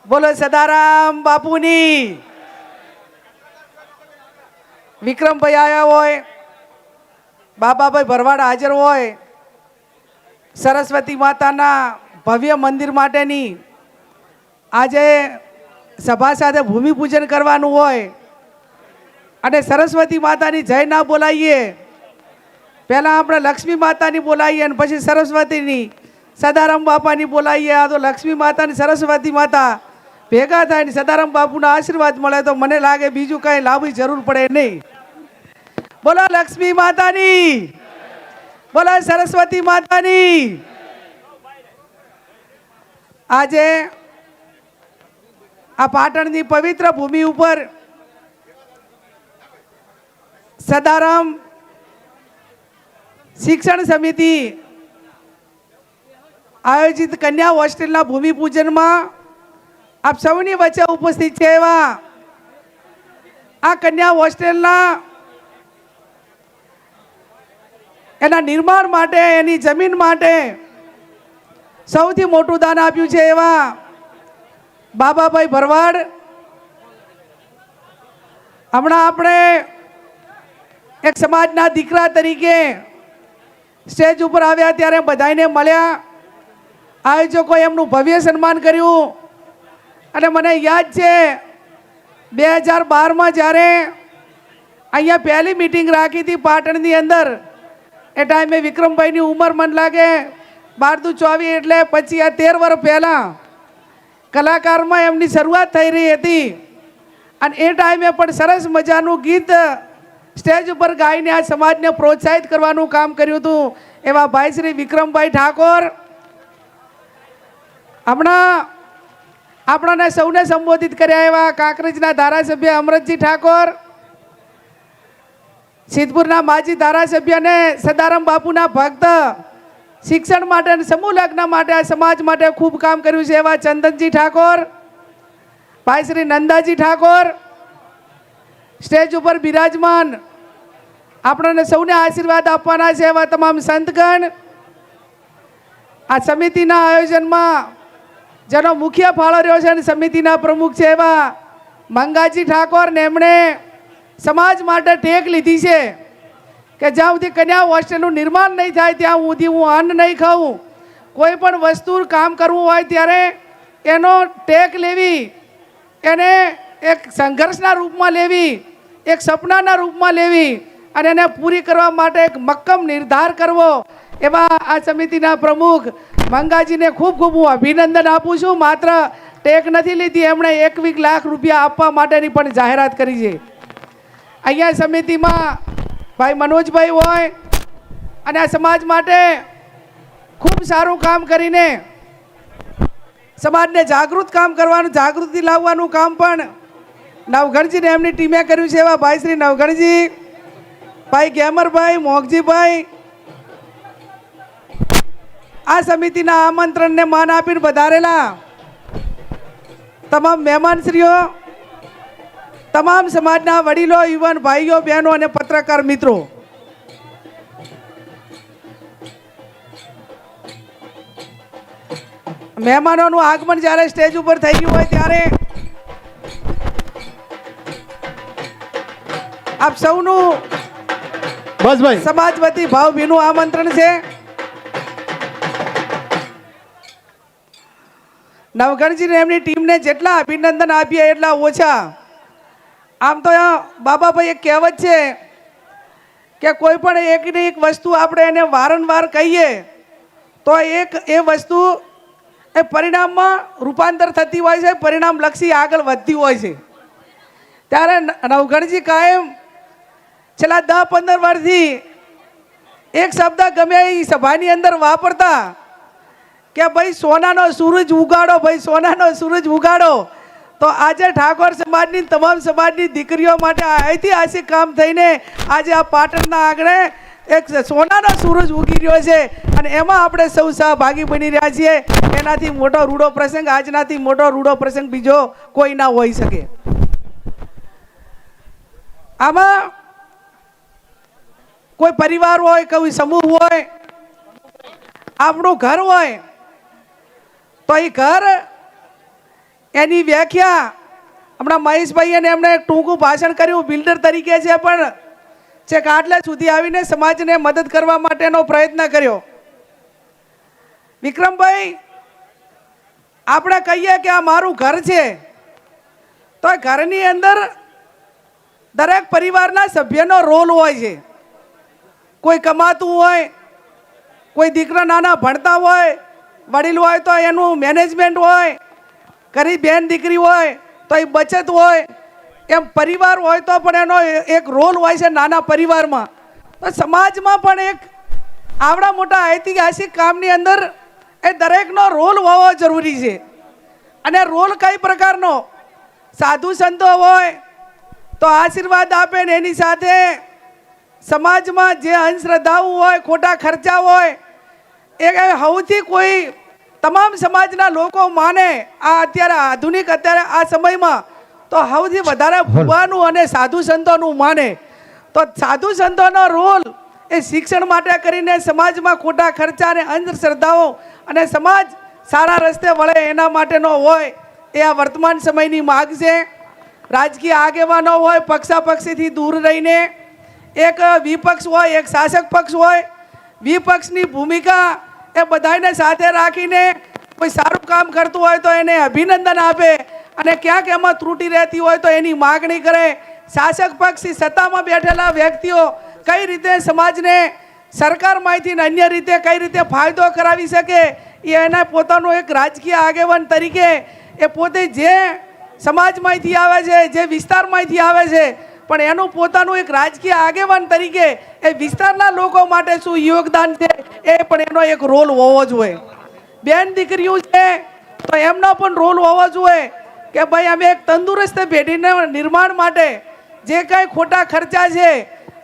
બોલો સદારામ બાપુની. વિક્રમભાઈ આવ્યા હોય, બાબાભાઈ ભરવાડ હાજર હોય, સરસ્વતી માતાના ભવ્ય મંદિર માટેની આજે સભા સાથે ભૂમિપૂજન કરવાનું હોય અને સરસ્વતી માતાની જય ના બોલાવીએ, પહેલાં આપણે લક્ષ્મી માતાની બોલાવીએ અને પછી સરસ્વતીની સદારામ બાપાની બોલાવીએ. આ તો લક્ષ્મી માતા અને સરસ્વતી માતા ભેગા થાય ને સદારામ બાપુના આશીર્વાદ મળે તો મને લાગે બીજું કાંઈ લાવવી જરૂર પડે નહીં. બોલો લક્ષ્મી માતાની, બોલો સરસ્વતી માતાની. આજે આ પાટણની પવિત્ર ભૂમિ ઉપર સદારામ શિક્ષણ સમિતિ આયોજિત કન્યા હોસ્ટેલના ભૂમિપૂજનમાં આપ સૌની વચ્ચે ઉપસ્થિત છે એવા આ કન્યા હોસ્ટેલના એના નિર્માણ માટે, એની જમીન માટે સૌથી મોટું દાન આપ્યું છે એવા બાબાભાઈ ભરવાડ. હમણાં આપણે એક સમાજના દીકરા તરીકે સ્ટેજ ઉપર આવ્યા ત્યારે બધાને મળ્યા, આયોજકોએ એમનું ભવ્ય સન્માન કર્યું. અને મને યાદ છે 2012માં જ્યારે અહીંયા પહેલી મિટિંગ રાખી હતી પાટણની અંદર, એ ટાઈમે વિક્રમભાઈની ઉંમર મને લાગે 12-24 એટલે પછી આ 13 વર્ષ પહેલાં કલાકારમાં એમની શરૂઆત થઈ રહી હતી. અને એ ટાઈમે પણ સરસ મજાનું ગીત સ્ટેજ ઉપર ગાઈને આ સમાજને પ્રોત્સાહિત કરવાનું કામ કર્યું હતું એવા ભાઈ શ્રી વિક્રમભાઈ ઠાકોર. હમણાં આપણાને સૌને સંબોધિત કર્યા એવા કાંકરેજના ધારાસભ્ય અમરતજી ઠાકોર, સિદ્ધપુરના માજી ધારાસભ્ય અને સદારામ બાપુના ભક્ત, શિક્ષણ માટે અને સમૂહ લગ્ન માટે આ સમાજ માટે ખૂબ કામ કર્યું છે એવા ચંદનજી ઠાકોર, ભાઈ શ્રી નંદાજી ઠાકોર સ્ટેજ ઉપર બિરાજમાન, આપણને સૌને આશીર્વાદ આપવાના છે એવા તમામ સંતગણ. આ સમિતિના આયોજનમાં જેનો મુખ્ય ફાળો રહ્યો છે અને સમિતિના પ્રમુખ છે એવા મંગાજી ઠાકોર, ને એમણે સમાજ માટે ટેક લીધી છે કે જ્યાં સુધી કન્યા હોસ્ટેલનું નિર્માણ નહીં થાય ત્યાં સુધી હું અન્ન નહીં ખાઉં. કોઈ પણ વસ્તુ કામ કરવું હોય ત્યારે એનો ટેક લેવી, એને એક સંઘર્ષના રૂપમાં લેવી, એક સપનાના રૂપમાં લેવી અને એને પૂરી કરવા માટે એક મક્કમ નિર્ધાર કરવો એવા આ સમિતિના પ્રમુખ મંગાજીને ખૂબ ખૂબ હું અભિનંદન આપું છું. માત્ર ટેક નથી લીધી, એમણે 21 લાખ રૂપિયા આપવા માટેની પણ જાહેરાત કરી છે. અહીંયા સમિતિમાં ભાઈ મનોજભાઈ હોય અને આ સમાજ માટે ખૂબ સારું કામ કરીને સમાજને જાગૃત કામ કરવાનું, જાગૃતિ લાવવાનું કામ પણ નવઘણજીને એમની ટીમે કર્યું છે એવા ભાઈ શ્રી નવઘણજી, ભાઈ ગેમરભાઈ, મોગજીભાઈ, આ સમિતિના આમંત્રણને માન આપીને વધારેલા તમામ મહેમાનશ્રીઓ, તમામ સમાજના વડીલો, યુવાન ભાઈઓ, બહેનો અને પત્રકાર મિત્રો, મહેમાનોનું આગમન જ્યારે સ્ટેજ ઉપર થઈ ગયું હોય ત્યારે આપ સૌનું સમાજ વતી ભાવભીનું આમંત્રણ છે. નવઘણજીને એમની ટીમને જેટલા અભિનંદન આપીએ એટલા ઓછા. આમ તો બાબાભાઈ એક કહેવત છે કે કોઈ પણ એકની એક વસ્તુ આપણે એને વારંવાર કહીએ તો એ વસ્તુ એ પરિણામમાં રૂપાંતર થતી હોય છે, પરિણામલક્ષી આગળ વધતી હોય છે. ત્યારે નવઘણજી કાયમ છેલ્લા 10-15 વર્ષથી એક શબ્દ ગમે એ સભાની અંદર વાપરતા કે ભાઈ સોનાનો સૂરજ ઉગાડો, ભાઈ સોનાનો સૂરજ ઉગાડો. તો આજે ઠાકોર સમાજની તમામ સમાજની દીકરીઓ માટે આ ઐતિહાસિક કામ થઈને આજે આ પાટણના આંગણે એક સોનાનો સૂરજ ઉગી રહ્યો છે અને એમાં આપણે સૌ સહભાગી બની રહ્યા છીએ. એનાથી મોટો રૂડો પ્રસંગ, આજનાથી મોટો રૂડો પ્રસંગ બીજો કોઈ ના હોઈ શકે. આમાં કોઈ પરિવાર હોય, કોઈ સમૂહ હોય, આપણું ઘર હોય તો એ ઘર એની વ્યાખ્યા હમણાં મહેશભાઈએ એમણે એક ટૂંકું ભાષણ કર્યું બિલ્ડર તરીકે છે, પણ છેક આટલે સુધી આવીને સમાજને મદદ કરવા માટેનો પ્રયત્ન કર્યો. વિક્રમભાઈ, આપણે કહીએ કે આ મારું ઘર છે, તો ઘરની અંદર દરેક પરિવારના સભ્યનો રોલ હોય છે. કોઈ કમાતું હોય, કોઈ દીકરા નાના ભણતા હોય, વડીલ હોય તો એનું મેનેજમેન્ટ હોય, ગરીબ બેન દીકરી હોય તો એ બચત હોય, એમ પરિવાર હોય તો પણ એનો એક રોલ હોય છે નાના પરિવારમાં. તો સમાજમાં પણ એક આવડા મોટા ઐતિહાસિક કામની અંદર એ દરેકનો રોલ હોવો જરૂરી છે. અને રોલ કઈ પ્રકારનો? સાધુ સંતો હોય તો આશીર્વાદ આપે ને એની સાથે સમાજમાં જે અંધશ્રદ્ધાઓ હોય, ખોટા ખર્ચા હોય, એ સૌથી કોઈ તમામ સમાજના લોકો માને. આ અત્યારે આધુનિક અત્યારે આ સમયમાં તો સૌથી વધારે ભગવાનનું અને સાધુ સંતોનું માને. તો સાધુ સંતોનો રોલ એ શિક્ષણ માટે કરીને સમાજમાં ખોટા ખર્ચા અને અંધશ્રદ્ધાઓ અને સમાજ સારા રસ્તે વળે એના માટેનો હોય. એ આ વર્તમાન સમયની માગ છે. રાજકીય આગેવાનો હોય, પક્ષાપક્ષીથી દૂર રહીને એક વિપક્ષ હોય, એક શાસક પક્ષ હોય, વિપક્ષની ભૂમિકા એ બધાને સાથે રાખીને કોઈ સારું કામ કરતું હોય તો એને અભિનંદન આપે અને ક્યાંક એમાં ત્રુટિ રહેતી હોય તો એની માગણી કરે. શાસક પક્ષી સત્તામાં બેઠેલા વ્યક્તિઓ કઈ રીતે સમાજને સરકારમાંથી ને અન્ય રીતે કઈ રીતે ફાયદો કરાવી શકે, એ એના પોતાનો એક રાજકીય આગેવાન તરીકે એ પોતે જે સમાજમાંથી આવે છે, જે વિસ્તારમાંથી આવે છે, પણ એનું પોતાનું એક રાજકીય આગેવાન તરીકે એ વિસ્તારના લોકો માટે શું યોગદાન છે એ પણ એનો એક રોલ હોવો જોઈએ. બેન દીકરીઓ છે તો એમનો પણ રોલ હોવો જોઈએ કે ભાઈ અમે એક તંદુરસ્ત પેઢીના નિર્માણ માટે જે કાંઈ ખોટા ખર્ચા છે,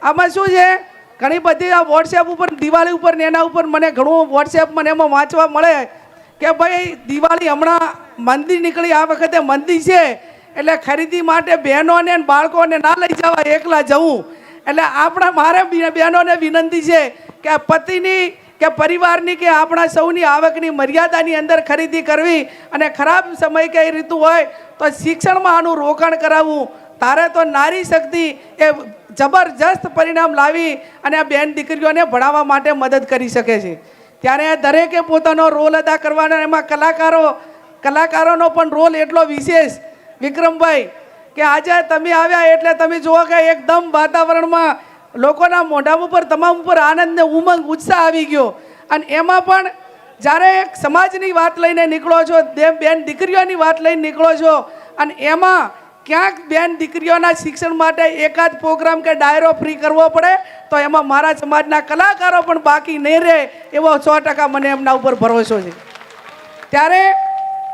આમાં શું છે ઘણી બધી આ વોટ્સએપ ઉપર દિવાળી ઉપર ને એના ઉપર મને ઘણું વોટ્સએપ મને એમાં વાંચવા મળે કે ભાઈ દિવાળી હમણાં મંદી નીકળી, આ વખતે મંદી છે એટલે ખરીદી માટે બહેનોને બાળકોને ના લઈ જવા, એકલા જવું. એટલે આપણા મારે બહેનોને વિનંતી છે કે પતિની કે પરિવારની કે આપણા સૌની આવકની મર્યાદાની અંદર ખરીદી કરવી અને ખરાબ સમય કઈ રીતું હોય તો શિક્ષણમાં આનું રોકાણ કરાવવું. તારે તો નારી શક્તિ એ જબરજસ્ત પરિણામ લાવી અને આ બેન દીકરીઓને ભણાવવા માટે મદદ કરી શકે છે. ત્યારે દરેકે પોતાનો રોલ અદા કરવાનો. એમાં કલાકારોનો પણ રોલ એટલો વિશેષ વિક્રમભાઈ કે આજે તમે આવ્યા એટલે તમે જુઓ કે એકદમ વાતાવરણમાં લોકોના મોઢા ઉપર તમામ ઉપર આનંદ ને ઉમંગ ઉત્સાહ આવી ગયો. અને એમાં પણ જ્યારે એક સમાજની વાત લઈને નીકળો છો, બેન દીકરીઓની વાત લઈને નીકળો છો, અને એમાં ક્યાંક બેન દીકરીઓના શિક્ષણ માટે એકાદ પ્રોગ્રામ કે ડાયરો ફ્રી કરવો પડે તો એમાં મારા સમાજના કલાકારો પણ બાકી નહીં રહે એવો 100% મને એમના ઉપર ભરોસો છે. ત્યારે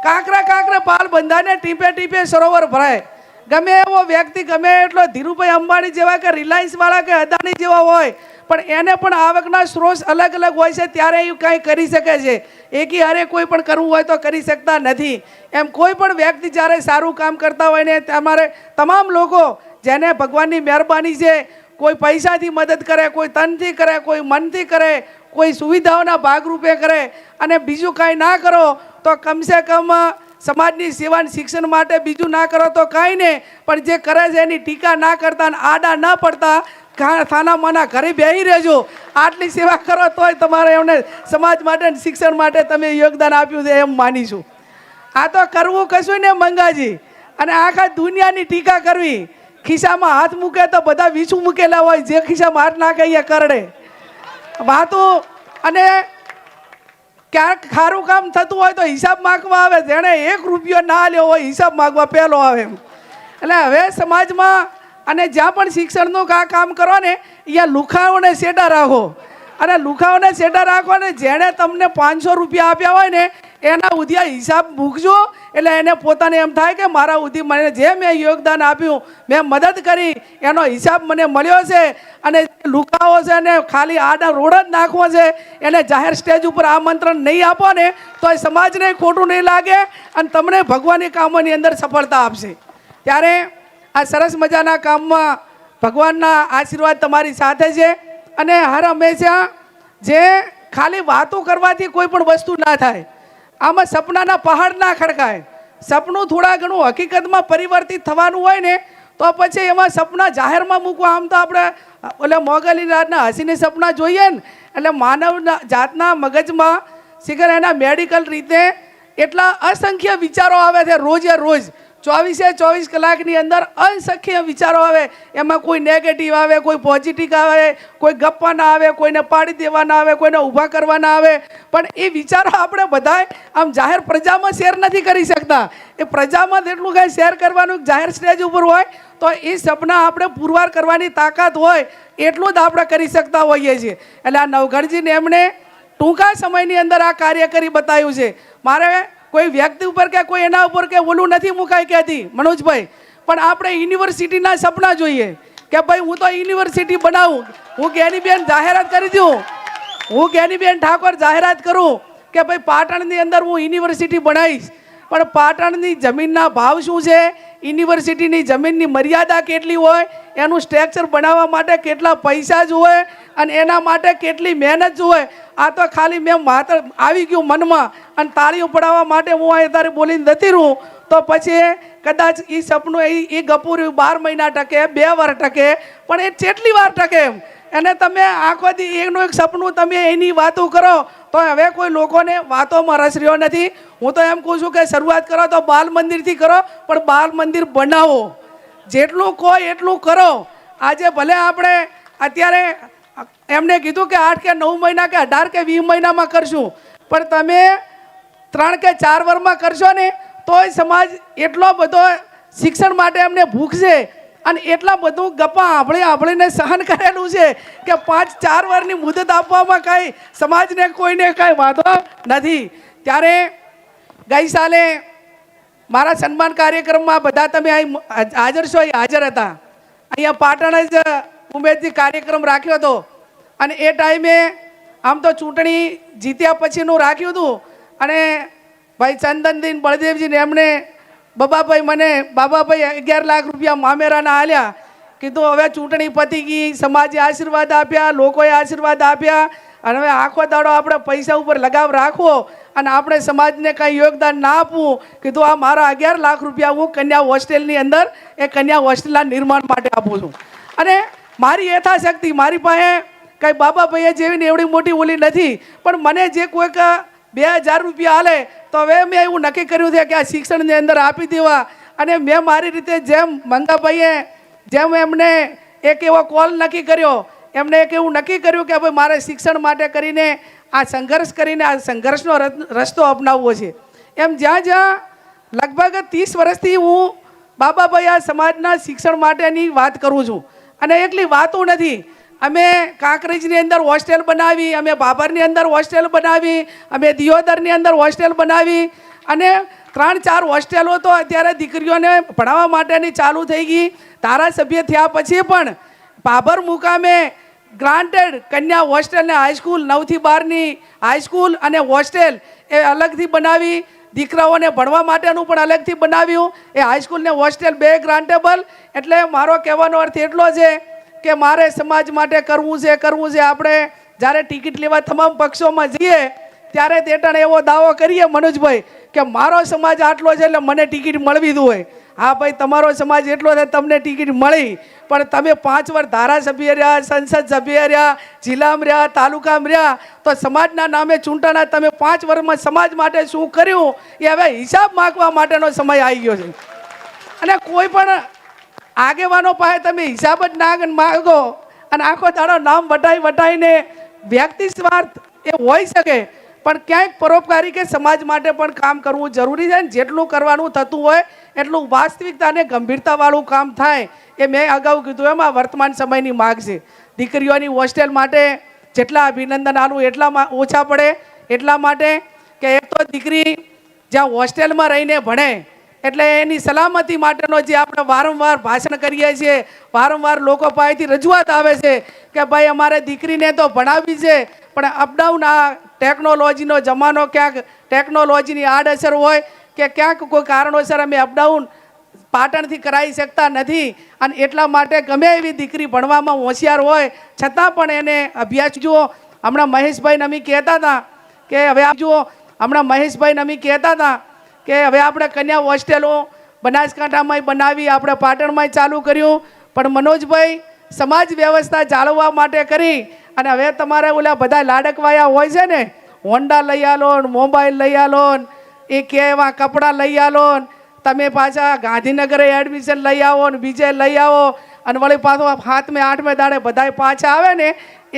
કાંકરા પાલ બંધાને ટીપે ટીપે સરોવર ભરાય. ગમે એવો વ્યક્તિ, ગમે એટલો ધીરુભાઈ અંબાણી જેવા કે રિલાયન્સ વાળા કે અદાણી જેવા હોય, પણ એને પણ આવકના સ્ત્રોત અલગ અલગ હોય છે, ત્યારે એ કાંઈ કરી શકે છે. એકી હારે કોઈ પણ કરવું હોય તો કરી શકતા નથી. એમ કોઈ પણ વ્યક્તિ જ્યારે સારું કામ કરતા હોય ને તમારે તમામ લોકો જેને ભગવાનની મહેરબાની છે, કોઈ પૈસાથી મદદ કરે, કોઈ તનથી કરે, કોઈ મનથી કરે, કોઈ સુવિધાઓના ભાગરૂપે કરે, અને બીજું કાંઈ ના કરો તો કમસે કમ સમાજની સેવા શિક્ષણ માટે બીજું ના કરો તો કાંઈ નહીં, પણ જે કરે છે એની ટીકા ના કરતા અને આડા ના પડતા થાના માના ઘરે બેસી રહેજો. આટલી સેવા કરો તોય તમારે એમને સમાજ માટે શિક્ષણ માટે તમે યોગદાન આપ્યું છે એમ માનીશું. આ તો કરવું કશું ને મંગાજી, અને આખા દુનિયાની ટીકા કરવી. ખિસ્સામાં હાથ મૂકે તો બધા વીછું મૂકેલા હોય, જે ખિસ્સામાં હાથ નાખે એ કરડે વાતું. અને ક્યાંક સારું કામ થતું હોય તો હિસાબ માગવા આવે, જેણે 1 રૂપિયો ના લ્યો હોય હિસાબ માગવા પહેલો આવે. એટલે હવે સમાજમાં અને જ્યાં પણ શિક્ષણનું કામ કરો ને અહીંયા લુખાઓને સેટા રાખો, અને લુખાઓને સેટા રાખો ને જેણે તમને 500 રૂપિયા આપ્યા હોય ને એના ઉધિયા હિસાબ મૂકજો. એટલે એને પોતાને એમ થાય કે મારા ઉધી મને જે મેં યોગદાન આપ્યું, મેં મદદ કરી, એનો હિસાબ મને મળ્યો છે. અને લુકાઓ છે ને ખાલી આડા રોડ જ નાખવો છે, એને જાહેર સ્ટેજ ઉપર આમંત્રણ નહીં આપો ને તો એ સમાજને ખોટું નહીં લાગે અને તમને ભગવાનની કામોની અંદર સફળતા આપશે. ત્યારે આ સરસ મજાના કામમાં ભગવાનના આશીર્વાદ તમારી સાથે છે. અને હર હંમેશા જે ખાલી વાતો કરવાથી કોઈ પણ વસ્તુ ના થાય, આમાં સપનાના પહાડ ના ખડકાય. સપનું થોડા ઘણું હકીકતમાં પરિવર્તિત થવાનું હોય ને તો પછી એમાં સપના જાહેરમાં મૂકવા. આમ તો આપણે ઓલા મોગલી રાતના હસીને સપના જોઈએ ને એટલે માનવ જાતના મગજમાં શીખર એના મેડિકલ રીતે એટલા અસંખ્ય વિચારો આવે છે રોજે રોજ 24 કલાકની અંદર અસંખ્ય વિચારો આવે. એમાં કોઈ નેગેટિવ આવે, કોઈ પોઝિટિવ આવે, કોઈ ગપ્પાના આવે, કોઈને પાડી દેવાના આવે, કોઈને ઊભા કરવાના આવે. પણ એ વિચારો આપણે બધાય આમ જાહેર પ્રજામાં શેર નથી કરી શકતા. એ પ્રજામાં જેટલું કાંઈ શેર કરવાનું જાહેર સ્ટેજ ઉપર હોય તો એ સપના આપણે પુરવાર કરવાની તાકાત હોય એટલું જ આપણે કરી શકતા હોઈએ છીએ. એટલે આ નવઘણજીને એમણે ટૂંકા સમયની અંદર આ કાર્ય કરી બતાવ્યું છે. મારે કોઈ વ્યક્તિ ઉપર કે કોઈ એના ઉપર કે ઓલું નથી મુકાય કહેતી મનોજભાઈ, પણ આપણે યુનિવર્સિટીના સપના જોઈએ કે ભાઈ હું તો યુનિવર્સિટી બનાવું. હું જ્ઞાનીબેન જાહેરાત કરી દઉં, હું જ્ઞાનીબેન ઠાકોર જાહેરાત કરું કે ભાઈ પાટણની અંદર હું યુનિવર્સિટી બનાવીશ. પણ પાટણની જમીનના ભાવ શું છે, યુનિવર્સિટીની જમીનની મર્યાદા કેટલી હોય, એનું સ્ટ્રક્ચર બનાવવા માટે કેટલા પૈસા જોઈએ અને એના માટે કેટલી મહેનત જોઈએ. આ તો ખાલી મેં માત્ર આવી ગયું મનમાં અને તાળીઓ પડાવવા માટે હું આ તારે બોલીને જતી રહું તો પછી કદાચ એ સપનું એ ગપુર્યું 12 મહિના ટકે, 2 વાર ટકે, પણ એ કેટલી વાર ટકે એમ. એને તમે આખો દી એકનું એક સપનું તમે એની વાતો કરો તો હવે કોઈ લોકોને વાતોમાં રસ રહ્યો નથી. હું તો એમ કહું છું કે શરૂઆત કરો તો બાલ મંદિરથી કરો, પણ બાલ મંદિર બનાવો. જેટલું કહો એટલું કરો. આજે ભલે આપણે અત્યારે એમને કીધું કે 8 કે 9 મહિના કે 18 કે 20 મહિનામાં કરશું, પણ તમે 3 કે 4 વર્ષમાં કરશો ને તોય સમાજ એટલો બધો શિક્ષણ માટે એમને ભૂખશે અને એટલા બધું ગપ્પા આંભળીને સહન કરેલું છે કે 5-4 વર્ષની મુદત આપવામાં કાંઈ સમાજને કોઈને કાંઈ વાંધો નથી. ત્યારે ગઈ સાલે મારા સન્માન કાર્યક્રમમાં બધા તમે અહીં હાજર છો, હાજર હતા. અહીંયા પાટણ જ ઉમેદજી કાર્યક્રમ રાખ્યો હતો અને એ ટાઈમે આમ તો ચૂંટણી જીત્યા પછીનું રાખ્યું હતું અને ભાઈ ચંદનદીન બળદેવજીને એમણે બાબાભાઈ 11 લાખ રૂપિયા મામેરાના આલ્યા. કીધું હવે ચૂંટણી પતી ગઈ, સમાજે આશીર્વાદ આપ્યા, લોકોએ આશીર્વાદ આપ્યા અને હવે આખો દાડો આપણે પૈસા ઉપર લગાવ રાખવો અને આપણે સમાજને કાંઈ યોગદાન ના આપવું. કીધું આ મારા 11 લાખ રૂપિયા હું કન્યા હોસ્ટેલની અંદર એ કન્યા હોસ્ટેલના નિર્માણ માટે આપું છું. અને મારી યથાશક્તિ મારી પાસે કંઈ બાબાભાઈએ જેવી એવડી મોટી ઓલી નથી, પણ મને જે કોઈક 2000 રૂપિયા હાલે તો હવે મેં એવું નક્કી કર્યું છે કે આ શિક્ષણની અંદર આપી દેવા. અને મેં મારી રીતે જેમ મંગાભાઈએ જેમ એમને એક એવો કોલ નક્કી કર્યો, એમને એક એવું નક્કી કર્યું કે ભાઈ મારે શિક્ષણ માટે કરીને આ સંઘર્ષ કરીને આ સંઘર્ષનો રસ્તો અપનાવવો છે. એમ જ્યાં જ્યાં લગભગ 30 વર્ષથી હું બાબાભાઈ આ સમાજના શિક્ષણ માટેની વાત કરું છું. અને એકલી વાતો નથી, અમે કાંકરેજની અંદર હોસ્ટેલ બનાવી, અમે બાબરની અંદર હોસ્ટેલ બનાવી, અમે દિયોદરની અંદર હોસ્ટેલ બનાવી અને 3-4 હોસ્ટેલો તો અત્યારે દીકરીઓને ભણાવવા માટેની ચાલુ થઈ ગઈ. ધારાસભ્ય થયા પછી પણ બાબર મુકામે ગ્રાન્ટેડ કન્યા હોસ્ટેલ ને હાઈસ્કૂલ 9 થી 12ની હાઈસ્કૂલ અને હોસ્ટેલ એ અલગથી બનાવી. દીકરાઓને ભણવા માટેનું પણ અલગથી બનાવ્યું. એ હાઈસ્કૂલ ને હોસ્ટેલ 2 ગ્રાન્ટેબલ. એટલે મારો કહેવાનો અર્થ એટલો છે કે મારે સમાજ માટે કરવું છે. આપણે જ્યારે ટિકિટ લેવા તમામ પક્ષોમાં જઈએ ત્યારે તેટાણે એવો દાવો કરીએ મનોજભાઈ કે મારો સમાજ આટલો છે એટલે મને ટિકિટ મળવી જ હોય. હા ભાઈ, તમારો સમાજ એટલો છે તમને ટિકિટ મળી, પણ તમે 5 વર્ષ ધારાસભ્ય રહ્યા, સંસદ સભ્ય રહ્યા, જિલ્લામાં રહ્યા, તાલુકામાં રહ્યા, તો સમાજના નામે ચૂંટાણા તમે 5 વર્ષમાં સમાજ માટે શું કર્યું એ હવે હિસાબ માંગવા માટેનો સમય આવી ગયો છે. અને કોઈ પણ આગેવાનો પાસે તમે હિસાબ જ ના માગો અને આખો દાડો નામ વટાઈને વ્યક્તિ સ્વાર્થ એ હોઈ શકે, પણ ક્યાંક પરોપકારી કે સમાજ માટે પણ કામ કરવું જરૂરી છે. જેટલું કરવાનું થતું હોય એટલું વાસ્તવિકતા અને ગંભીરતાવાળું કામ થાય. એ મેં અગાઉ કીધું એમાં વર્તમાન સમયની માગ છે. દીકરીઓની હોસ્ટેલ માટે જેટલા અભિનંદન આલું એટલા ઓછા પડે, એટલા માટે કે એક તો દીકરી જ્યાં હોસ્ટેલમાં રહીને ભણે એટલે એની સલામતી માટેનો જે આપણે વારંવાર ભાષણ કરીએ છીએ, વારંવાર લોકો પાસેથી રજૂઆત આવે છે કે ભાઈ અમારે દીકરીને તો ભણાવવી છે, પણ અપડાઉન આ ટેકનોલોજીનો જમાનો, ક્યાંક ટેકનોલોજીની આડઅસર હોય કે ક્યાંક કોઈ કારણોસર અમે અપડાઉન પાટણથી કરાવી શકતા નથી. અને એટલા માટે ગમે એવી દીકરી ભણવામાં હોશિયાર હોય છતાં પણ એને અભ્યાસ જુઓ. હમણાં મહેશભાઈ નમી કહેતા હતા કે કે હવે આપણે કન્યા હોસ્ટેલો બનાસકાંઠામાં બનાવી, આપણે પાટણમાં ચાલુ કર્યું, પણ મનોજભાઈ સમાજ વ્યવસ્થા જાળવવા માટે કરી અને હવે તમારે ઓલા બધા લાડકવાયા હોય છે ને, હોન્ડા લઈ આલો, મોબાઈલ લઈ આલો, એ કેવા કપડાં લઈ આલો, તમે પાછા ગાંધીનગરે એડમિશન લઈ આવો ને બીજે લઈ આવો અને વળી પાછો 7મે 8મે દાડે બધાય પાછા આવે ને,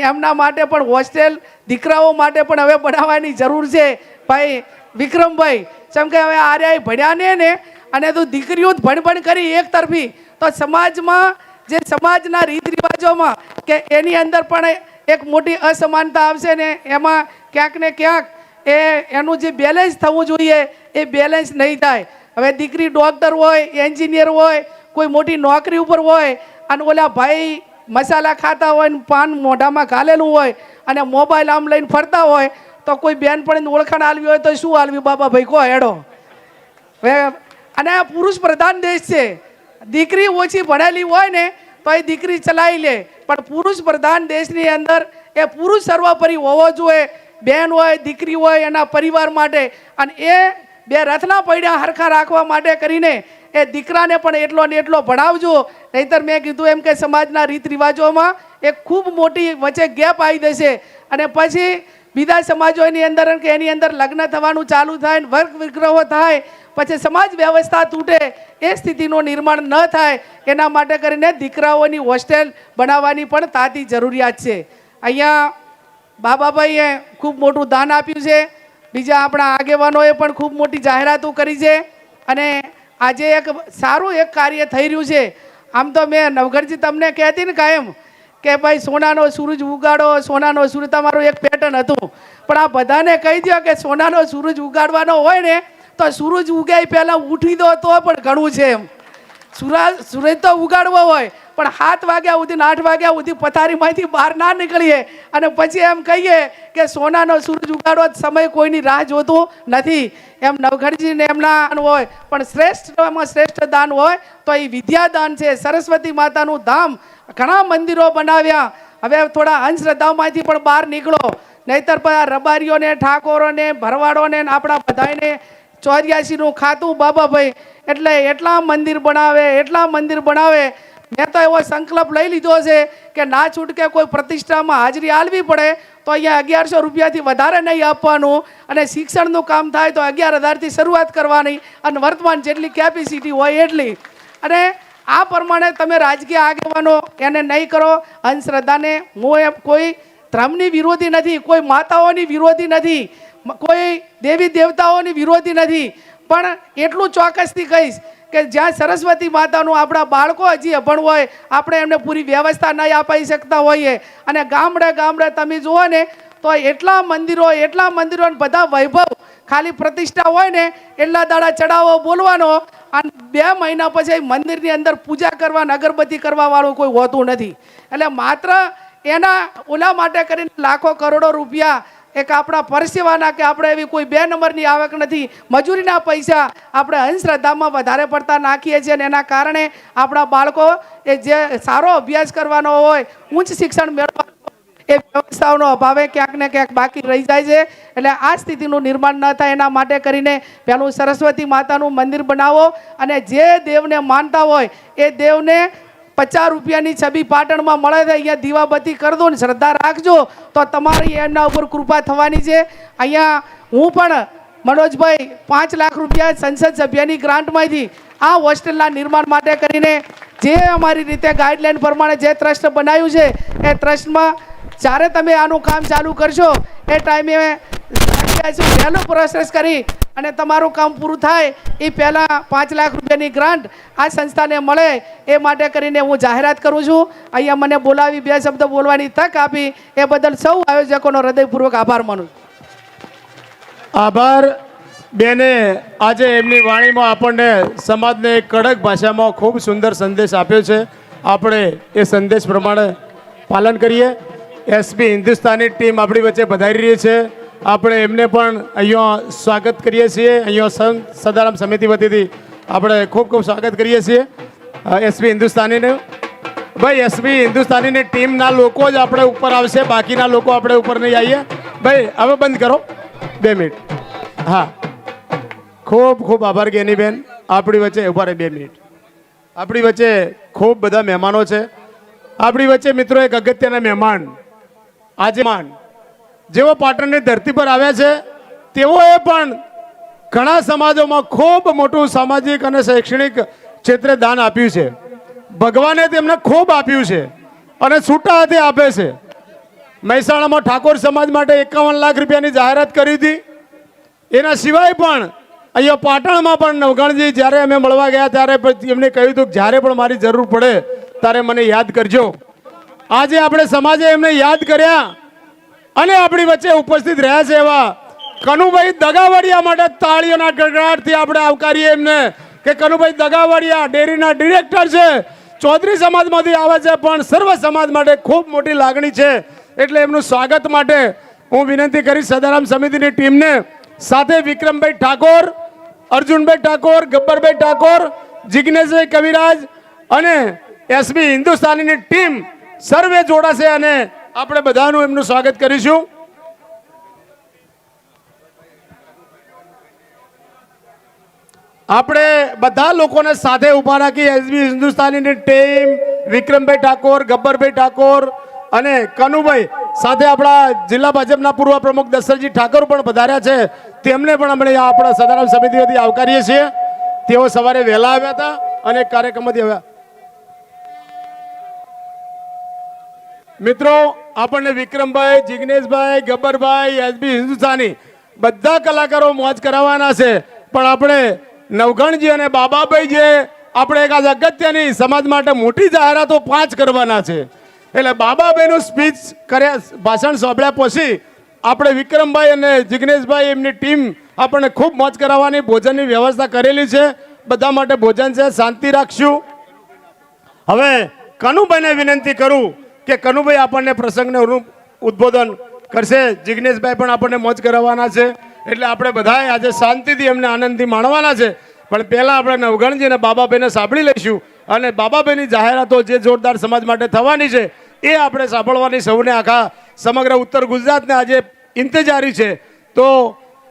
એમના માટે પણ હોસ્ટેલ દીકરાઓ માટે પણ હવે બનાવવાની જરૂર છે ભાઈ વિક્રમભાઈ. જેમ કે હવે આર્યા ભણ્યા ને અને તું દીકરીઓ જ ભણ કરી એક તરફી, તો સમાજમાં જે સમાજના રીત રિવાજોમાં કે એની અંદર પણ એક મોટી અસમાનતા આવશે ને, એમાં ક્યાંક ને ક્યાંક એનું જે બેલેન્સ થવું જોઈએ એ બેલેન્સ નહીં થાય. હવે દીકરી ડૉક્ટર હોય, એન્જિનિયર હોય, કોઈ મોટી નોકરી ઉપર હોય અને ઓલા ભાઈ મસાલા ખાતા હોય ને પાન મોઢામાં ઘાલેલું હોય અને મોબાઈલ આમ લઈને ફરતા હોય, તો કોઈ બેન પણ ઓળખાણ આલવી હોય તો શું આલવી બાબા ભાઈ કહો હેડો. હવે અને આ પુરુષ પ્રધાન દેશ છે, દીકરી ઓછી ભણેલી હોય ને તો એ દીકરી ચલાવી લે, પણ પુરુષ પ્રધાન દેશની અંદર એ પુરુષ સર્વોપરી હોવો જોઈએ. બેન હોય, દીકરી હોય, એના પરિવાર માટે, અને એ બે રથના પૈડા હરખા રાખવા માટે કરીને એ દીકરાને પણ એટલો ને એટલો ભણાવજો. નહીંતર મેં કીધું એમ કે સમાજના રીત રિવાજોમાં એક ખૂબ મોટી વચ્ચે ગેપ આવી જશે અને પછી બીજા સમાજોની અંદર કે એની અંદર લગ્ન થવાનું ચાલુ થાય, વર્ગ વિગ્રહો થાય, પછી સમાજ વ્યવસ્થા તૂટે, એ સ્થિતિનું નિર્માણ ન થાય એના માટે કરીને દીકરાઓની હોસ્ટેલ બનાવવાની પણ તાતી જરૂરિયાત છે. અહીંયા બાબાભાઈએ ખૂબ મોટું દાન આપ્યું છે, બીજા આપણા આગેવાનોએ પણ ખૂબ મોટી જાહેરાતો કરી છે અને આજે એક સારું એક કાર્ય થઈ રહ્યું છે. આમ તો મેં નવઘરજી તમને કહેતી ને કાયમ કે ભાઈ સોનાનો સૂરજ ઉગાડો, સોનાનો સૂરજ તમારું એક પેટર્ન હતું, પણ આ બધાને કહી દો કે સોનાનો સૂરજ ઉગાડવાનો હોય ને તો સૂરજ ઉગાય પહેલાં ઉઠી દો તો પણ ઘણું છે. એમ સૂરજ તો ઉગાડવો હોય પણ 7 વાગ્યા સુધી 8 વાગ્યા સુધી પથારીમાંથી બહાર ના નીકળીએ અને પછી એમ કહીએ કે સોનાનો સૂરજ ઉગાડવો સમય કોઈની રાહ જોતું નથી. એમ નવઘરજીને એમના હોય, પણ શ્રેષ્ઠમાં શ્રેષ્ઠ દાન હોય તો એ વિદ્યાદાન છે. સરસ્વતી માતાનું ધામ, ઘણા મંદિરો બનાવ્યા. હવે થોડા અંધશ્રદ્ધામાંથી પણ બહાર નીકળો, નહીતર બધા રબારીઓને, ઠાકોરોને, ભરવાડોને, આપણા બધાને 84નું ખાતું બાબાભાઈ એટલે એટલા મંદિર બનાવે. મેં તો એવો સંકલ્પ લઈ લીધો છે કે ના છૂટકે કોઈ પ્રતિષ્ઠામાં હાજરી આલવી પડે તો અહીંયા 1100 રૂપિયાથી વધારે નહીં આપવાનું અને શિક્ષણનું કામ થાય તો 11,000થી શરૂઆત કરવાની અને વર્તમાન જેટલી કેપેસિટી હોય એટલી. અને આ પ્રમાણે તમે રાજકીય આગેવાનો એને નહીં કરો. અંધશ્રદ્ધાને હું એમ કોઈ ધર્મની વિરોધી નથી, કોઈ માતાઓની વિરોધી નથી, કોઈ દેવી દેવતાઓની વિરોધી નથી, પણ એટલું ચોક્કસથી કહીશ કે જ્યાં સરસ્વતી માતાનું આપણા બાળકો હજી અભણ હોય, આપણે એમને પૂરી વ્યવસ્થા નહીં આપી શકતા હોઈએ અને ગામડે તમે જુઓ ને તો એટલા મંદિરો બધા વૈભવ, ખાલી પ્રતિષ્ઠા હોય ને એટલા દાડા ચડાવો બોલવાનો અને 2 મહિના પછી મંદિરની અંદર પૂજા કરવા, અગરબત્તી કરવા વાળું કોઈ હોતું નથી. એટલે માત્ર એના ઓલા માટે કરીને લાખો કરોડો રૂપિયા એક આપણા પરસેવાના કે આપણે એવી કોઈ 2 નંબરની આવક નથી, મજૂરીના પૈસા આપણે અંધશ્રદ્ધામાં વધારે પડતા નાખીએ છીએ અને એના કારણે આપણા બાળકો એ જે સારો અભ્યાસ કરવાનો હોય, ઉચ્ચ શિક્ષણ મેળવવાનું એ વ્યવસ્થાઓનો અભાવે ક્યાંક ને ક્યાંક બાકી રહી જાય છે. એટલે આ સ્થિતિનું નિર્માણ ન થાય એના માટે કરીને પહેલું સરસ્વતી માતાનું મંદિર બનાવો અને જે દેવને માનતા હોય એ દેવને 50 રૂપિયાની છબી પાટણમાં મળે છે, અહીંયા દીવાબત્તી કરી દો ને શ્રદ્ધા રાખજો તો તમારી એમના ઉપર કૃપા થવાની છે. અહીંયા હું પણ મનોજભાઈ 5 લાખ રૂપિયા સંસદ સભ્યની ગ્રાન્ટમાંથી આ હોસ્ટેલના નિર્માણ માટે કરીને જે અમારી રીતે ગાઈડલાઈન પ્રમાણે જે ટ્રસ્ટ બનાવ્યું છે એ ટ્રસ્ટમાં જ્યારે તમે આનું કામ ચાલુ કરશો એ ટાઈમે પહેલું પ્રોસેસ કરી અને તમારું કામ પૂરું થાય એ પહેલાં 5 લાખ રૂપિયાની ગ્રાન્ટ આ સંસ્થાને મળે એ માટે કરીને હું જાહેરાત કરું છું. અહીંયા મને બોલાવી 2 શબ્દ બોલવાની તક આપી એ બદલ સૌ આયોજકોનો હૃદયપૂર્વક આભાર માનું. આભાર બેને. આજે એમની વાણીમાં આપણને સમાજને એક કડક ભાષામાં ખૂબ સુંદર સંદેશ આપ્યો છે. આપણે એ સંદેશ પ્રમાણે પાલન કરીએ. એસપી હિન્દુસ્તાની ટીમ આપણી વચ્ચે પધારી રહી છે. આપણે એમને પણ અહીંયા સ્વાગત કરીએ છીએ. અહીંયા સંઘ સદારામ સમિતિ વતીથી આપણે ખૂબ સ્વાગત કરીએ છીએ એસપી હિન્દુસ્તાનીને. ભાઈ એસપી હિન્દુસ્તાનીની ટીમના લોકો જ આપણે ઉપર આવશે, બાકીના લોકો આપણે ઉપર નહીં આવીએ. ભાઈ હવે બંધ કરો 2 મિનિટ. હા ખૂબ ખૂબ આભાર જ્ઞાનીબેન. આપણી વચ્ચે ઉભા રહે 2 મિનિટ. આપણી વચ્ચે ખૂબ બધા મહેમાનો છે. આપણી વચ્ચે મિત્રો એક અગત્યના મહેમાન આજે જેઓ પાટણની ધરતી પર આવ્યા છે તેઓએ પણ ઘણા સમાજોમાં ખૂબ મોટું સામાજિક અને શૈક્ષણિક ક્ષેત્રે દાન આપ્યું છે. ભગવાને તેમને ખૂબ આપ્યું છે અને છૂટા હાથે આપે છે. મહેસાણામાં ઠાકોર સમાજ માટે 51 લાખ રૂપિયાની જાહેરાત કરી હતી. એના સિવાય પણ અહીંયા પાટણમાં પણ નવઘણજી જ્યારે અમે મળવા ગયા ત્યારે એમને કહ્યું હતું કે જ્યારે પણ મારી જરૂર પડે ત્યારે મને યાદ કરજો. આજે આપણે સમાજે એમને યાદ કર્યા અને આપણી વચ્ચે ઉપસ્થિત રહ્યા છે એવા કનુભાઈ દગાવડિયા માટે તાળીઓના ગડગડાટથી આપણે આવકારીએ એમને કે કનુભાઈ દગાવડિયા ડેરીના ડિરેક્ટર છે, ચૌધરી સમાજમાંથી આવે છે, પણ સર્વ સમાજ માટે ખૂબ મોટી લાગણી છે. એટલે એમનું સ્વાગત માટે હું વિનંતી કરીશ સદારામ સમિતિની ટીમને, સાથે વિક્રમભાઈ ઠાકોર, અર્જુનભાઈ ઠાકોર, ગબ્બરભાઈ ઠાકોર, જિગ્નેશભાઈ કવિરાજ અને એસબી હિન્દુસ્તાનીની ટીમ સર્વે જોડાશે અને આપણે બધાનું એમનું સ્વાગત કરીશું. આપણે બધા લોકોને સાથે ઉભા રાખી એસબી હિન્દુસ્તાનીની ટીમ, વિક્રમભાઈ ઠાકોર, ગબ્બરભાઈ ઠાકોર અને કનુભાઈ, સાથે આપણા જિલ્લા ભાજપના પૂર્વ પ્રમુખ દશરથજી ઠાકોર પણ પધાર્યા છે. તેમને પણ અમે આપણા સદારામ સમિતિથી આવકારીએ છીએ. તેઓ સવારે વહેલા આવ્યા હતા અને કાર્યક્રમથી આવ્યા. મિત્રો, આપણને વિક્રમભાઈ, જિગ્નેશભાઈ, ગબ્બરભાઈ, એસબી હિન્દુસ્તાની બધા કલાકારો મોજ કરાવવાના છે. પણ આપણે નવઘણજી અને બાબાભાઈ જે આપણે એક આજ અગત્યની સમાજ માટે મોટી જાહેરાતો 5 કરવાના છે. એટલે બાબાભાઈનું સ્પીચ કર્યા, ભાષણ સાંભળ્યા પછી આપણે વિક્રમભાઈ અને જિગ્નેશભાઈ એમની ટીમ આપણને ખૂબ મોજ કરાવવાની ભોજનની વ્યવસ્થા કરેલી છે. બધા માટે ભોજન છે, શાંતિ રાખશું. હવે કનુભાઈને વિનંતી કરું કે કનુભાઈ આપણને પ્રસંગને ઉદ્બોધન કરશે. જિગ્નેશભાઈ પણ આપણને મોજ કરાવવાના છે. એટલે આપણે બધાએ આજે શાંતિથી એમને આનંદથી માણવાના છે. પણ પહેલાં આપણે નવઘણજી અને બાબાભાઈને સાંભળી લઈશું અને બાબાભાઈની જાહેરાતો જે જોરદાર સમાજ માટે થવાની છે એ આપણે સાંભળવાની સૌને આખા સમગ્ર ઉત્તર ગુજરાતને આજે ઇંતજારી છે. તો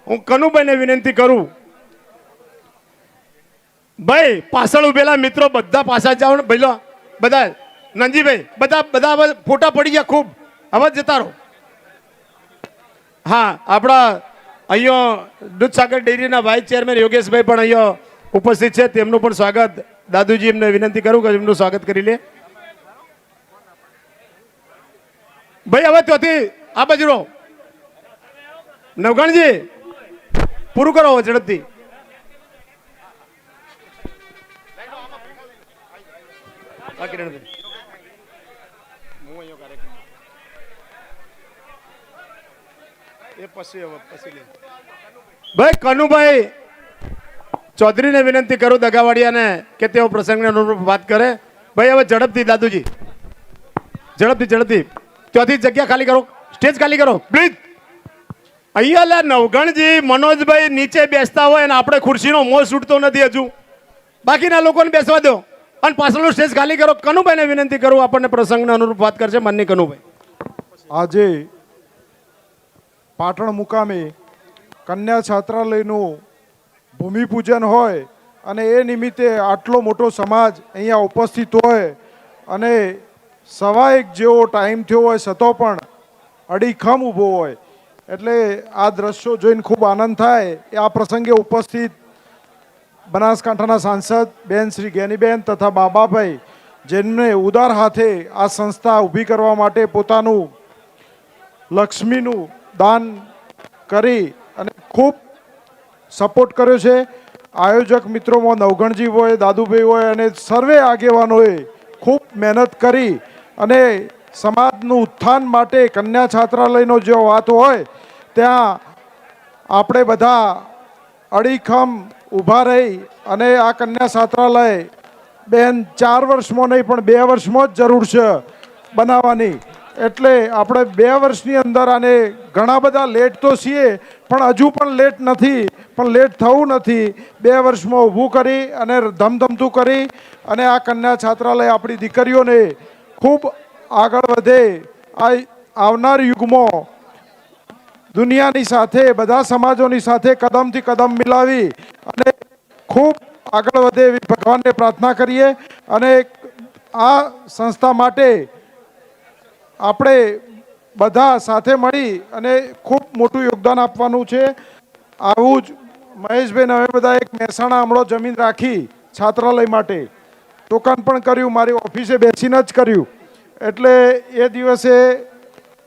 હું કનુભાઈને વિનંતી કરું, ભાઈ પાછળ ઉભેલા મિત્રો બધા પાછા જાઓ ને. ભાઈ બધા નંજીભાઈ બધા ફોટા પડી ગયા, ખૂબ અવાજ જતા રહો. હા, આપણા અહીંયા દૂધસાગર ડેરીના વાઇસ ચેરમેન યોગેશભાઈ પણ અહીંયા ઉપસ્થિત છે. તેમનું પણ સ્વાગત. દાદુજી એમને વિનંતી કરું કે એમનું સ્વાગત કરી લે. ભાઈ હવે ત્યાંથી આ બાજુ રહો. નવઘણજી પૂરું કરો ઝડપથી. ભાઈ કનુભાઈ ચૌધરીને વિનંતી કરું દગાવાડિયાને કે તેઓ પ્રસંગને અનુરૂપ વાત કરે. ભાઈ હવે ઝડપથી દાદુજી, ઝડપથી ત્યાંથી જગ્યા ખાલી કરો, સ્ટેજ ખાલી કરો પ્લીઝ. અહીંયા નવઘણજી, મનોજભાઈ નીચે બેસતા હોય અને આપણે ખુરશીનો મોં છૂટતો નથી હજુ. બાકીના લોકોને બેસવા દો અને પાછળનું સ્ટેજ ખાલી કરો. કનુભાઈને વિનંતી કરું આપણને પ્રસંગને અનુરૂપ વાત કરશે. માનની કનુભાઈ, આજે પાટણ મુકામે કન્યા છાત્રાલયનું ભૂમિપૂજન હોય અને એ નિમિત્તે આટલો મોટો સમાજ અહીંયા ઉપસ્થિત હોય અને 1:15 જેવો ટાઈમ થયો હોય છતાં પણ અડીખમ ઊભો હોય, એટલે આ દ્રશ્યો જોઈને ખૂબ આનંદ થાય. આ પ્રસંગે ઉપસ્થિત બનાસકાંઠાના સાંસદ બેન શ્રી જ્ઞાનીબેન તથા બાબાભાઈ, જેમને ઉદાર હાથે આ સંસ્થા ઊભી કરવા માટે પોતાનું લક્ષ્મીનું દાન કરી અને ખૂબ સપોર્ટ કર્યો છે. આયોજક મિત્રોમાં નવઘણજી હોય, દાદુભાઈ હોય અને સર્વે આગેવાનોએ ખૂબ મહેનત કરી અને સમાજનું ઉત્થાન માટે કન્યા છાત્રાલયનો જો વાત હોય ત્યાં આપણે બધા અડીખમ ઊભા રહી અને આ કન્યા છાત્રાલય બેન 4 વર્ષમાં નહીં પણ 2 વર્ષમાં જ જરૂર છે બનાવવાની. એટલે આપણે 2 વર્ષની અંદર આને ઘણા બધા લેટ તો છીએ પણ હજુ પણ લેટ નથી, પણ લેટ થવું નથી. 2 વર્ષમાં ઊભું કરી અને ધમધમતું કરી અને આ કન્યા છાત્રાલય આપણી દીકરીઓને ખૂબ આગળ વધે, આ આવનાર યુગમાં દુનિયાની સાથે, બધા સમાજોની સાથે કદમથી કદમ મિલાવી અને ખૂબ આગળ વધે એવી ભગવાનને પ્રાર્થના કરીએ. અને આ સંસ્થા માટે આપણે બધા સાથે મળી અને ખૂબ મોટું યોગદાન આપવાનું છે. આવું જ મહેશભાઈ અમે બધા એક મહેસાણા હમણાં જમીન રાખી છાત્રાલય માટે, ટોકન પણ કર્યું, મારી ઓફિસે બેસીને જ કર્યું. એટલે એ દિવસે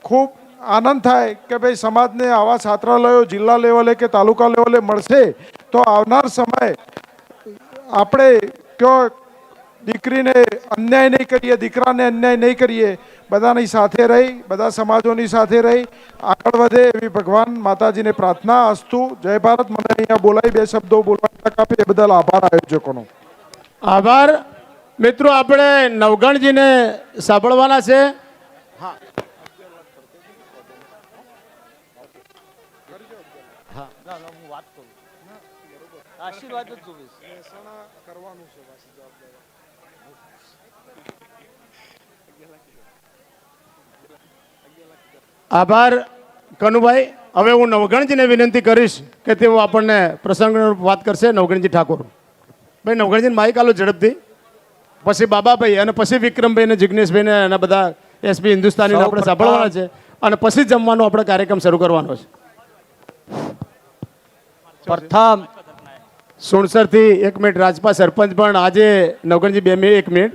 ખૂબ આનંદ થાય કે ભાઈ સમાજને આવા છાત્રાલયો જિલ્લા લેવલે કે તાલુકા લેવલે મળશે તો આવનાર સમય આપણે કયો દીકરીને અન્યાય નહીં કરીએ, દીકરાને અન્યાય નહીં કરીએ, બધાની સાથે રહી, બધા સમાજોની સાથે રહી આગળ વધે એવી ભગવાન માતાજીને પ્રાર્થના. અસ્તુ. જય ભારત. મને અહીંયા બોલાવી 2 શબ્દો બોલવાની તક આપી એ બદલ આભાર આયોજકોનો. આભાર. મિત્રો, આપણે નવગણજીને સાંભળવાના છે. આશીર્વાદ જ જોઈશ. આભાર કનુભાઈ. હવે હું નવગણજીને વિનંતી કરીશ કે તેઓ આપણને પ્રસંગ વાત કરશે. નવગણજી ઠાકોર. ભાઈ નવગણજીને માઇક આલો ઝડપથી. પછી બાબાભાઈ અને પછી વિક્રમભાઈ અને જિગ્નેશભાઈને અને બધા એસબી હિન્દુસ્તાની આપણે સાંભળવાના છે અને પછી જમવાનો આપણે કાર્યક્રમ શરૂ કરવાનો છે. પ્રથમ સુણસરથી 1 મિનિટ. રાજપા સરપંચ પણ આજે નવગણજી 2 મિનિટ 1 મિનિટ.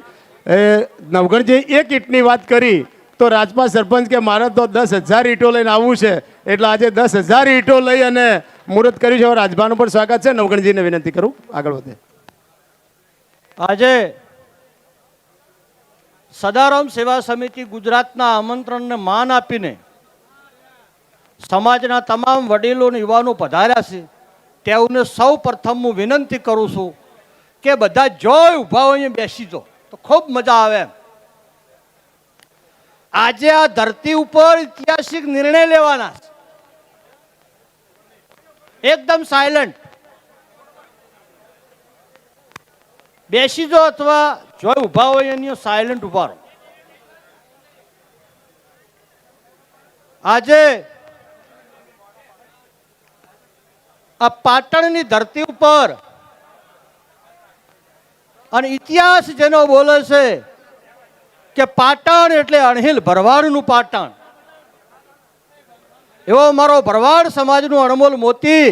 નવગણજી એક ઈંટની વાત કરી તો રાજપા સરપંચ કે મારે તો 10,000 ઈંટો લઈને આવવું છે, એટલે આજે 10,000 ઈંટો લઈ અને મુહૂર્ત કર્યું છે. રાજભાનું પણ સ્વાગત છે. નવગણજીને વિનંતી કરું આગળ વધે. આજે સદારામ સેવા સમિતિ ગુજરાતના આમંત્રણને માન આપીને સમાજના તમામ વડીલો અને યુવાનો પધાર્યા છે. તેઓને સૌ પ્રથમ હું વિનંતી કરું છું કે બધા જોઈ ઊભા હોય બેસી જો તો ખૂબ મજા આવે. આજે આ ધરતી ઉપર ઐતિહાસિક નિર્ણય લેવાના છે. એકદમ સાયલન્ટ બેસી જો અથવા જોઈ ઊભા હોય એની સાયલન્ટ ઊભા રહો. આજે આ પાટણની ધરતી ઉપર અને ઇતિહાસ જેનો બોલે છે કે પાટણ એટલે અણહિલ ભરવાડનું પાટણ. એવો મારો ભરવાડ સમાજનું અણમોલ મોતી,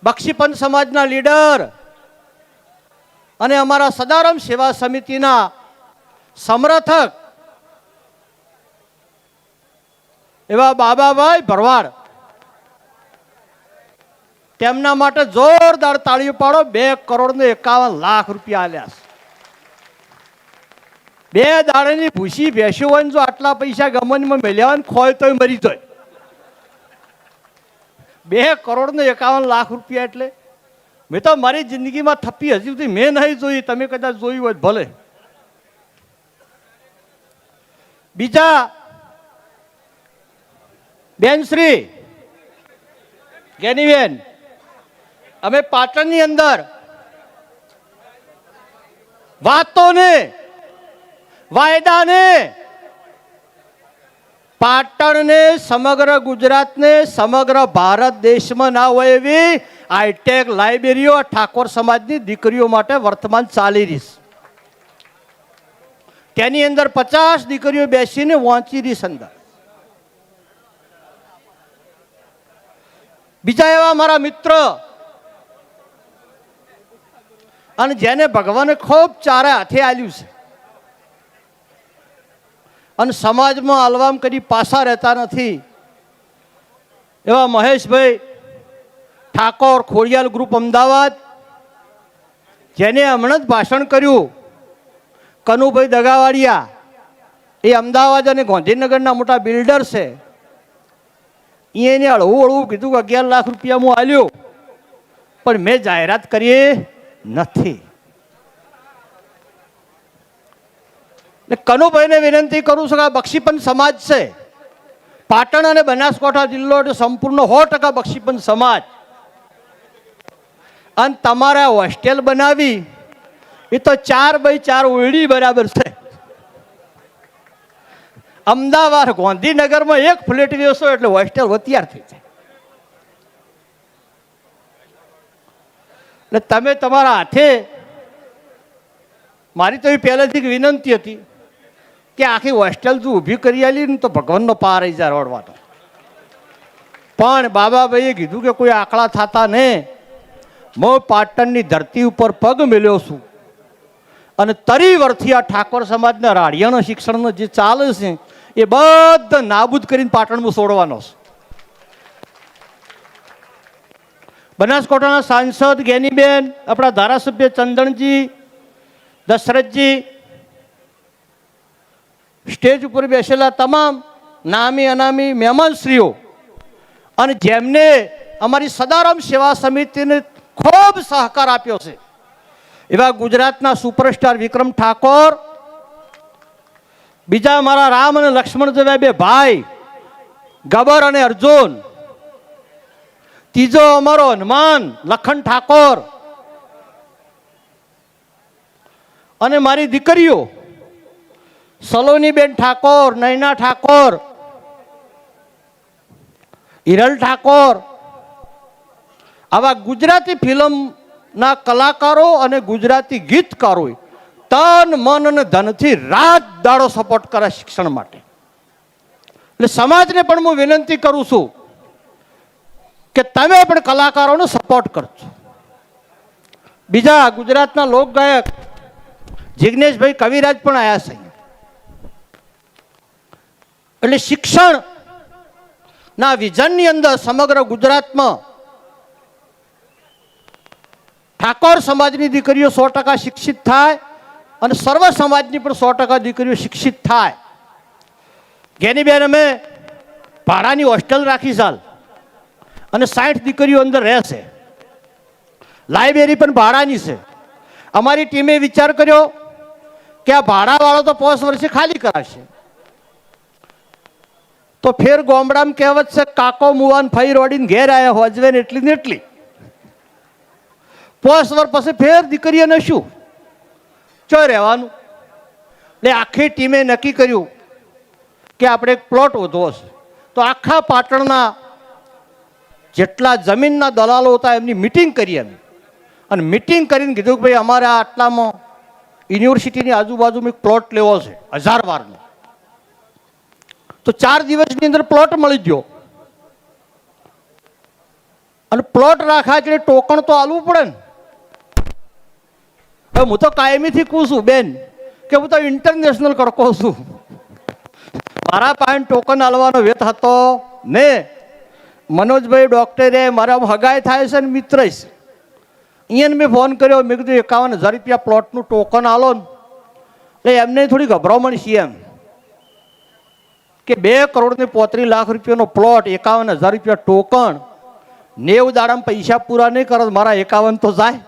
બક્ષીપંથ સમાજના લીડર અને અમારા સદારામ સેવા સમિતિના સમર્થક એવા બાબાભાઈ ભરવાડ, તેમના માટે જોરદાર તાળીઓ પાડો. 2,51,00,000 રૂપિયા આલ્યા છે. 2 દાડાની ભૂસી ભેંસી હોય ને જો આટલા પૈસા ગમનમાં મેલ્યા હોય ને ખોય તોય મરી જાય. 2,51,00,000 રૂપિયા એટલે મેં તો મારી જિંદગીમાં થપ્પી હજી સુધી મેં નહીં જોઈ. તમે કદાચ જોઈ હોય ભલે. બીજા બેનશ્રી જ્ઞાનીબેન, અમે પાટણની અંદર વાતોને વાયદાને પાટણને સમગ્ર ગુજરાતને સમગ્ર ભારત દેશમાં ના હોય એવી હાઈટેક લાઇબ્રેરીઓ ઠાકોર સમાજની દીકરીઓ માટે વર્તમાન ચાલી રહી છે. તેની અંદર 50 દીકરીઓ બેસીને વાંચી રહી અંદર. બીજા એવા મારા મિત્ર અને જેને ભગવાને ખૂબ ચારે હાથે આલ્યું છે અને સમાજમાં આલવામ કરી પાછા રહેતા નથી એવા મહેશભાઈ ઠાકોર, ખોડિયાલ ગ્રુપ અમદાવાદ, જેને હમણાં જ ભાષણ કર્યું. કનુભાઈ દગાવાડિયા, એ અમદાવાદ અને ગાંધીનગરના મોટા બિલ્ડર છે. એને હળવું કીધું કે 11,00,000 રૂપિયા હું આલ્યો, પણ મેં જાહેરાત કરી નથી. કનુભાઈને વિનંતી કરું છું કે આ બક્ષીપંથ સમાજ છે. પાટણ અને બનાસકાંઠા જિલ્લો એટલે સંપૂર્ણ 100% બક્ષીપંથ સમાજ. અને તમારે હોસ્ટેલ બનાવી એ તો 4x4 ઓયડી બરાબર છે. અમદાવાદ ગાંધીનગરમાં એક ફ્લેટ વેચો એટલે હોસ્ટેલ તૈયાર થઈ જાય. એટલે તમે તમારા હાથે, મારી તો એ પહેલેથી વિનંતી હતી કે આખી હોસ્ટેલ તું ઊભી કરી આલી ને તો ભગવાનનો પાર આવી જાય રોડવાનો. પણ બાબાભાઈએ કીધું કે કોઈ આકડા થતા ને, હું પાટણની ધરતી ઉપર પગ મેલ્યો છું અને તરી વર્ષથી આ ઠાકોર સમાજના રાડિયાના શિક્ષણનો જે ચાલે છે એ બધા નાબૂદ કરીને પાટણમાં છોડવાનો છે. બનાસકાંઠાના સાંસદ ગેનીબેન, આપણા ધારાસભ્ય ચંદનજી, દશરથજી, સ્ટેજ ઉપર બેસેલા તમામ નામી અનામી મહેમાનશ્રીઓ અને જેમને અમારી સદારામ સેવા સમિતિને ખૂબ સહકાર આપ્યો છે એવા ગુજરાતના સુપરસ્ટાર વિક્રમ ઠાકોર, બીજા મારા રામ અને લક્ષ્મણ જેવા બે ભાઈ ગબર અને અર્જુન, ત્રીજો અમારો હનુમાન લખન ઠાકોર અને મારી દીકરીઓ સલોનીબેન ઠાકોર, નૈના ઠાકોર, હિરલ ઠાકોર, આવા ગુજરાતી ફિલ્મના કલાકારો અને ગુજરાતી ગીતકારો તન મન અને ધનથી રાત દાડો સપોર્ટ કરે શિક્ષણ માટે. એટલે સમાજને પણ હું વિનંતી કરું છું કે તમે પણ કલાકારોનો સપોર્ટ કરજો. બીજા ગુજરાતના લોકગાયક જિગ્નેશભાઈ કવિરાજ પણ આવ્યા છે. એટલે શિક્ષણના વિઝનની અંદર સમગ્ર ગુજરાતમાં ઠાકોર સમાજની દીકરીઓ 100% શિક્ષિત થાય અને સર્વ સમાજની પણ 100% દીકરીઓ શિક્ષિત થાય. ગેનીબેન અમે ભાડાની હોસ્ટેલ રાખી ચાલ અને 60 દીકરીઓ અંદર રહેશે. લાઇબ્રેરી પણ ભાડાની છે. અમારી ટીમે વિચાર કર્યો કે આ ભાડાવાળો તો 5 વર્ષે ખાલી કરાશે, તો ફેર ગામડામાં કહેવત છે કાકો મુવાન ફઈ રોડીને ઘેર આવ્યા હોજવે ને એટલી ને એટલી. 5 વર્ષ પછી ફેર દીકરીઓને શું ચો રહેવાનું. એટલે આખી ટીમે નક્કી કર્યું કે આપણે એક પ્લોટ વધવો છે. તો આખા પાટણના જેટલા જમીનના દલાલો હતા એમની મિટિંગ કરી અમે, અને મિટિંગ કરીને કીધું કે ભાઈ અમારે આ આટલામાં યુનિવર્સિટીની આજુબાજુમાં એક પ્લોટ લેવો છે 1000 વારનો. તો 4 દિવસની અંદર પ્લોટ મળી ગયો. અને પ્લોટ રાખા એટલે ટોકણ તો આલવું પડે ને. હવે હું તો કાયમીથી કહું છું બેન કે હું તો ઇન્ટરનેશનલ કડકો છું, મારા પાસે ટોકન આલવાનો વેત હતો ને. મનોજભાઈ ડૉક્ટરે મારા હગાઈ થાય છે ને મિત્ર છે, અહીંયા મેં ફોન કર્યો, મેં કીધું 51,000 રૂપિયા પ્લોટનું ટોકન આલો ને. એટલે એમને થોડી ગભરામણ છે એમ કે 2 કરોડ ને 35 લાખ રૂપિયાનો પ્લોટ, 51,000 રૂપિયા ટોકણ, 90 દાડામાં પૈસા પૂરા નહીં કરો મારા 51 તો જાય.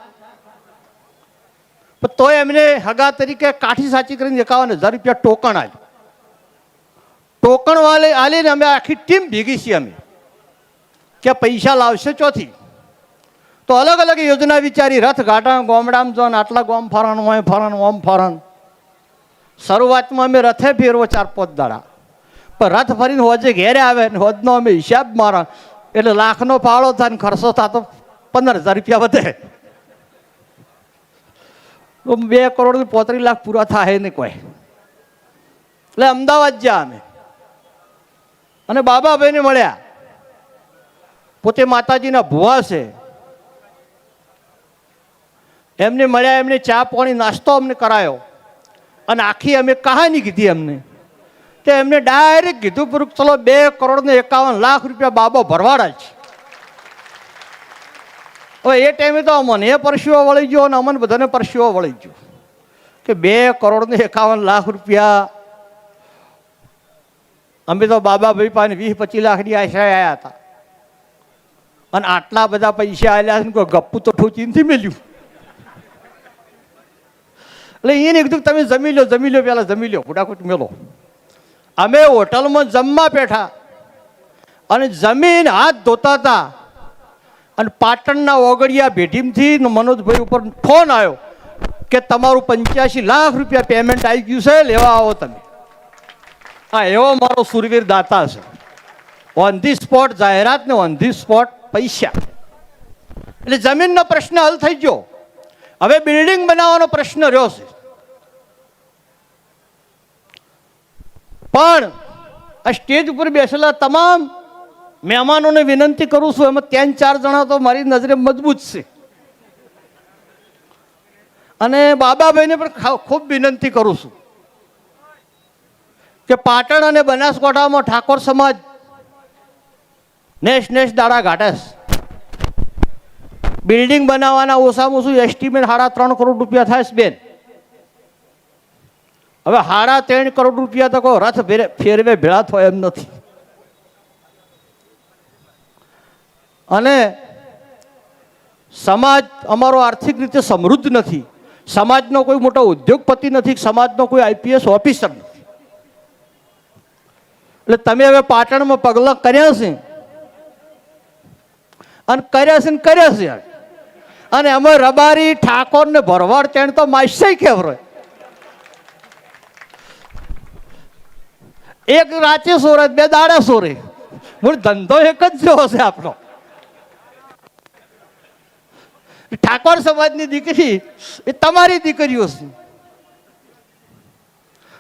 પણ તોય એમને હગા તરીકે કાઠી સાચી કરીને 51,000 રૂપિયા ટોકણ આપ્યું. ટોકણ વાલે આલીને અમે આખી ટીમ ભેગી છીએ અમે કે પૈસા લાવશે ચોથી. તો અલગ અલગ યોજના વિચારી, રથ ગાડા ગામડામાં જો આટલા ગામ ફરાનું હોય ફરાનું ઓમ ફરાનું. શરૂઆતમાં અમે રથે ફેરવો 4-5 દાડા, પણ રથ ફરીને હોજે ઘેરે આવે ને હોજનો અમે હિસાબ મારા એટલે લાખનો ફાળો થાય ને ખર્ચો થતો 15,000 રૂપિયા વધે. તો 2 કરોડ ને 35 લાખ પૂરા થાય નહીં કોઈ. એટલે અમદાવાદ જ્યાં અમે અને બાબાભાઈને મળ્યા. પોતે માતાજીના ભુવા છે. એમને મળ્યા, એમને ચા પાણી નાસ્તો અમને કરાયો અને આખી અમે કહાની કીધી એમને. તો એમને ડાયરેક્ટ કીધું પૂરું ચલો 2 કરોડ ને 51 લાખ રૂપિયા બાબો ભરવાડા છે. હવે એ ટાઈમે તો અમને એ પરસ્યો વળી ગયો અને અમને બધાને પરસ્યો વળી ગયો કે 2 કરોડ ને 51 લાખ રૂપિયા. અમે તો બાબાભાઈ પાસે 20-25 લાખની આશા આવ્યા હતા અને આટલા બધા પૈસા આવ્યા છે ને કોઈ ગપ્પુ તો ઠોચી નથી મેલ્યું. એટલે એને કીધું તમે જમી લો પહેલાં જમી લો, ફટાફટ મેલો. અમે હોટલમાં જમવા બેઠા અને જમીન હાથ ધોતા હતા અને પાટણના ઓગડિયા ભેટીમથી મનોજભાઈ ઉપર ફોન આવ્યો કે તમારું 85 લાખ રૂપિયા પેમેન્ટ આવી ગયું છે, લેવા આવો તમે. આ એવો મારો સુરવીર દાતા છે. ઓન ધી સ્પોટ જાહેરાત ને ઓન ધી સ્પોટ પૈસા. એટલે જમીનનો પ્રશ્ન હલ થઈ ગયો. હવે બિલ્ડિંગ બનાવવાનો પ્રશ્ન રહ્યો છે. પણ આ સ્ટેજ ઉપર બેસેલા તમામ મહેમાનોને વિનંતી કરું છું, એમાં 3-4 જણા તો મારી નજરે મજબૂત છે, અને બાબાભાઈને પણ ખૂબ વિનંતી કરું છું કે પાટણ અને બનાસકાંઠામાં ઠાકોર સમાજ નેશ દાડા ઘાટે છે. બિલ્ડિંગ બનાવવાના ઓછામાં ઓછું એસ્ટિમેટ 3.5 કરોડ રૂપિયા થાય છે બેન. હવે 3.5 કરોડ રૂપિયા તો કોઈ રથ ફેરવે ભેળા થાય એમ નથી. અને સમાજ અમારો આર્થિક રીતે સમૃદ્ધ નથી, સમાજનો કોઈ મોટો ઉદ્યોગપતિ નથી, સમાજનો કોઈ આઈપીએસ ઓફિસર નથી. એટલે તમે હવે પાટણમાં પગલાં કર્યા છે અને કર્યા છે અને અમે રબારી ઠાકોર ને ભરવાડ તેણ તો માસ્ય કેવરો. એક રાતે સોરે 2 દાડા સોરે, મૂળ ધંધો એક જ જેવો છે આપણો. ઠાકોર સમાજની દીકરી એ તમારી દીકરીઓ છે.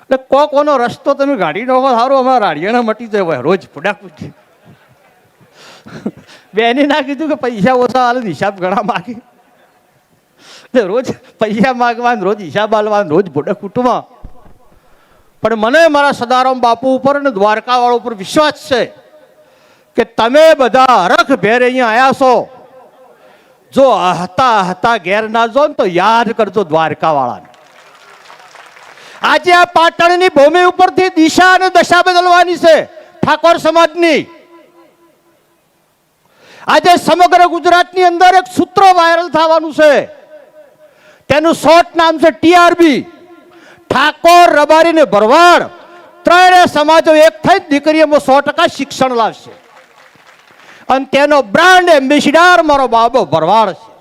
એટલે કોનો રસ્તો તમે ગાડી નાખો સારું, અમારા રાડિયાના મટી જાય રોજ ફુડાકુટી. બેને ના કીધું કે પૈસા ઓછા હાલ હિસાબ ઘણા માગે, રોજ પૈસા માગવાનું, રોજ હિસાબ હાલવાનું, રોજ ભોડા કુટુંબમાં. પણ મને મારા સદારામ બાપુ ઉપર અને દ્વારકાવાળા ઉપર વિશ્વાસ છે કે તમે બધા હરખ ભેર અહીંયા આવ્યા છો. જો હતા ઘેર ના જો ને તો યાદ કરજો દ્વારકાવાળાને. આજે આ પાટણની ભૂમિ ઉપરથી દિશા અને દશા બદલવાની છે ઠાકોર સમાજની. આજે સમગ્ર ગુજરાતની અંદર એક સૂત્ર વાયરલ થવાનું છે, તેનું શોર્ટ નામ છે TRB. ઠાકોર, રબારી ને ભરવાડ ત્રણેય સમાજો એક થઈ દીકરીઓમાં 100% શિક્ષણ લાવશે. અને તેનો બ્રાન્ડ એમ્બેસિડર મારો બાબો ભરવાડ છે,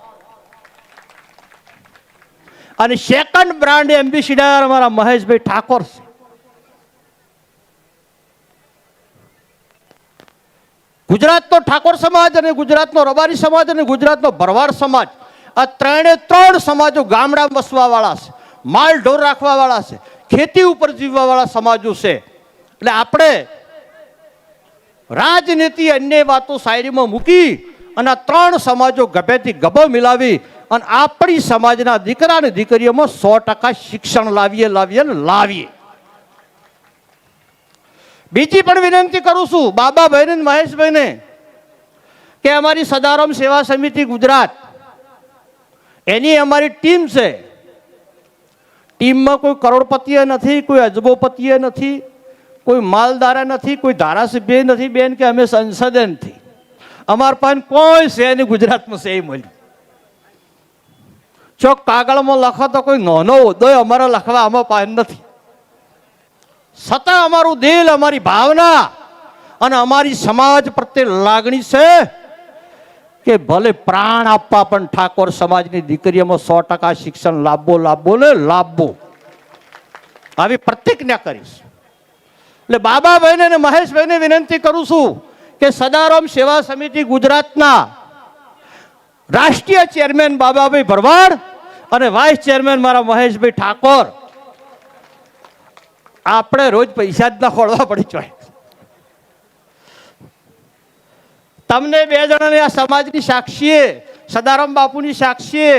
અને સેકન્ડ બ્રાન્ડ એમ્બેસિડર મારા મહેશભાઈ ઠાકોર છે. ગુજરાતનો ઠાકોર સમાજ અને ગુજરાતનો રબારી સમાજ અને ગુજરાતનો ભરવાડ સમાજ, આ ત્રણ સમાજો ગામડામાં વસવા વાળા છે, માલ ઢોર રાખવા વાળા છે, ખેતી ઉપર જીવવા વાળા સમાજો છે. એટલે આપણે રાજનીતિ અન્ય વાતો સાઈડમાં મૂકી અને આ 3 સમાજો ગભેથી ગભો મિલાવી અને આપણી સમાજના દીકરા અને દીકરીઓમાં 100% શિક્ષણ લાવીએ. બીજી પણ વિનંતી કરું છું બાબાભાઈને અને મહેશભાઈને કે અમારી સદારામ સેવા સમિતિ ગુજરાત એની અમારી ટીમ છે. ટીમમાં કોઈ કરોડપતિએ નથી, કોઈ અજબોપતિએ નથી, કોઈ માલદારા નથી, કોઈ ધારાસભ્ય નથી બેન, કે અમે સંસદે નથી. અમારા પાસે કોઈ છે નહીં ગુજરાતમાં છે એ મળ્યું. ચોક કાગળમાં લખો તો કોઈ નાનો હોદ્દો અમારા લખવા આમાં પાસે નથી. છતાં અમારું દિલ, અમારી ભાવના અને અમારી સમાજ પ્રત્યે લાગણી છે કે ભલે પ્રાણ આપવા પણ ઠાકોર સમાજની દીકરીઓમાં 100% શિક્ષણ લાવવો. આવી પ્રતિજ્ઞા કરીશ. એટલે બાબાભાઈને અને મહેશભાઈને વિનંતી કરું છું કે સદારામ સેવા સમિતિ ગુજરાતના રાષ્ટ્રીય ચેરમેન બાબાભાઈ ભરવાડ અને વાઇસ ચેરમેન મારા મહેશભાઈ ઠાકોર, આપણે રોજ પૈસા જ ના ખોળવા પડી જાય. તમને 2 જણાને આ સમાજની સાક્ષીએ, સદારામ બાપુની સાક્ષીએ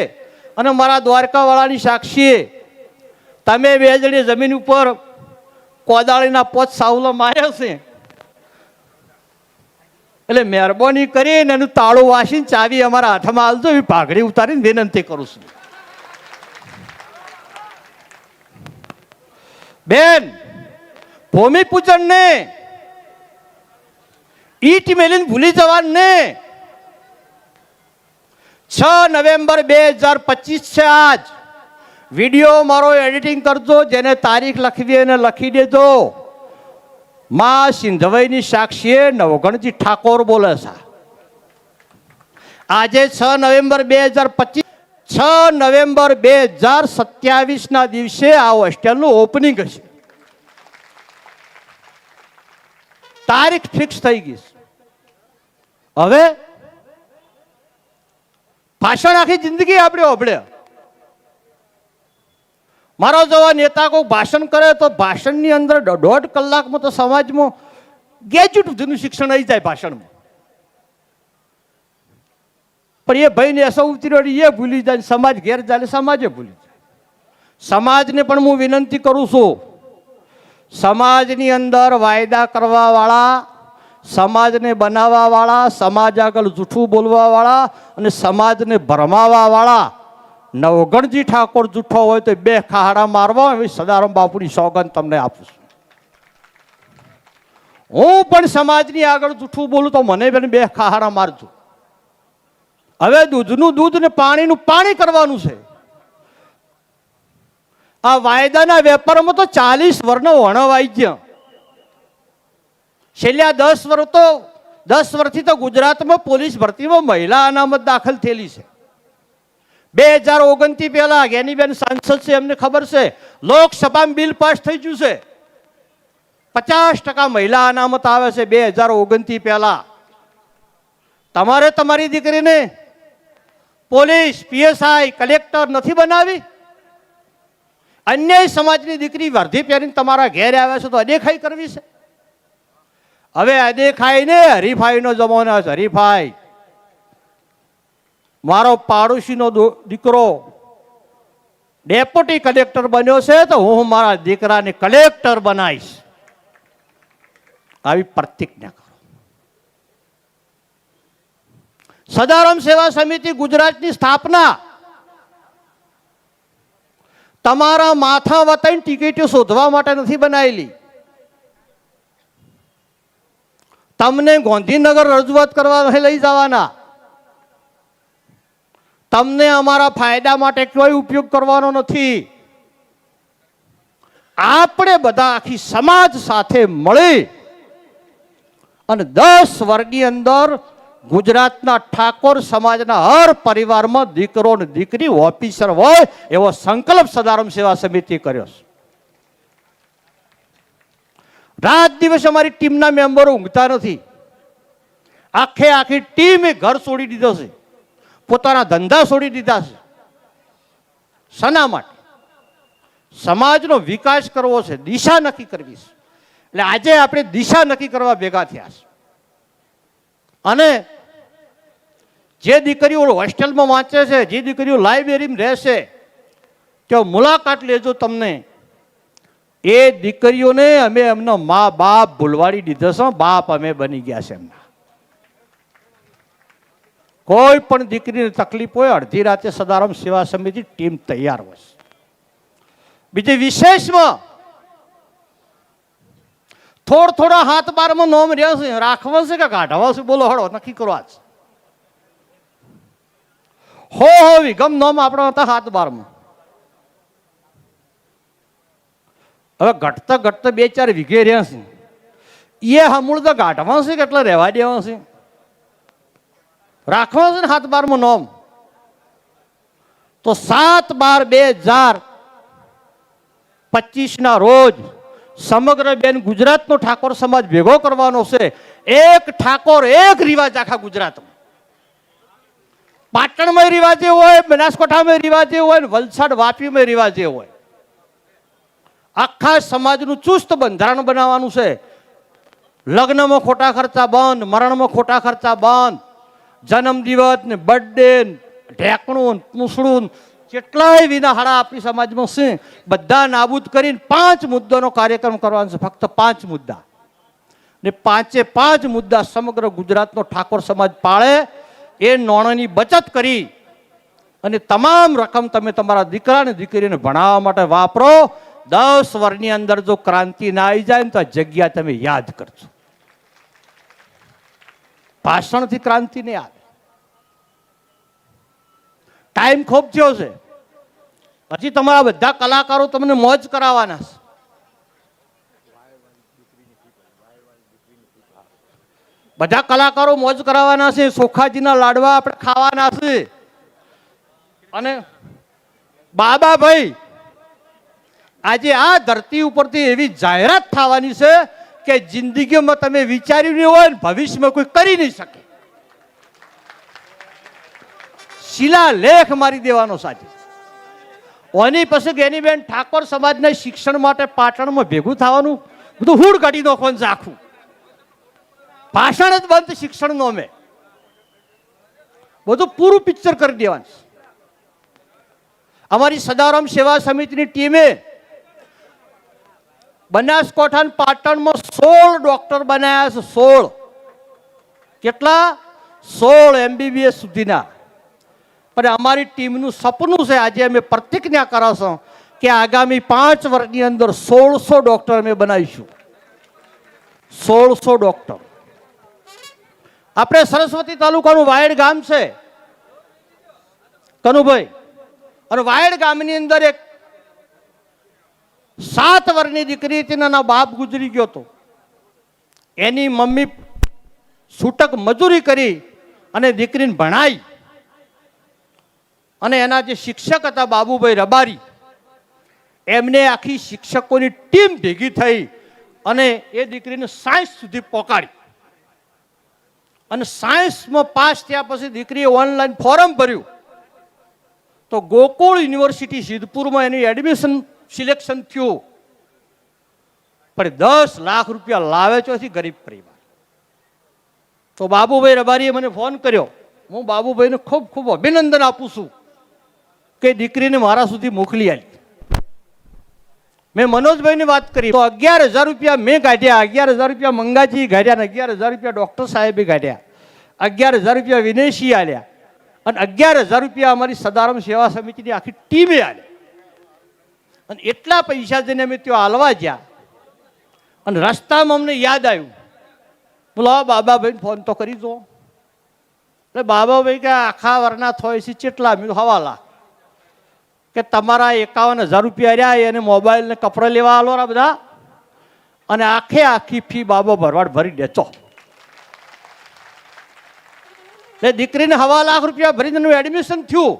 અને મારા દ્વારકાવાળાની સાક્ષીએ તમે 2 જણે જમીન ઉપર કોદાળીના 5 સાવલો માર્યા છે. એટલે મહેરબાની કરીને એનું તાળું વાસીને ચાવી અમારા હાથમાં આલજો, એવી પાઘડી ઉતારીને વિનંતી કરું છું. બેન, ભૂમિપૂજન ને ઈટ મેલીને ભૂલી જવાનું ને. 6 નવેમ્બર 2025 છે આજ. વિડીયો મારો એડિટિંગ કરજો, જેને તારીખ લખવી એને લખી દેજો. માં સિંધવઈની સાક્ષીએ નવગણજી ઠાકોર બોલે છે. આજે 6 નવેમ્બર 2025, 6 નવેમ્બર 2027 ના દિવસે આ હોસ્ટેલનું ઓપનિંગ હશે. તારીખ ફિક્સ થઈ ગઈ છે. હવે ભાષણ આખી જિંદગી આપણે ઓભળ્યા. મારો જેવા નેતા કોઈ ભાષણ કરે તો ભાષણની અંદર 1.5 કલાકમાં તો સમાજમાં ગ્રેજ્યુએટ સુધીનું શિક્ષણ આવી જાય ભાષણમાં. પણ એ ભાઈને એસો ઉતર્યો એ ભૂલી જાય, સમાજ ઘેર જાય, સમાજે ભૂલી જાય. સમાજને પણ હું વિનંતી કરું છું, સમાજની અંદર વાયદા કરવા વાળા, સમાજને બનાવવા વાળા, સમાજ આગળ જૂઠું બોલવા વાળા અને સમાજને ભરમાવા વાળા નવગણજી ઠાકોર જૂઠો હોય તો 2 ખાડા મારવા, એવી સદારામ બાપુની સોગંદ તમને આપું છું. હું પણ સમાજની આગળ જૂઠું બોલું તો મને પણ 2 ખાડા મારજો. હવે દૂધનું દૂધ ને પાણીનું પાણી કરવાનું છે. આ વાયદાના વેપારમાં તો 40 વર્ષનો વણવ આવી ગયા. છેલ્લા 10 વર્ષથી તો ગુજરાતમાં પોલીસ ભરતીમાં મહિલા અનામત દાખલ થયેલી છે. 2029 પહેલા જ્ઞાનીબેન સાંસદ છે, એમને ખબર છે લોકસભામાં બિલ પાસ થઈ ગયું છે. 50% મહિલા અનામત આવે છે 2029 પહેલા. તમારે તમારી દીકરીને પોલીસ, પીએસઆઈ, કલેક્ટર નથી બનાવી? અન્ય સમાજની દીકરી વર્ધી પહેરીને તમારા ઘેર આવે છે તો અદેખાઈ કરવી છે? હવે અદેખાઈ ને હરીફાઈનો જમાનો છે. હરીફાઈ. મારો પાડોશીનો દીકરો ડેપ્યુટી કલેક્ટર બન્યો છે તો હું મારા દીકરાને કલેક્ટર બનાવીશ, આવી પ્રતિજ્ઞા કરો. સદારામ સેવા સમિતિ ગુજરાતની સ્થાપના તમારા માથા વતાઈને ટિકિટો શોધવા માટે નથી બનાવેલી. તમને ગાંધીનગર રજૂઆત કરવા લઈ જવાના, તમને અમારા ફાયદા માટે કોઈ ઉપયોગ કરવાનો નથી. આપણે બધા આખી સમાજ સાથે મળી અને 10 વર્ષની અંદર ગુજરાતના ઠાકોર સમાજના હર પરિવારમાં દીકરો ને દીકરી ઓફિસર હોય એવો સંકલ્પ સદારામ સેવા સમિતિ કર્યો છે. રાત દિવસ અમારી ટીમના મેમ્બરો ઊંઘતા નથી. આખી ટીમે ઘર છોડી દીધો છે, પોતાના ધંધા છોડી દીધા છે. શના માટે? સમાજનો વિકાસ કરવો છે, દિશા નક્કી કરવી છે. એટલે આજે આપણે દિશા નક્કી કરવા ભેગા થયા છે. અને જે દીકરીઓ હોસ્ટેલમાં વાંચે છે, જે દીકરીઓ લાઇબ્રેરીમાં રહેશે, તો મુલાકાત લેજો. તમને એ દીકરીઓને અમે એમનો મા બાપ ભૂલવાડી દીધો છે. બાપ અમે બની ગયા છે એમના. કોઈ પણ દીકરીને તકલીફ હોય, અડધી રાતે સદારામ સેવા સમિતિ ટીમ તૈયાર હોય. બીજી વિશેષમાં થોડા હાથ બારમાં નોમ રહ્યા છે, રાખવા છે કે કાઢવા છે? બોલો, હળો નક્કી કરો. આજ હો વિગમ નોમ આપણો હતા હાથ બારમાં. હવે ઘટતા 2-4 વીઘે રહ્યા છે. એ હમૂળ તો ગાંઠવા છે કે એટલે રહેવા દેવા છે? રાખવા છે ને હાથ બારમાં નોમ. તો 7/12/2025 રોજ સમગ્ર બેન ગુજરાતનો ઠાકોર સમાજ ભેગો કરવાનો છે. એક ઠાકોર એક રિવાજ આખા ગુજરાતમાં. પાટણમાં રિવાજે હોય, બનાસકાંઠામાં રિવાજે હોય, વલસાડ વાપીમાં રિવાજે હોય. આખા સમાજનું ચુસ્ત બંધારણ બનાવવાનું છે. લગ્નમાં ખોટા ખર્ચા બંધ, મરણમાં ખોટા ખર્ચા બંધ, જન્મદિવસ ને બર્થડે, ઢેકણું, પૂંછડું, કેટલાય વિનાહાળા આપણી સમાજમાં છે, બધા નાબૂદ કરીને 5 મુદ્દાનો કાર્યક્રમ કરવાનો છે. ફક્ત 5 મુદ્દા ને 5 મુદ્દા સમગ્ર ગુજરાતનો ઠાકોર સમાજ પાળે. એ નાણાંની બચત કરી અને તમામ રકમ તમે તમારા દીકરા ને દીકરીને ભણાવવા માટે વાપરો. 10 વર્ષની અંદર જો ક્રાંતિ ના આવી જાય ને તો આ જગ્યા તમે યાદ કરજો. ભાષણથી ક્રાંતિ નહીં આવે. ટાઈમ ખૂબ થયો છે. હજી તમારા બધા કલાકારો તમને મોજ કરાવવાના છે. બધા કલાકારો મોજ કરાવવાના છે. સોખાજીના લાડવા આપણે ખાવાના છે. અને બાબાભાઈ, આજે આ ધરતી ઉપરથી એવી જાહેરાત થવાની છે કે જિંદગીમાં તમે વિચાર્યું નહીં હોય ને ભવિષ્યમાં કોઈ કરી નહીં શકે. શિલાલેખ મારી દેવાનો સાચી. ઓની પછી ગેનીબેન ઠાકોર સમાજના શિક્ષણ માટે પાટણમાં ભેગું થવાનું બધું હુડ કાઢી નાખવાનું છે આખું. ભાષણ જ બંધ શિક્ષણ નો મેં બધું પૂરું પિક્ચર કરી દેવાનું છે. અમારી સદારામ સેવા સમિતિની ટીમે બનાસકાંઠા પાટણમાં 16 ડોક્ટર બનાવ્યા છે. 16 કેટલા? 16 MBBS સુધીના. પણ અમારી ટીમનું સપનું છે, આજે અમે પ્રતિજ્ઞા કરાવશું કે આગામી 5 વર્ષની અંદર 1600 ડોક્ટર અમે બનાવીશું. 1600 ડોક્ટર. આપણે સરસ્વતી તાલુકાનું વાયડ ગામ છે કનુભાઈ, અને વાયડ ગામની અંદર એક 7 વર્ષની દીકરી હતી, એના બાપ ગુજરી ગયો હતો. એની મમ્મી છૂટક મજૂરી કરી અને દીકરીને ભણાઈ, અને એના જે શિક્ષક હતા બાબુભાઈ રબારી, એમને આખી શિક્ષકોની ટીમ ભેગી થઈ અને એ દીકરીને સાયન્સ સુધી પહોંચાડી. અને સાયન્સમાં પાસ થયા પછી દીકરીએ ઓનલાઈન ફોર્મ ભર્યું તો ગોકુળ યુનિવર્સિટી સિદ્ધપુરમાં એની એડમિશન સિલેક્શન થયું. પણ 10 લાખ રૂપિયા લાવે ચોથી ગરીબ પરિવાર. તો બાબુભાઈ રબારીએ મને ફોન કર્યો. હું બાબુભાઈને ખૂબ ખૂબ અભિનંદન આપું છું કે દીકરીને મારા સુધી મોકલી આવી. મેં મનોજભાઈની વાત કરી તો 11,000 રૂપિયા મેં કાઢ્યા, 11,000 રૂપિયા મંગાજી કાઢ્યા, ને 11,000 રૂપિયા ડૉક્ટર સાહેબે કાઢ્યા, 11,000 રૂપિયા વિનેશી આલ્યા, અને 11,000 રૂપિયા અમારી સદારામ સેવા સમિતિની આખી ટીમે આલ્યા. અને એટલા પૈસા જઈને અમે ત્યાં હાલવા ગયા, અને રસ્તામાં અમને યાદ આવ્યું, બોલો બાબાભાઈને ફોન તો કરી દો. એટલે બાબાભાઈ કે આખા વરના થોય છે કેટલા? મેં 1.5 લાખ. કે તમારા 51,000 રૂપિયા રહ્યા એને મોબાઈલ ને કપડાં લેવા આલો રા બધા, અને આખી ફી બાબો ભરવાડ ભરી દેચો. એટલે દીકરીને 1.5 લાખ રૂપિયા ભરીને એનું એડમિશન થયું.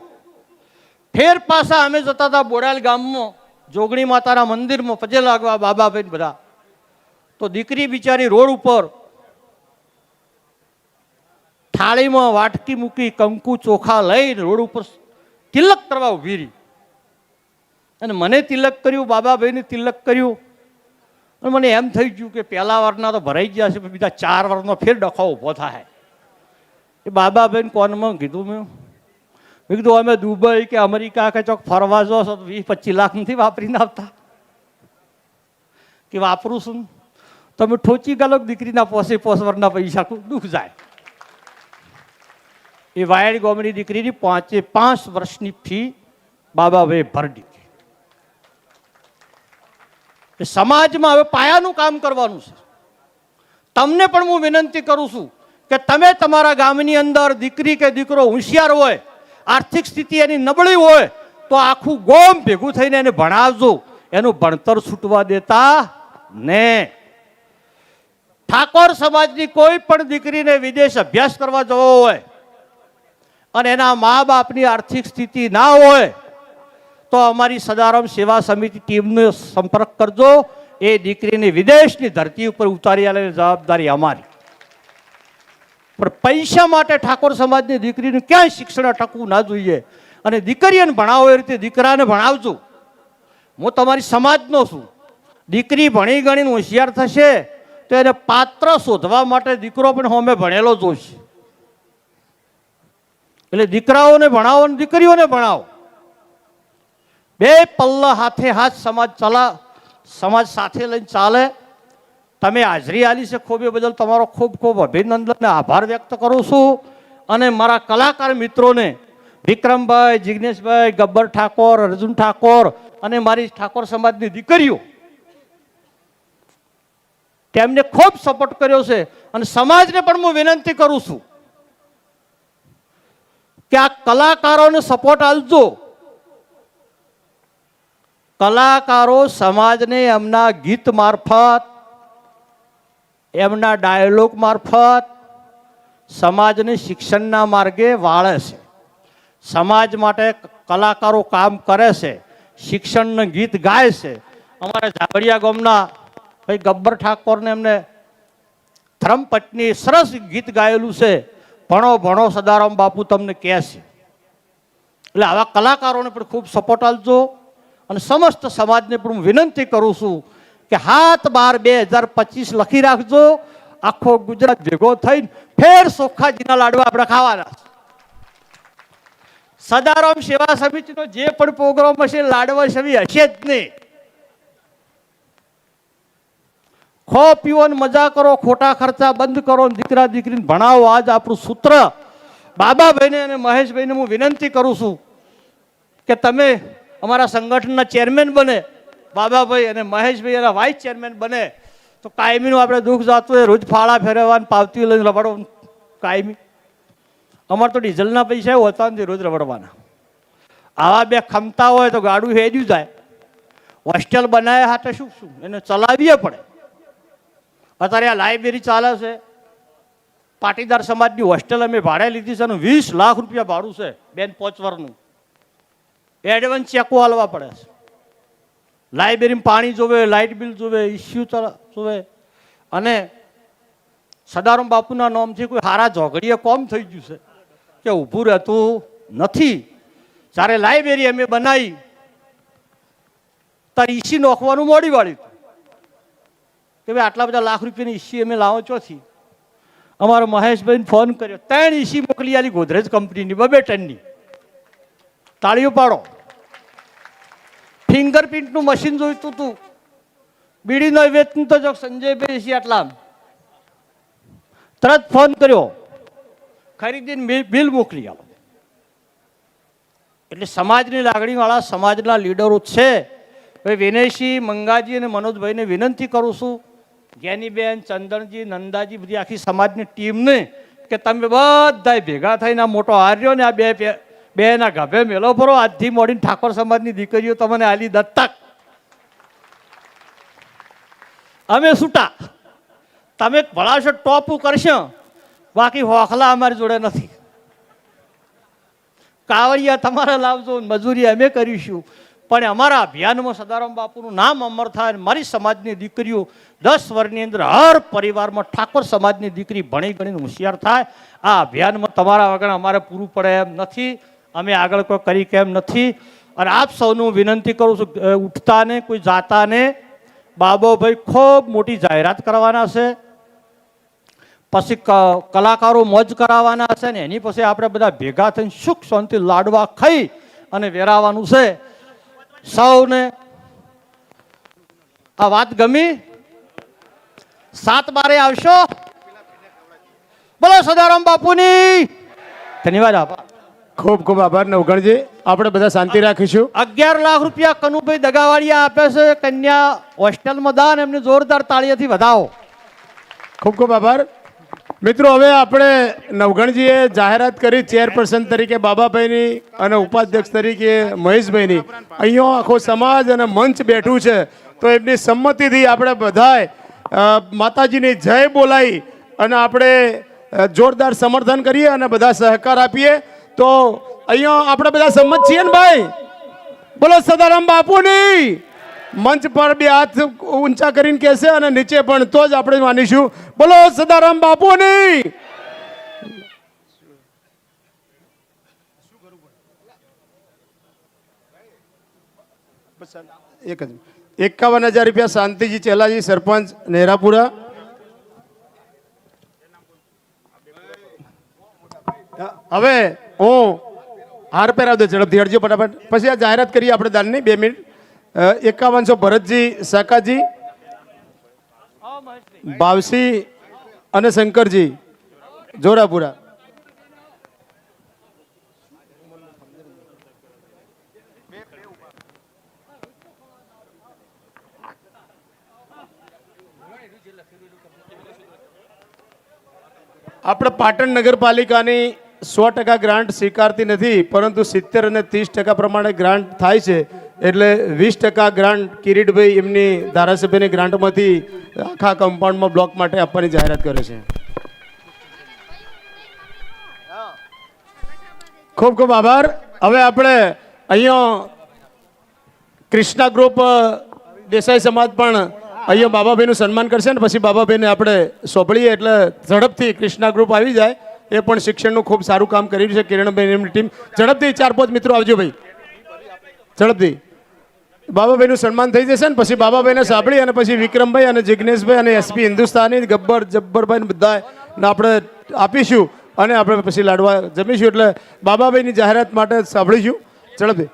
ફેર પાછા અમે જતા હતા બોડાલ ગામમાં જોગણી માતાના મંદિરમાં પજે લાગવા બાબાભાઈ બધા. તો દીકરી બિચારી રોડ ઉપર થાળીમાં વાટકી મૂકી કંકુ ચોખા લઈને રોડ ઉપર તિલક કરવા ઊભી રહી. અને મને તિલક કર્યું, બાબાભાઈને તિલક કર્યું. અને મને એમ થઈ ગયું કે પહેલા વારના તો ભરાઈ ગયા છે, બીજા 4 વર્ષનો ફેર ડખો ઊભો થાય. એ બાબાભાઈને કોનમાં કીધું મેં કીધું અમે દુબઈ કે અમેરિકા કે ચોક ફરવા જો છો 20-25 લાખ નથી વાપરીને આવતા કે વાપરું છું. તમે ઠોચી ગાલો દીકરીના પોસે વરના પૈસા દુઃખ જાય. એ વાયડ ગામની દીકરીની 5 વર્ષની ફી બાબાભાઈ ભરી દીધી. સમાજમાં હવે પાયાનું કામ કરવાનું છે. તમને પણ હું વિનંતી કરું છું કે તમે તમારા ગામની અંદર દીકરી કે દીકરો હોશિયાર હોય, આર્થિક સ્થિતિ એની નબળી હોય તો આખું ગામ ભેગું થઈને એને ભણાવજો. એનું ભણતર છૂટવા દેતા ને. ઠાકોર સમાજની કોઈ પણ દીકરીને વિદેશ અભ્યાસ કરવા જવો હોય અને એના મા બાપની આર્થિક સ્થિતિ ના હોય તો અમારી સદારામ સેવા સમિતિ ટીમનો સંપર્ક કરજો. એ દીકરીને વિદેશની ધરતી ઉપર ઉતારી આલવાની જવાબદારી અમારી. પણ પૈસા માટે ઠાકોર સમાજની દીકરીને ક્યાંય શિક્ષણ અટકવું ના જોઈએ. અને દીકરીઓને ભણાવો એ રીતે દીકરાને ભણાવજો. હું તમારી સમાજનો છું. દીકરી ભણી ગણીને હોશિયાર થશે તો એને પાત્ર શોધવા માટે દીકરો પણ હોમે ભણેલો જોઈશે. એટલે દીકરાઓને ભણાવો અને દીકરીઓને ભણાવો. 2 પલ્લા હાથે હાથ સમાજ સાથે લઈને ચાલે. તમે હાજરી આલી છે ખૂબ, એ બદલ તમારો ખૂબ ખૂબ અભિનંદન અને આભાર વ્યક્ત કરું છું. અને મારા કલાકાર મિત્રોને વિક્રમભાઈ, જિગ્નેશભાઈ, ગબ્બર ઠાકોર, અર્જુન ઠાકોર અને મારી ઠાકોર સમાજની દીકરીઓ તેમને ખૂબ સપોર્ટ કર્યો છે. અને સમાજને પણ હું વિનંતી કરું છું કે આ કલાકારોને સપોર્ટ આપજો. કલાકારો સમાજને એમના ગીત મારફત, એમના ડાયલોગ મારફત સમાજને શિક્ષણના માર્ગે વાળે છે. સમાજ માટે કલાકારો કામ કરે છે, શિક્ષણનું ગીત ગાય છે. અમારા ઝાબડિયા ગામના ભાઈ ગબ્બર ઠાકોરને એમને ધર્મપત્ની સરસ ગીત ગાયેલું છે, ભણો ભણો સદારામ બાપુ તમને કહે છે. એટલે આવા કલાકારોને પણ ખૂબ સપોર્ટ આપજો અને સમસ્ત સમાજને પણ હું વિનંતી કરું છું કે 7/12/2025 લખી રાખજો. આખો ગુજરાત ભેગો થઈને ફેર સોખાજીના લાડવા આપણે ખાવાના. સદારામ સેવા સમિતિનો જે પણ પ્રોગ્રામ હશે લાડવા સમી હશે જ નહીં. ખો પીવો ને મજા કરો, ખોટા ખર્ચા બંધ કરો, દીકરા દીકરીને ભણાવો. આજ આપણું સૂત્ર. બાબાભાઈને અને મહેશભાઈને હું વિનંતી કરું છું કે તમે અમારા સંગઠનના ચેરમેન બને, બાબાભાઈ અને મહેશભાઈ એના વાઇસ ચેરમેન બને તો કાયમીનું આપણે દુઃખ જાતું હોય, રોજ ફાળા ફેરવવાનું, પાવતી લઈને રબડો કાયમી. અમારે તો ડીઝલના પૈસા હોતા નથી રોજ રબડવાના. આવા બે ખમતા હોય તો ગાડું હેડ્યું જાય. હોસ્ટેલ બનાવ્યા હાથે શું શું એને ચલાવીએ પડે. અત્યારે આ લાઇબ્રેરી ચાલે છે, પાટીદાર સમાજની હોસ્ટેલ અમે ભાડે લીધી છે અને 20 લાખ રૂપિયા ભાડું છે બેન 5 વર્ષનું. એડવાન્સ ચેકો હાલવા પડે છે. લાઇબ્રેરીમાં પાણી જોવે, લાઇટ બિલ જોવે, ઇસ્યુ જોવે. અને સદારામ બાપુના નામથી કોઈ હારા ઝઘડીએ કોમ થઈ ગયું છે કે ઊભું રહેતું નથી. જ્યારે લાઇબ્રેરી અમે બનાવી ત્યારે ઈસી નોખવાનું મોડી વાળ્યું કે ભાઈ આટલા બધા લાખ રૂપિયાની ઈસી અમે લાવો ચોથી. અમારો મહેશભાઈને ફોન કર્યો, 3 ઈસી મોકલી આલી ગોદરેજ કંપનીની 2 ટનની. તાળીઓ પાડો. ફિંગરપ્રિન્ટનું મશીન જોઈતું હતું, બીડીનો વેચતું તો જો સંજયભાઈ ઈસી આટલા. તરત ફોન કર્યો, ખરીદીને બિલ મોકલી આવો. એટલે સમાજની લાગણીવાળા સમાજના લીડરો છે. ભાઈ વિનયસિંહ, મંગાજી અને મનોજભાઈને વિનંતી કરું છું, જ્ઞાનીબેન, ચંદનજી, નંદાજી, બધી આખી સમાજની ટીમને કે તમે બધા ભેગા થઈને આ મોટો હાર્યો ને આ બેના ગભે મેલો ભરો. આજથી મોડીને ઠાકોર સમાજની દીકરીઓ તમને આલી દત્તક. અમે છૂટા, તમે ભણાવશો ટોપું કરશો, બાકી હોખલા અમારી જોડે નથી. કાવડિયા તમારે લાવજો, મજૂરી અમે કરીશું, પણ અમારા અભિયાનમાં સદારામ બાપુનું નામ અમર થાય. મારી સમાજની દીકરીઓ 10 વર્ષની અંદર હર પરિવારમાં ઠાકોર સમાજની દીકરી ભણી ગણીને હોશિયાર થાય. આ અભિયાનમાં તમારા વગર અમારે પૂરું પડે એમ નથી. અમે આગળ કોઈ કરી કેમ નથી. અને આપ સૌનું વિનંતી કરું છું, ઉઠતા ને કોઈ જાતા ને. બાબોભાઈ ખૂબ મોટી જાહેરાત કરવાના છે, પછી કલાકારો મોજ કરાવવાના છે ને એની પછી આપણે બધા ભેગા થઈને સુખ શાંતિ લાડવા ખાઈ અને વેરાવાનું છે. સૌને આ વાત ગમી? 7/12 આવશો? બોલો સદારામ બાપુની. ધન્યવાદ. આભાર. ખૂબ ખૂબ આભાર નવગણજી. આપણે બધા શાંતિ રાખીશું. 11 લાખ રૂપિયા કનુભાઈ દગાવાડિયા આપે છે કન્યા હોસ્ટેલમાં દાન. એમને જોરદાર તાળીઓથી વધાવો. ખૂબ ખૂબ આભાર. મિત્રો, હવે આપણે નવગણજીએ જાહેરાત કરી ચેરપર્સન તરીકે બાબાભાઈની અને ઉપાધ્યક્ષ તરીકે મહેશભાઈની. અહીંયા આખો સમાજ અને મંચ બેઠું છે, તો એમની સંમતિથી આપણે બધાએ માતાજીની જય બોલાવી અને આપણે જોરદાર સમર્થન કરીએ અને બધા સહકાર આપીએ. તો અહીંયા આપણે બધા સંમત છીએ ને ભાઈ? બોલો સદારામ બાપુની. મંચ પર 2 હાથ ઊંચા કરીને કહેશે અને નીચે પણ, તો જ આપણે માનીશું. બોલો સદારામ બાપુની. એક જ 51,000 રૂપિયા શાંતિજી ચેલાજી, સરપંચ નેહરાપુરા. હવે હું હાર પહેરાવ દે, ઝડપથી હટજો ફટાફટ. પછી આ જાહેરાત કરીએ આપણે દાનની. 2 મિનિટ. 5100 ભરતજી સાકાજી, ભાવસી અને શંકરજી જોરાપુરા. આપણે પાટણ નગરપાલિકાની 100% ગ્રાન્ટ સ્વીકારતી નથી, પરંતુ 70 અને 30% પ્રમાણે ગ્રાન્ટ થાય છે. એટલે 20% ગ્રાન્ટ કિરીટભાઈ એમની ધારાસભ્યની ગ્રાન્ટમાંથી આખા કમ્પાઉન્ડમાં બ્લોક માટે આપવાની જાહેરાત કરે છે. ખૂબ ખૂબ આભાર. હવે આપણે અહીંયા કૃષ્ણા ગ્રુપ દેસાઈ સમાજ પણ અહીંયા બાબાભાઈનું સન્માન કરશે ને પછી બાબાભાઈને આપણે સોંપડીએ એટલે ઝડપથી કૃષ્ણા ગ્રુપ આવી જાય. એ પણ શિક્ષણનું ખૂબ સારું કામ કરી રહ્યું છે. કિરણભાઈ એમની ટીમ ઝડપથી 4-5 મિત્રો આવજો ભાઈ, ઝડપથી. બાબાભાઈનું સન્માન થઈ જશે ને પછી બાબાભાઈને સાંભળી અને પછી વિક્રમભાઈ અને જિગ્નેશભાઈ અને એસપી હિન્દુસ્તાની જબ્બરભાઈ બધા આપણે આપીશું અને આપણે પછી લાડવા જમીશું. એટલે બાબાભાઈની જાહેરાત માટે સાંભળીશું ઝડપથી.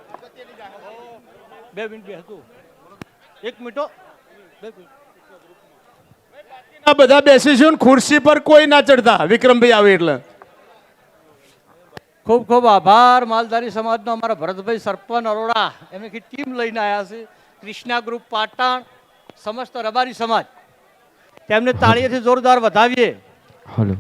2 મિનિટ હતું, 1 મિનિટ. આ બધા બેસીશું ને ખુરશી પર કોઈ ના ચડતા વિક્રમભાઈ આવે એટલે. ખૂબ ખૂબ આભાર માલધારી સમાજનો અમારા ભરતભાઈ સરપંચ અરોડા એમની ટીમ લઈને આવ્યા છે. કૃષ્ણા ગ્રુપ પાટણ, સમસ્ત રબારી સમાજ, તેમને તાળીઓથી જોરદાર વધાવીએ. હલો.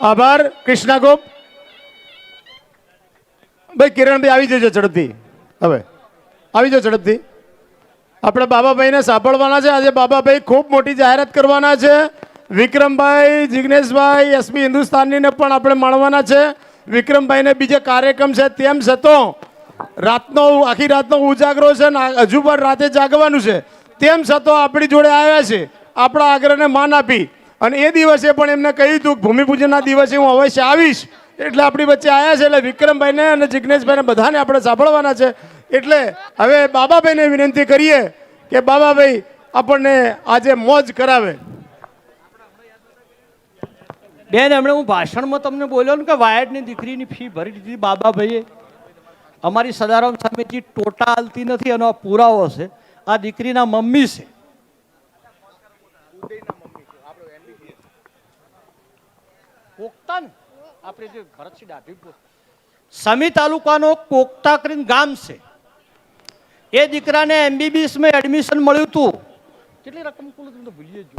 આભાર કૃષ્ણા ગ્રુપ. ભાઈ કિરણભાઈ આવી જજો ઝડપથી. હવે આવી જાઓ ઝડપથી. આપણે બાબાભાઈને સાંભળવાના છે. આજે બાબાભાઈ ખૂબ મોટી જાહેરાત કરવાના છે. વિક્રમભાઈ, જિગ્નેશભાઈ, એસપી હિન્દુસ્તાનીને પણ આપણે મળવાના છે. વિક્રમભાઈને બીજે કાર્યક્રમ છે, તેમ છતાં રાતનો આખી રાતનો ઉજાગરો છે ને હજુ પણ રાતે જાગવાનું છે, તેમ છતાં આપણી જોડે આવ્યા છે. આપણા આગ્રહને માન આપી અને એ દિવસે પણ એમને કહ્યું હતું કે ભૂમિપૂજનના દિવસે હું અવશ્ય આવીશ, એટલે આપણી વચ્ચે આવ્યા છે. એટલે વિક્રમભાઈને અને જિગ્નેશભાઈને બધાને આપણે સાંભળવાના છે. એટલે હવે બાબાભાઈને વિનંતી કરીએ કે બાબાભાઈ આપણને આજે મોજ કરાવે. બેન, હમણાં હું ભાષણમાં તમને બોલ્યો ને કે વાયડની દીકરીની ફી ભરી દીધી બાબાભાઈએ. અમારી સદારામ સમિતિ ટોટા હાલતી નથી, એનો આ પુરાવો છે. આ દીકરીના મમ્મી છે. કોકતા ને આપણે જે ભરતસિંહ ડાભી સમી તાલુકાનો કોકતા કરીને ગામ છે. એ દીકરાને MBBS માં એડમિશન મળ્યું હતું. કેટલી રકમ કુલ તમને ભૂલી જ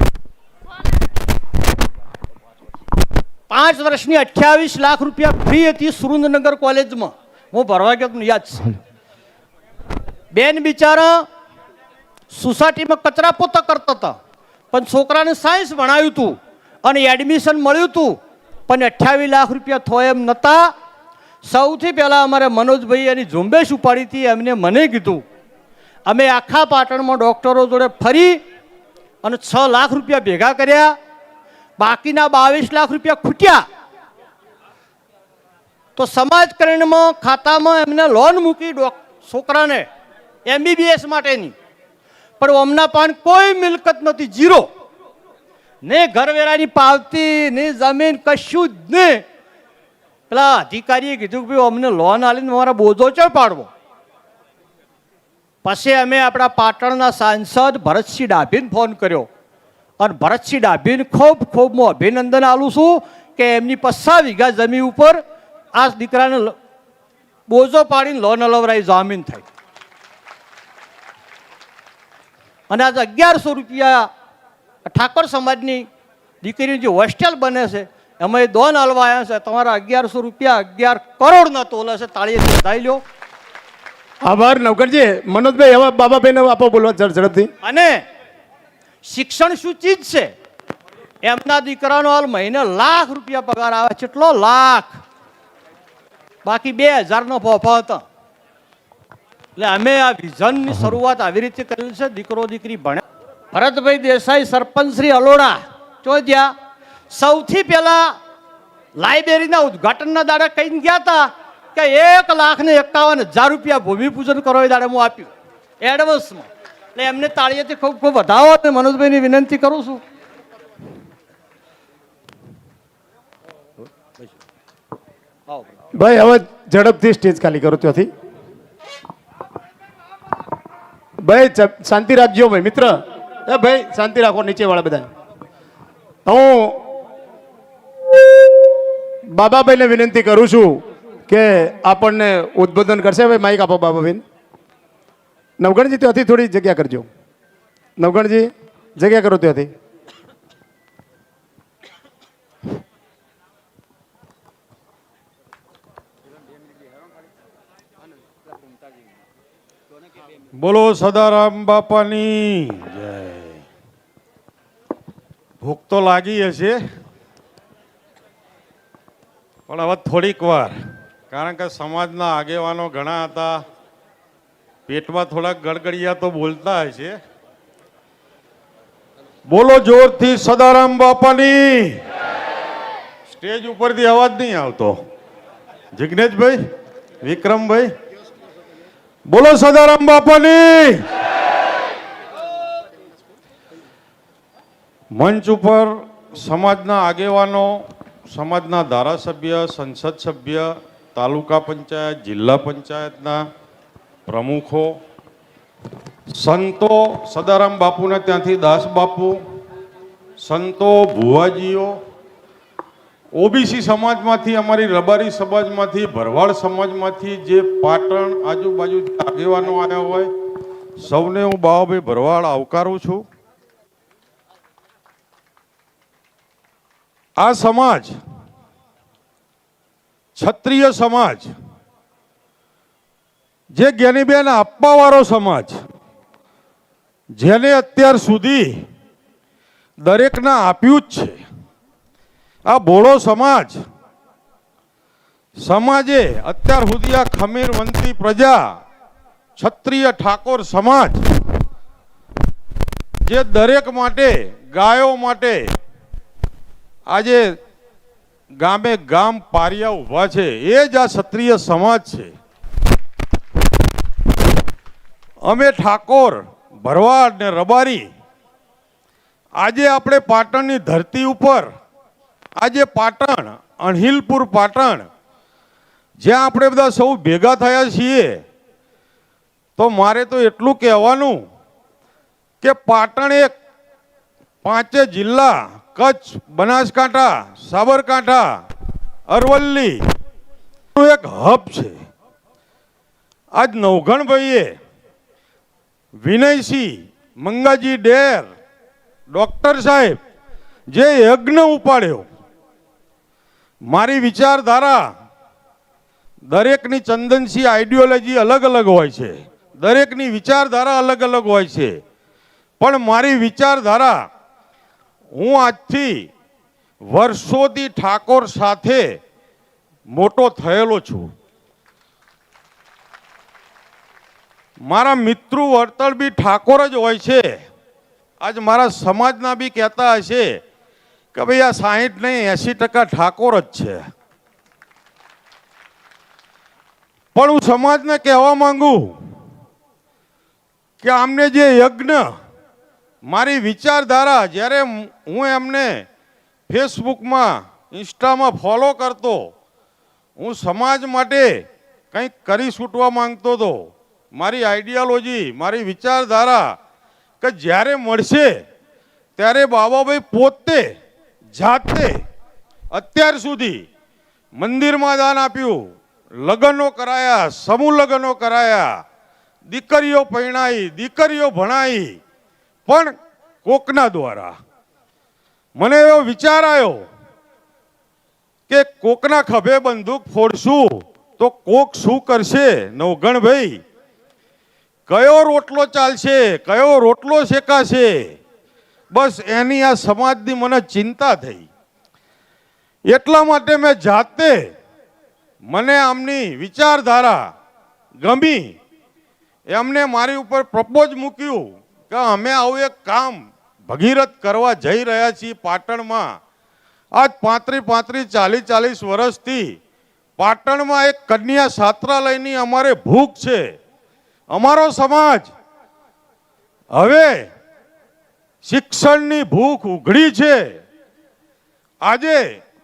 5 વર્ષની 28 લાખ રૂપિયા ફ્રી હતી સુરેન્દ્રનગર કોલેજમાં. હું ભરવા ગયો તમને યાદ છે. બેન બિચારા સોસાયટીમાં કચરા પોતા કરતા હતા, પણ છોકરાને સાયન્સ ભણાવ્યું હતું અને એડમિશન મળ્યું હતું, પણ 28 લાખ રૂપિયા થયો એમ નતા. સૌથી પહેલાં અમારે મનોજભાઈ એની ઝુંબેશ ઉપાડી હતી. એમને મને કીધું, અમે આખા પાટણમાં ડૉક્ટરો જોડે ફરી અને 6 લાખ રૂપિયા ભેગા કર્યા. બાકીના 22 લાખ રૂપિયા ખૂટ્યા તો સમાજ કલ્યાણમાં ખાતામાં એમને લોન મૂકી છોકરાને MBBS માટેની. પણ અમના પાન કોઈ મિલકત નહોતી, ઝીરો. ને ઘરવેરાની પાવતી ને જમીન કશું જ નહીં. પેલા અધિકારીએ કીધું કે ભાઈ અમને લોન આલીને મારા બોજો ચો પાડવો. પછી અમે આપણા પાટણના સાંસદ ભરતસિંહ ડાભીને ફોન કર્યો અને ભરતસિંહ ડાભીને ખૂબ ખૂબ હું અભિનંદન આલું છું કે એમની 50 વીઘા જમીન ઉપર આ દીકરાને બોજો પાડીને લોન અલવરાઈ જામીન થઈ. અને આજે 1100 રૂપિયા ઠાકોર સમાજની દીકરીની જે હોસ્ટેલ બને છે એમાં દોન હલવા આવ્યા છે. તમારા 1100 રૂપિયા 11 કરોડના તોલે છે. તાળીએ વધાઈ લો. આભાર નવકરજી. મનોજભાઈ હવે બાબાભાઈને આપો બોલવા ઝડપથી. અને શિક્ષણ શું ચીજ છે? એમના દીકરાનો હાલ મહિને લાખ રૂપિયા પગાર આવે. કેટલો લાખ? બાકી 2000 નો ફોફા હતા. એટલે અમે આ વિઝનની શરૂઆત આવી રીતે કરેલી છે. દીકરો દીકરી ભણ્યા. ભરતભાઈ દેસાઈ સરપંચ શ્રી અલોડા ચોદ્યા સૌથી પહેલા લાઇબ્રેરીના ઉદઘાટનના દાડે કહીને ગયા હતા કે 1,51,000 રૂપિયા ભૂમિપૂજન કરો એ દાડે હું આપ્યું એડવાન્સમાં. એટલે એમને તાળીએથી ખૂબ ખૂબ વધાવો અને મનોજભાઈની વિનંતી કરું છું. ભાઈ હવે ઝડપથી સ્ટેજ ખાલી કરો ત્યાંથી. ભાઈ શાંતિ રાખજો ભાઈ મિત્ર. એ ભાઈ શાંતિ રાખો નીચે વાળા બધા. હું બાબાભાઈને વિનંતી કરું છું કે આપણને ઉદ્બોધન કરશે. ભાઈ માઇક આપો બાબાભાઈ. નવગણજી ત્યાંથી થોડી જગ્યા કરજો. નવગણજી જગ્યા કરો ત્યાંથી. બોલો સદારામ બાપાની જય. ભૂખ તો લાગી હશે પણ હવે થોડીક વાર, કારણ કે સમાજના આગેવાનો ઘણા હતા, પેટમાં થોડાક ગડગડિયા તો બોલતા હશે. બોલો જોરથી સદારામ બાપાની. સ્ટેજ ઉપરથી અવાજ નહીં આવતો. જિગ્નેશભાઈ, વિક્રમભાઈ, બોલો સદારામ બાપાની. મંચ ઉપર સમાજના આગેવાનો, સમાજના ધારાસભ્ય, સંસદ સભ્ય, તાલુકા પંચાયત, જિલ્લા પંચાયતના પ્રમુખો, સંતો, સદારામ બાપુને ત્યાંથી દાસ બાપુ, સંતો, ભુવાજીઓ, ઓબીસી સમાજમાંથી, અમારી રબારી સમાજમાંથી, ભરવાડ સમાજમાંથી જે પાટણ આજુબાજુ આગેવાનો આવ્યા હોય, સૌને હું બાવાભાઈ ભરવાડ આવકારું છું. આ સમાજ ક્ષત્રિય સમાજ, જે જ્ઞાનીબેન આપવાવાળો સમાજ, જેને અત્યાર સુધી દરેકના આપ્યું જ છે. આ ભોળો સમાજ, સમાજે અત્યાર સુધી આ ખમીરવંતી પ્રજા, ક્ષત્રિય ઠાકોર સમાજ, જે દરેક માટે, ગાયો માટે આજે ગામે ગામ પારિયા ઊભા છે, એ જ આ ક્ષત્રિય સમાજ છે. અમે ઠાકોર, ભરવાડ ને રબારી આજે આપણે પાટણની ધરતી ઉપર, આજે પાટણ, અણહિલપુર પાટણ, જ્યાં આપણે બધા સૌ ભેગા થયા છીએ, તો મારે તો એટલું કહેવાનું કે પાટણ એક 5 જિલ્લા, કચ્છ, બનાસકાંઠા, સાબરકાંઠા, અરવલ્લી એક હબ છે. આજ નવઘણભાઈએ, વિનયસિંહ, મંગાજી ડેર, ડોક્ટર સાહેબ જે યજ્ઞ ઉપાડ્યો, મારી વિચારધારા, દરેકની ચંદનસિંહ આઈડિયોલોજી અલગ અલગ હોય છે, દરેકની વિચારધારા અલગ અલગ હોય છે, પણ મારી વિચારધારા, હું આજથી વર્ષોથી ઠાકોર સાથે મોટો થયેલો છું. મારા મિત્રો વર્તળ બી ઠાકોર જ હોય છે. આજ મારા સમાજના બી કહેતા હશે કે ભાઈ આ 60 નહીં 80% ઠાકોર જ છે. પણ હું સમાજને કહેવા માંગુ કે આમને જે યજ્ઞ, મારી વિચારધારા, જ્યારે હું એમને ફેસબુકમાં, ઇન્સ્ટામાં ફોલો કરતો, હું સમાજ માટે કંઈક કરી છૂટવા માંગતો હતો. મારી આઈડિયોલોજી, મારી વિચારધારા કે જ્યારે મળશે ત્યારે બાબાભાઈ પોતે જાતે અત્યાર સુધી મંદિરમાં દાન આપ્યું, લગ્નો કરાયા, સમૂહ લગ્નો કરાયા, દીકરીઓ પરણાઈ, દીકરીઓ ભણાઈ, પણ કોકના દ્વારા. મને એવો વિચાર આવ્યો કે કોકના ખભે બંદૂક ફોડશું તો કોક શું કરશે? નવઘણભાઈ, કયો રોટલો ચાલશે, કયો રોટલો શેકાશે? બસ એની આ સમાજની મને ચિંતા થઈ. એટલા માટે મેં જાતે, મને આમની વિચારધારા ગમી, એમને મારી ઉપર પ્રપોઝ મૂક્યું કે અમે આવું એક કામ ભગીરથ કરવા જઈ રહ્યા છીએ પાટણમાં. આજ 35-40 વર્ષથી પાટણમાં એક કન્યા છાત્રાલયની અમારે ભૂખ છે. અમારો સમાજ હવે શિક્ષણની ભૂખ ઉઘડી છે. આજે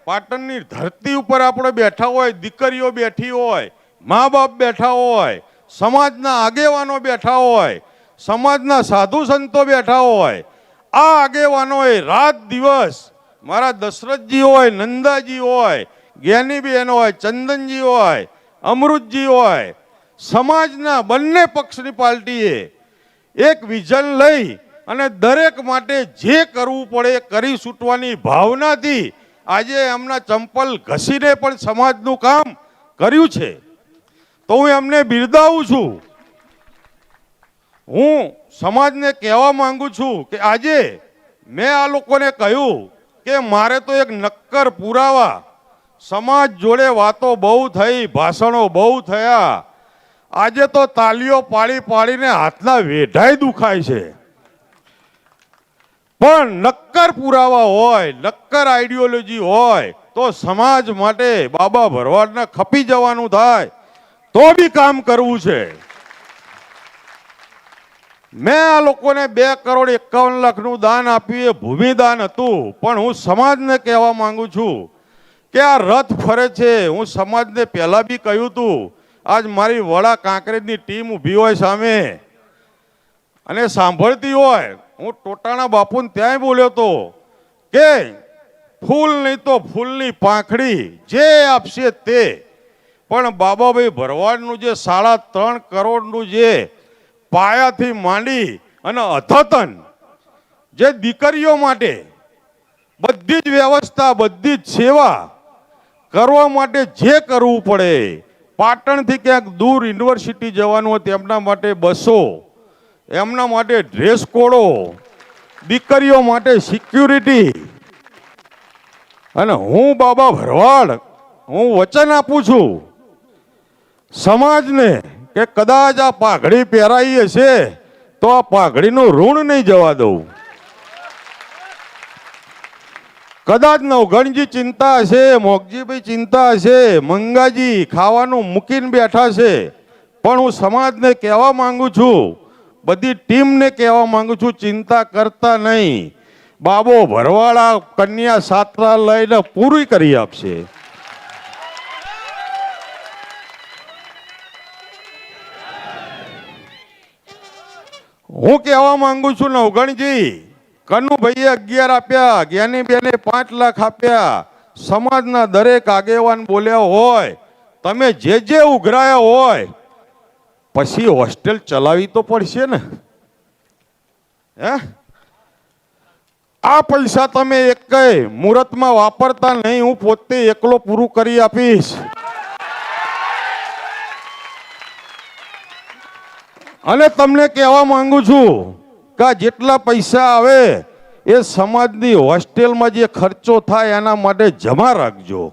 પાટણની ધરતી ઉપર આપણે બેઠા હોય, દીકરીઓ બેઠી હોય, મા બાપ બેઠા હોય, સમાજના આગેવાનો બેઠા હોય, સમાજના સાધુ સંતો બેઠા હોય. આ આગેવાનોએ રાત દિવસ, મારા દશરથજી હોય, નંદાજી હોય, જ્ઞાનીબેન હોય, ચંદનજી હોય, અમૃતજી હોય, સમાજના બંને પક્ષની પાર્ટીએ એક વિઝન લઈ અને દરેક માટે જે કરવું પડે કરી છૂટવાની ભાવનાથી આજે એમના ચંપલ ઘસીને પણ સમાજનું કામ કર્યું છે. તો હું એમને બિરદાવું છું. હું સમાજને કહેવા માંગુ છું કે આજે મેં આ લોકોને કહ્યું કે મારે તો એક નક્કર પુરાવા, સમાજ જોડે વાતો બહુ થઈ, ભાષણો બહુ થયા. આજે તો તાલીઓ પાડી પાડીને હાથના વેઢાય દુખાય છે. પણ નક્કર પુરાવા હોય, નક્કર આઈડિયોલોજી હોય તો સમાજ માટે બાબા ભરવાડને ખપી જવાનું થાય તો બી કામ કરવું છે. મેં આ લોકોને 2,51,00,000નું દાન આપ્યું, એ ભૂમિદાન હતું. પણ હું સમાજને કહેવા માંગુ છું કે આ રથ ફરે છે. હું સમાજને પહેલા બી કહ્યું હતું. આજ મારી વડા કાંકરેજની ટીમ ઊભી હોય સામે અને સાંભળતી હોય. હું ટોટાણા બાપુને ત્યાંય બોલ્યો હતો કે ફૂલ નહીં તો ફૂલની પાંખડી જે આપશે તે. પણ બાબાભાઈ ભરવાડનું જે 3.5 કરોડનું જે પાયાથી માંડી અને અધતન જે દીકરીઓ માટે બધી જ વ્યવસ્થા, બધી જ સેવા કરવા માટે જે કરવું પડે, પાટણથી ક્યાંક દૂર યુનિવર્સિટી જવાનું હોય તેમના માટે બસો, એમના માટે ડ્રેસ કોડો, દીકરીઓ માટે સિક્યુરિટી. અને હું બાબા ભરવાડ હું વચન આપું છું સમાજને કે કદાચ આ પાઘડી પહેરાઈ હશે તો આ પાઘડીનું ઋણ નહીં જવા દઉં. કદાચ નવઘણજી ચિંતા હશે, મોગજીભાઈ ચિંતા હશે, મંગાજી ખાવાનું મૂકીને બેઠા છે. પણ હું સમાજને કહેવા માંગુ છું, બધી ટીમને કહેવા માંગુ છું, ચિંતા કરતા નહીં. બાબો ભરવાડા કન્યા છાત્રાલયને પૂરી કરી આપશે. હું કહેવા માંગુ છું નવગણજી, કનુભાઈએ 11 આપ્યા, જ્ઞાનીબેને 5 લાખ આપ્યા. સમાજના દરેક આગેવાન બોલ્યા હોય, તમે જે ઉઘરાયા હોય, પછી હોસ્ટેલ ચલાવી તો પડશે ને. હે, આ પૈસા તમે એકેય મુહૂર્તમાં વાપરતા નહીં. હું પોતે એકલો પૂરું કરી આપીશ. અને તમને કહેવા માંગુ છું કે જેટલા પૈસા આવે એ સમાજની હોસ્ટેલમાં જે ખર્ચો થાય એના માટે જમા રાખજો.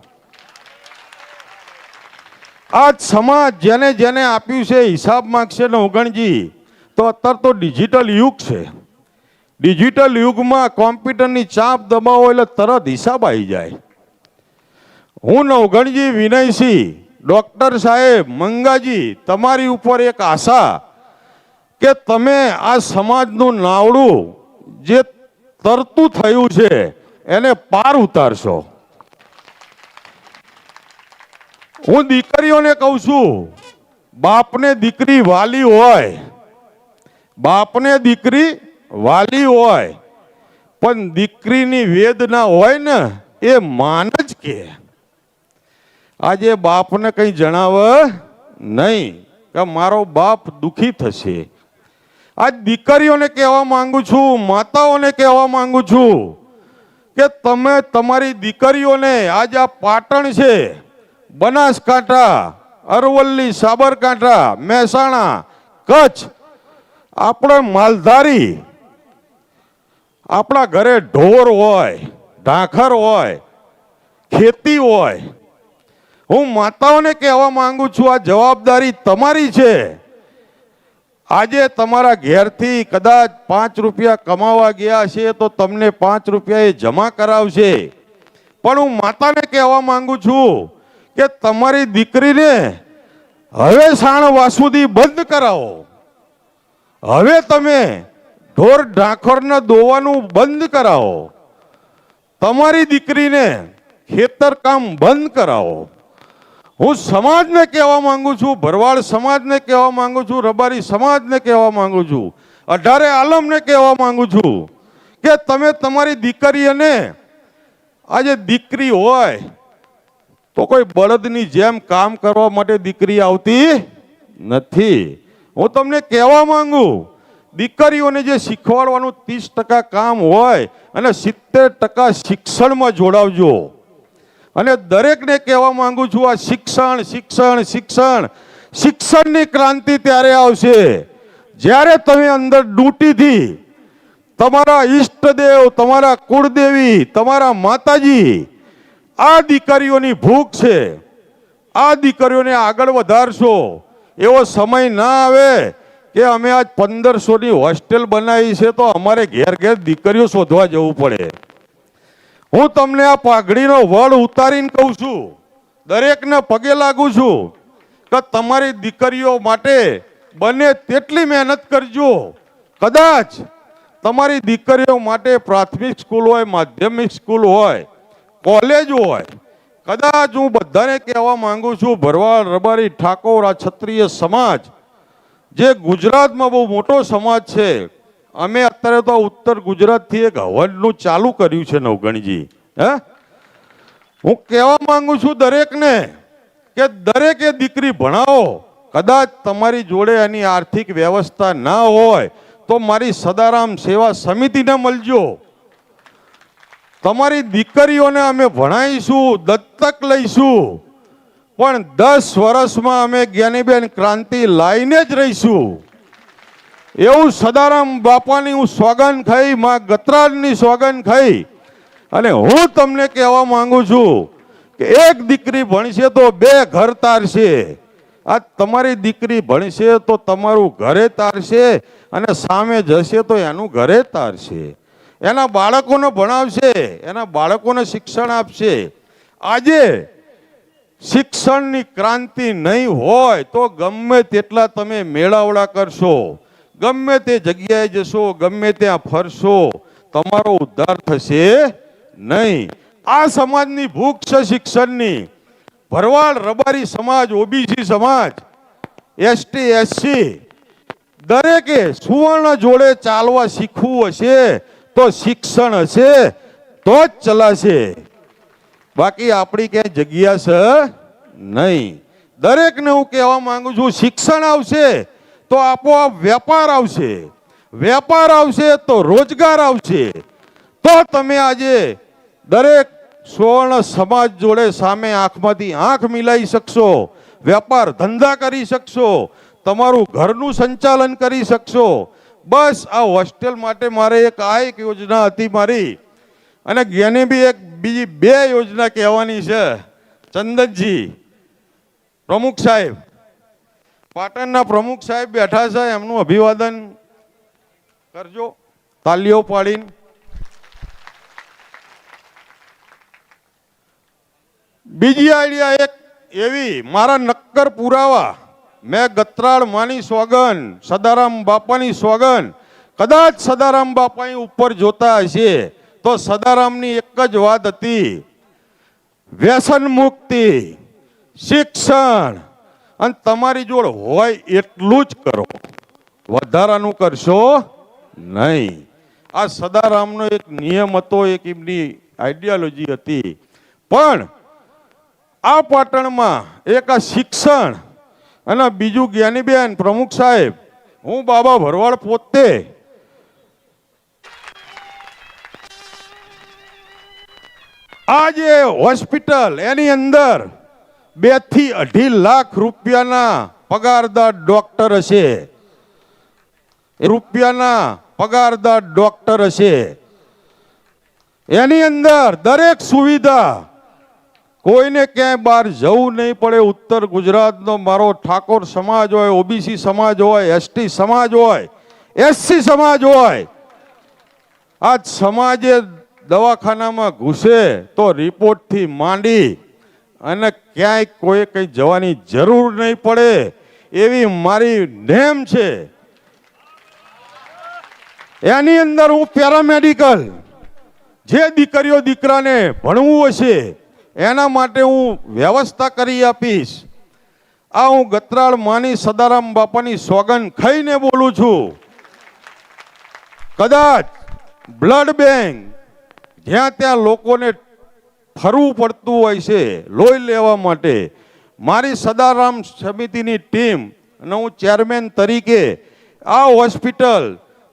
આ સમાજ જેને જેને આપ્યું છે હિસાબ માંગશે ને ઉગણજી. તો અત્યારે તો ડિજિટલ યુગ છે. ડિજિટલ યુગમાં કોમ્પ્યુટરની ચાપ દબાવો એટલે તરત હિસાબ આવી જાય. હું નવગણજી વિનયસિંહ, ડોક્ટર સાહેબ, મંગાજી, તમારી ઉપર એક આશા કે તમે આ સમાજનું નાવડું જે તરતું થયું છે એને પાર ઉતારશો. હું દીકરીઓને કહું છું, બાપને દીકરી વાલી હોય, બાપને દીકરી વાલી હોય, પણ દીકરીની વેદના હોય ને એ માન જ કે. આજે બાપને કંઈ જણાવે નહીં કે મારો બાપ દુખી થશે. આજ દીકરીઓને કહેવા માંગુ છું, માતાઓને કહેવા માંગુ છું કે તમે તમારી દીકરીઓને, આજ આ પાટણ છે, બનાસકાંઠા, અરવલ્લી, સાબરકાંઠા, મહેસાણા, કચ્છ, આપણે માલધારી, આપણા ઘરે ઢોર હોય, ઢાંખર હોય, ખેતી હોય. હું માતાઓને કહેવા માંગુ છું, આ જવાબદારી તમારી છે. આજે તમારા ઘેરથી કદાચ 5 રૂપિયા કમાવા ગયા છે તો તમને 5 રૂપિયા એ જમા કરાવશે. પણ હું માતાને કહેવા માંગુ છું કે તમારી દીકરીને હવે સાણ વાસુદી બંધ કરાવો. હવે તમે ઢોર ઢાંખરને દોવાનું બંધ કરાવો. તમારી દીકરીને ખેતર કામ બંધ કરાવો. હું સમાજને કહેવા માંગુ છું, ભરવાડ સમાજને કહેવા માંગુ છું, રબારી સમાજને કહેવા માંગુ છું, 18 આલમને કહેવા માંગુ છું કે તમે તમારી દીકરીઓને, આજે દીકરી હોય તો કોઈ બળદની જેમ કામ કરવા માટે દીકરી આવતી નથી. હું તમને કહેવા માંગુ, દીકરીઓને જે શીખવાડવાનું 30% કામ હોય અને 70% શિક્ષણમાં જોડાવજો. અને દરેકને કહેવા માંગુ છું, આ શિક્ષણ શિક્ષણ શિક્ષણ શિક્ષણની ક્રાંતિ ત્યારે આવશે જ્યારે તમે અંદર ડૂટીથી તમારા ઈષ્ટદેવ, તમારા કુળદેવી, તમારા માતાજી, આ દીકરીઓની ભૂખ છે, આ દીકરીઓને આગળ વધારશો. એવો સમય ના આવે કે અમે આજ 1500ની હોસ્ટેલ બનાવી છે તો અમારે ઘેર ઘેર દીકરીઓ શોધવા જવું પડે. હું તમને આ પાઘડીનો વડ ઉતારીને કહું છું, દરેકને પગે લાગુ છું કે તમારી દીકરીઓ માટે બને તેટલી મહેનત કરજો. કદાચ તમારી દીકરીઓ માટે પ્રાથમિક સ્કૂલ હોય, માધ્યમિક સ્કૂલ હોય, કોલેજ હોય, કદાચ હું બધાને કહેવા માંગુ છું, ભરવાડ, રબારી, ઠાકોર, આ ક્ષત્રિય સમાજ જે ગુજરાતમાં બહુ મોટો સમાજ છે. અમે અત્યારે તો ઉત્તર ગુજરાતથી એક હવનનું ચાલુ કર્યું છે નવગણજી. હું કહેવા માંગુ છું દરેકને કે દરેકે દીકરી ભણાવો. કદાચ તમારી જોડે એની આર્થિક વ્યવસ્થા ના હોય તો મારી સદારામ સેવા સમિતિને મળજો. તમારી દીકરીઓને અમે ભણાવીશું, દત્તક લઈશું, પણ 10 વર્ષમાં અમે જ્ઞાનીબેન ક્રાંતિ લાઈને જ રહીશું. એવું સદારામ બાપાની હું સોગંદ ખાઈ, માં ગતરાજની સોગંદ ખાઈ અને હું તમને કહેવા માંગુ છું કે એક દીકરી ભણશે તો 2 ઘર તારશે. આ તમારી દીકરી ભણશે તો તમારું ઘરે તારશે અને સામે જશે તો એનું ઘરે તારશે. એના બાળકોને ભણાવશે, એના બાળકોને શિક્ષણ આપશે. આજે શિક્ષણની ક્રાંતિ નહીં હોય તો ગમે તેટલા તમે મેળાવડા કરશો, ગમે તે જગ્યાએ જશો, ગમે ત્યાં ફરશો, તમારો ઉદ્ધાર થશે નહીં. આ સમાજની ભૂખ છે શિક્ષણની. ભરવાડ, રબારી સમાજ, ઓબીસી સમાજ, એસટી, એસસી દરેકે સુવર્ણ જોડે ચાલવા શીખવું હશે તો શિક્ષણ હશે તો જ ચલાશે. બાકી આપણી ક્યાંય જગ્યા છે નહીં. દરેકને હું કહેવા માંગુ છું, શિક્ષણ આવશે તો આપોઆપ વેપાર આવશે, વેપાર આવશે તો રોજગાર આવશે. તો તમે આજે દરેક સુવર્ણ સમાજ જોડે સામે આંખમાંથી આંખ મિલાવી શકશો, વેપાર ધંધા કરી શકશો, તમારું ઘરનું સંચાલન કરી શકશો. બસ આ હોસ્ટેલ માટે મારે એક યોજના હતી મારી, અને જ્ઞાની બી એક બીજી 2 યોજના કહેવાની છે. ચંદનજી પ્રમુખ સાહેબ, પાટણના પ્રમુખ સાહેબ બેઠા છે, એમનું અભિવાદન કરજો તાલીઓ પાડીને. બીજી આઈડિયા એક એવી, મારા નક્કર પુરાવા, મેં ગતરાળ માની સોગન, સદારામ બાપાની સોગન, કદાચ સદારામ બાપા ઉપર જોતા હશે તો સદારામની એક જ વાત હતી, વ્યસન મુક્તિ, શિક્ષણ, અને તમારી જોડે હોય એટલું જ કરો, વધારાનું કરશો નહીં. આ સદારામનો એક નિયમ હતો, એક એમની આઈડિયોલોજી હતી. પણ આ પાટણમાં એક આ શિક્ષણ અને બીજું જ્ઞાનીબેન પ્રમુખ સાહેબ, હું બાબા ભરવાડ પોતે આ જે હોસ્પિટલ એની અંદર 2 થી 2.5 લાખ રૂપિયાના પગારદાર ડોક્ટર હશે, રૂપિયાના પગારદાર ડોક્ટર હશે. એની અંદર દરેક સુવિધા, કોઈને ક્યાંય બહાર જવું નહીં પડે. ઉત્તર ગુજરાતનો મારો ઠાકોર સમાજ હોય, ઓબીસી સમાજ હોય, એસટી સમાજ હોય, એસસી સમાજ હોય, આ સમાજે દવાખાનામાં ઘૂસે તો રિપોર્ટથી માંડી અને ક્યાંય કોઈ કંઈ જવાની જરૂર નહીં પડે એવી મારી નેમ છે. એની અંદર હું પેરામેડિકલ, જે દીકરીઓ દીકરાને ભણવું હશે એના માટે હું વ્યવસ્થા કરી આપીશ. આ હું ગતરાળ માની સદારામ બાપાની સોગંદ ખાઈને બોલું છું. કદાચ બ્લડ બેંક જ્યાં ત્યાં લોકોને ફરવું પડતું હોય છે લોહી લેવા માટે, મારી સદારામ સમિતિની ટીમ અને હું ચેરમેન તરીકે આ હોસ્પિટલ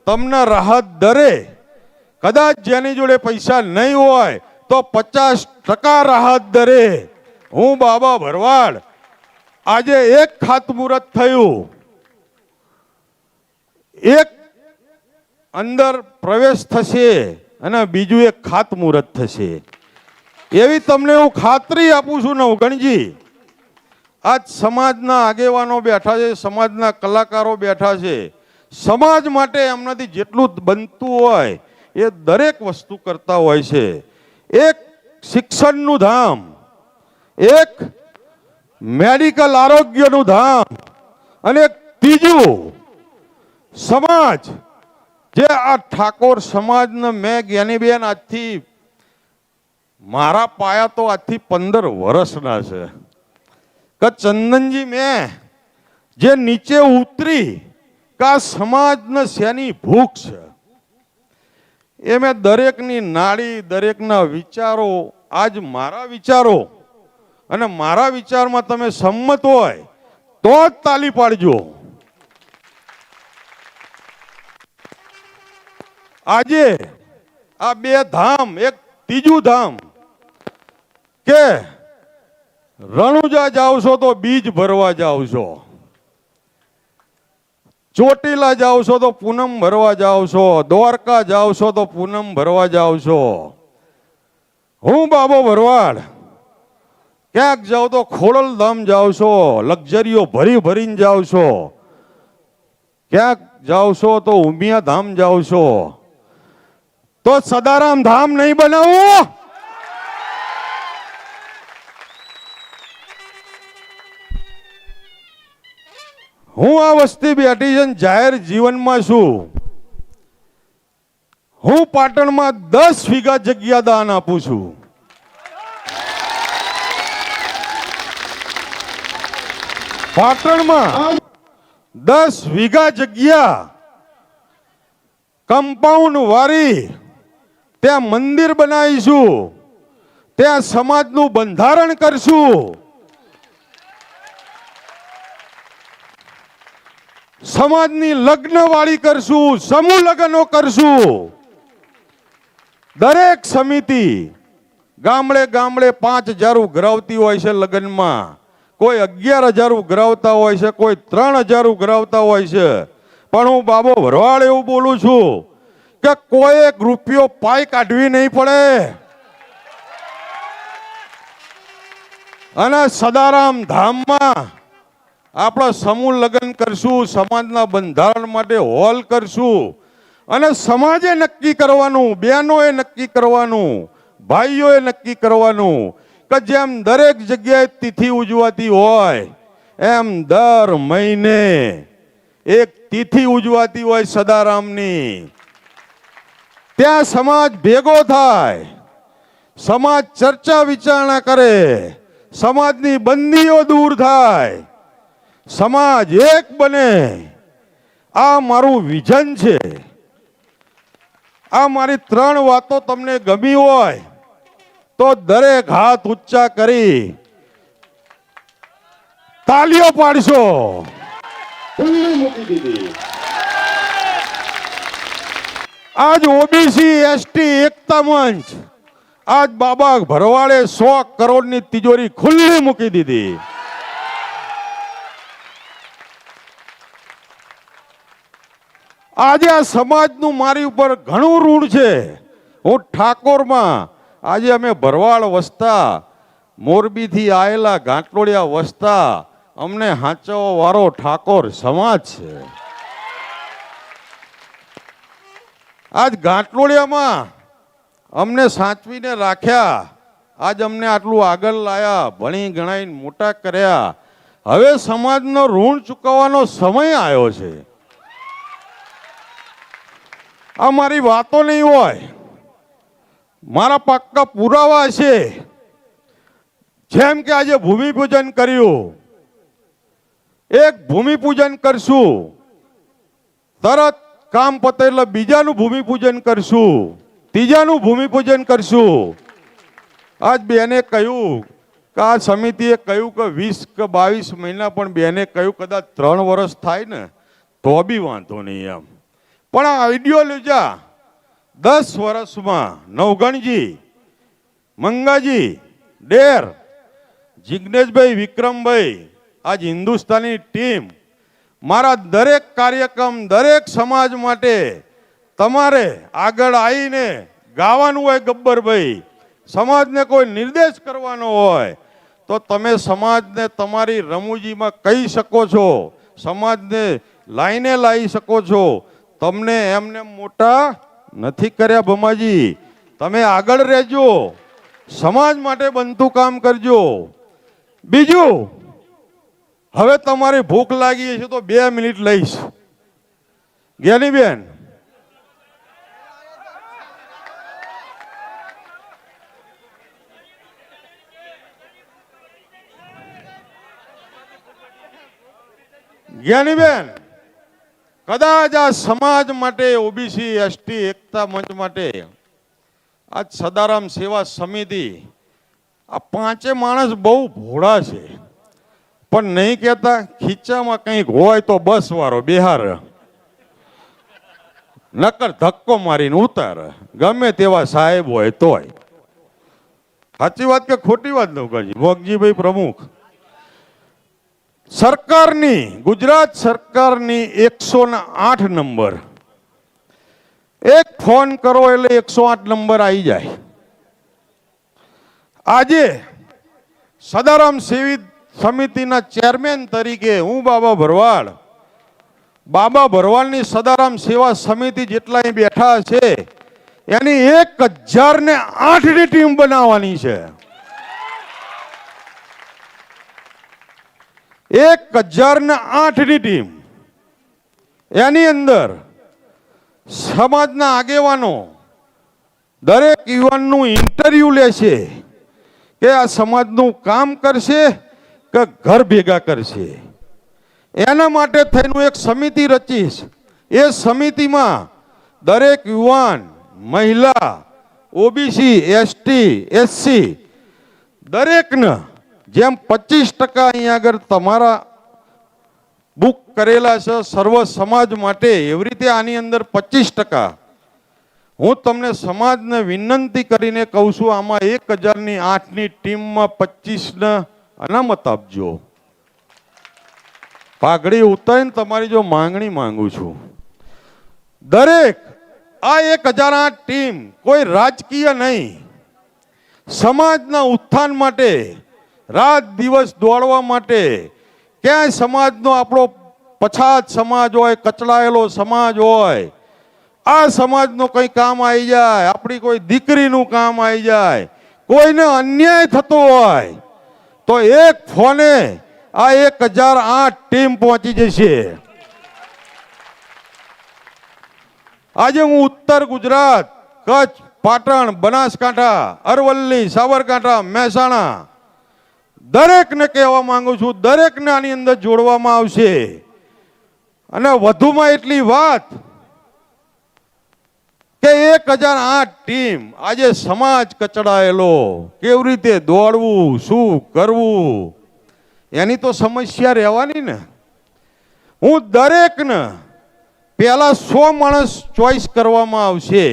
તમને રાહત દરે, કદાચ જેની જોડે પૈસા નહીં હોય તો 50% રાહત દરે હું બાબા ભરવાડ, આજે એક ખાતમુહૂર્ત થયું, એક અંદર પ્રવેશ થશે અને બીજું એક ખાતમુહૂર્ત થશે. એવી તમને હું ખાતરી આપું છું નવગણજી. આજ સમાજના આગેવાનો બેઠા છે, સમાજના કલાકારો બેઠા છે. સમાજ માટે એમનાથી જેટલું બનતું હોય એ દરેક વસ્તુ કરતા હોય છે. એક શિક્ષણનું ધામ, એક મેડિકલ આરોગ્યનું ધામ, અને એક ત્રીજું સમાજ. જે આ ઠાકોર સમાજને મેં જ્ઞાનીબેન આજથી મારા પાયા તો આજથી 15 વર્ષના છે કે ચંદનજી મેં જે નીચે ઉતરી કે આ સમાજને શેની ભૂખ છે એ મેં દરેકની નાડી, દરેકના વિચારો, આજ મારા વિચારો અને મારા વિચારમાં તમે સંમત હોય તો જ તાલી પાડજો. આજે આ 2 ધામ, એક ત્રીજું ધામ કે રણુજા જાવ છો તો બીજ ભરવા જાવ છો, ચોટીલા જાવ છો તો પૂનમ ભરવા જાવ છો, દ્વારકા જાવ છો તો પૂનમ ભરવા જાવ છો. હું બાબો ભરવાડ ક્યાંક જાવ તો ખોડલધામ જાવ છો, લક્ઝરીઓ ભરી ભરીને જાવ છો. ક્યાંક જાવ છો તો ઉમિયા ધામ જાવ છો. તો સદારામ ધામ નહીં બનાવું? હું આ વસ્તી બેઠી છે, જાહેર જીવનમાં છું. હું પાટણમાં 10 વીઘા જગ્યા દાન આપું છું. પાટણમાં 10 વીઘા જગ્યા કમ્પાઉન્ડ વાળી ત્યાં મંદિર બનાવીશું, ત્યાં સમાજનું બંધારણ કરશું. સમાજની લગ્નવાળી કરશું, સમૂહ લગ્નો કરશું. દરેક સમિતિ ગામડે ગામડે 5000 ઉઘરાવતી હોય છે લગ્નમાં, કોઈ 11000 ઉઘરાવતા હોય છે, કોઈ 3000 ઉઘરાવતા હોય છે. પણ હું બાબો ભરવાડ એવું બોલું છું કે કોઈ 1 રૂપિયો પાય કાઢવી નહીં પડે. અને સદારામ ધામમાં આપણે સમૂહ લગ્ન કરશું, સમાજના બંધારણ માટે હોલ કરશું. અને સમાજે નક્કી કરવાનું, બહેનોએ નક્કી કરવાનું, ભાઈઓએ નક્કી કરવાનું કે જેમ દરેક જગ્યાએ તિથિ ઉજવાતી હોય એમ દર મહિને એક તિથિ ઉજવાતી હોય સદારામની. ત્યાં સમાજ ભેગો થાય, સમાજ ચર્ચા વિચારણા કરે, સમાજની બંદીઓ દૂર થાય, સમાજ એક બને. આ મારું વિઝન છે. આ મારી 3 વાતો તમને ગમી હોય તો દરેક હાથ ઊંચા કરી તાલીઓ પાડશો. આજ ઓબીસી એસટી એકતા મંચ, આજ બાબા ભરવાડે 100 કરોડની તિજોરી ખુલ્લી મૂકી દીધી. આજે આ સમાજનું મારી ઉપર ઘણું ઋણ છે. હું ઠાકોરમાં, આજે અમે ભરવાડ વસતા, મોરબીથી આવેલા ઘાટલોડિયા વસતા, અમને હાચવવા વાળો ઠાકોર સમાજ છે. આજ ઘાટલોડિયામાં અમને સાચવીને રાખ્યા, આજ અમને આટલું આગળ લાયા, ભણી ગણાઈને મોટા કર્યા. હવે સમાજનો ઋણ ચૂકવવાનો સમય આવ્યો છે. આ મારી વાતો નહીં હોય, મારા પાક્કા પુરાવા છે. જેમ કે આજે ભૂમિપૂજન કર્યું, એક ભૂમિપૂજન કરશું, તરત કામ પતે એટલે બીજાનું ભૂમિપૂજન કરશું, ત્રીજાનું ભૂમિપૂજન કરશું. આજ બેને કહ્યું કે આ સમિતિએ કહ્યું કે 20 કે 22 મહિના, પણ બેને કહ્યું કદાચ 3 વર્ષ થાય ને તો બી વાંધો નહીં એમ. પણ આ આઈડિયોલોજી 10 વર્ષમાં નવગણજી, મંગાજી, ડેર, જિગ્નેશભાઈ, વિક્રમભાઈ, આજ હિન્દુસ્તાની ટીમ, મારા દરેક કાર્યક્રમ, દરેક સમાજ માટે તમારે આગળ આવીને ગાવાનું હોય ગબ્બરભાઈ સમાજને કોઈ નિર્દેશ કરવાનો હોય તો તમે સમાજને તમારી રમૂજીમાં કહી શકો છો, સમાજને લાઈને લાવી શકો છો. તમને એમને મોટા નથી કર્યા ભમાજી. તમે આગળ રહેજો, સમાજ માટે બનતું કામ કરજો. બીજું, હવે તમારે ભૂખ લાગી છે તો 2 મિનિટ લઈશ. જ્ઞાનીબેન, જ્ઞાનીબેન, કદાચ આ સમાજ માટે, ઓબીસી એસટી એકતા મંચ માટે આ સદારામ સેવા સમિતિ, આ 5 માણસ બહુ ભોળા છે, પણ નહીં કહેતા ખીચામાં કંઈક હોય તો બસ વાળો બિહાર, નકર ધક્કો મારીને ઉતાર, ગમે તેવા સાહેબ હોય તોય. સાચી વાત કે ખોટી વાત નવકાજી? ભોગજીભાઈ પ્રમુખ, સરકારની, ગુજરાત સરકારની 108 નંબર, એક ફોન કરો એટલે 108 નંબર આવી જાય. આજે સદારામ સેવી સમિતિના ચેરમેન તરીકે હું બાબા ભરવાડની સદારામ સેવા સમિતિ જેટલા અહીં બેઠા છે એની 1008ની ટીમ બનાવવાની છે. 1008ની ટીમ, એની અંદર સમાજના આગેવાનો દરેક યુવાનનું ઇન્ટરવ્યુ લેશે કે આ સમાજનું કામ કરશે કે ઘર ભેગા કરશે. એના માટે થઈને એક સમિતિ રચીશ. એ સમિતિમાં દરેક યુવાન, મહિલા, ઓબીસી, એસટી, એસસી દરેકને જેમ 25% અહીંયા આગળ તમારા બુક કરેલા છે સર્વ સમાજ માટે, એવી રીતે આની અંદર 25%. હું તમને સમાજને વિનંતી કરીને કહું છું, આમાં 1008ની ટીમમાં 25ને અનામત આપજો. પાઘડી ઉતારીને તમારી જો માંગણી માંગુ છું. દરેક આ 1008 ટીમ કોઈ રાજકીય નહીં, સમાજના ઉત્થાન માટે, રાત દિવસ દોડવા માટે, ક્યાંય સમાજનો આપણો પછાત સમાજ હોય, કચડાયેલો સમાજ હોય, આ સમાજનો કંઈ કામ આવી જાય, આપણી કોઈ દીકરીનું કામ આવી જાય, કોઈને અન્યાય થતો હોય તો એક ફોને આ 1008 ટીમ પહોંચી જશે. આજે હું ઉત્તર ગુજરાત, કચ્છ, પાટણ, બનાસકાંઠા, અરવલ્લી, સાબરકાંઠા, મહેસાણા દરેકને કહેવા માંગુ છું, દરેકને આની અંદર જોડવામાં આવશે. અને વધુમાં એટલી વાત કે 1008 ટીમ, આજે સમાજ કચડાયેલો, કેવી રીતે દોડવું, શું કરવું, એની તો સમસ્યા રહેવાની ને. હું દરેકને પહેલા 100 માણસ ચોઈસ કરવામાં આવશે.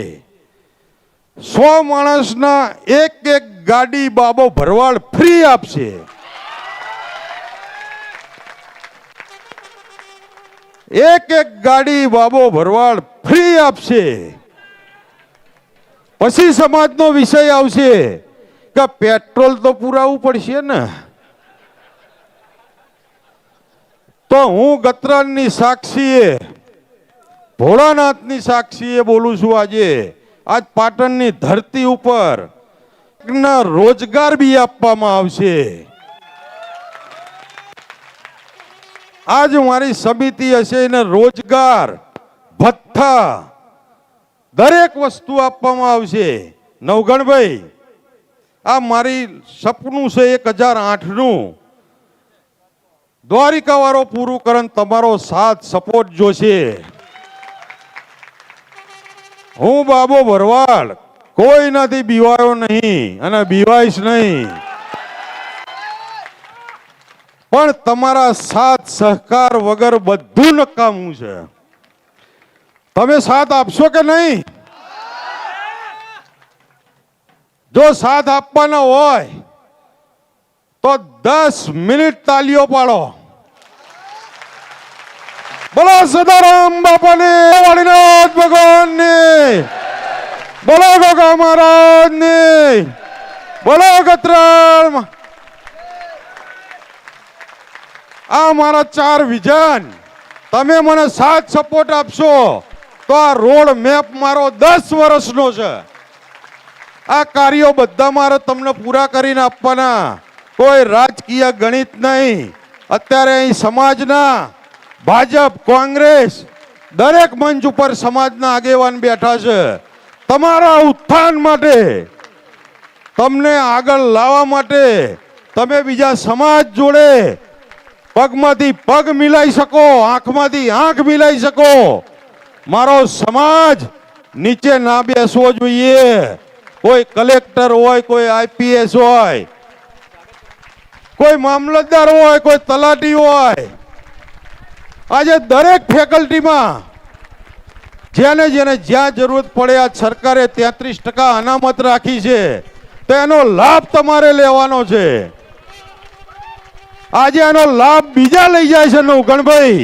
100 માણસના એક ગાડી બાબો ભરવાડ ફ્રી આપશે. એક ગાડી બાબો ભરવાડ ફ્રી આપશે. પછી સમાજનો વિષય આવશે કે પેટ્રોલ તો પુરાવવું પડશે ને. તો હું ગતરાજની સાક્ષીએ, ભોળાનાથની સાક્ષીએ બોલું છું. આજે આજ પાટણની ધરતી ઉપર રોજગાર બી આપવામાં આવશે. આજ મારી સમિતિ હશે એને રોજગાર, ભથ્થા, દરેક વસ્તુ આપવામાં આવશે. નવગણભાઈ, આ મારી સપનું છે 1008નું. દ્વારિકા વાળો પૂરું કરે, તમારો સાથ સપોર્ટ જોશે. હું બાબો ભરવાડ કોઈનાથી બીવાયો નહીં અને બીવાઈશ નહીં, પણ તમારા સાથ સહકાર વગર બધું નકામું છે. તમે સાથ આપશો કે નહીં? જો સાથ આપવાના હોય તો 10 મિનિટ તાલીઓ પાડો. બોલો સદારામ બાપાની, વાળીનાથ ભગવાનની, બોલો ગોગા મહારાજની. બોલો ગત્રણ. આ મારા 4 વિઝન, તમે મને સાથ સપોર્ટ આપશો તો આ રોડ મેપ મારો 10 વર્ષનો છે. આ કાર્યો બધા મારે તમને પૂરા કરીને આપવાના. કોઈ રાજકીય ગણિત નહીં. અત્યારે અહીં સમાજના ભાજપ, કોંગ્રેસ દરેક મંચ ઉપર સમાજના આગેવાન બેઠા છે. તમારા ઉત્થાન માટે, તમને આગળ લાવવા માટે, તમે બીજા સમાજ જોડે પગમાંથી પગ મિલાઈ શકો, આંખમાંથી આંખ મિલાઈ શકો. મારો સમાજ નીચે ના બેસવો જોઈએ. કોઈ કલેક્ટર હોય, કોઈ આઈપીએસ હોય, કોઈ મામલતદાર હોય, કોઈ તલાટી હોય, આજે દરેક ફેકલ્ટીમાં જેને જેને જ્યાં જરૂરત પડે આ સરકારે 33% અનામત રાખી છે, તો એનો લાભ તમારે લેવાનો છે. આજે એનો લાભ બીજા લઈ જાય છે નવઘણભાઈ.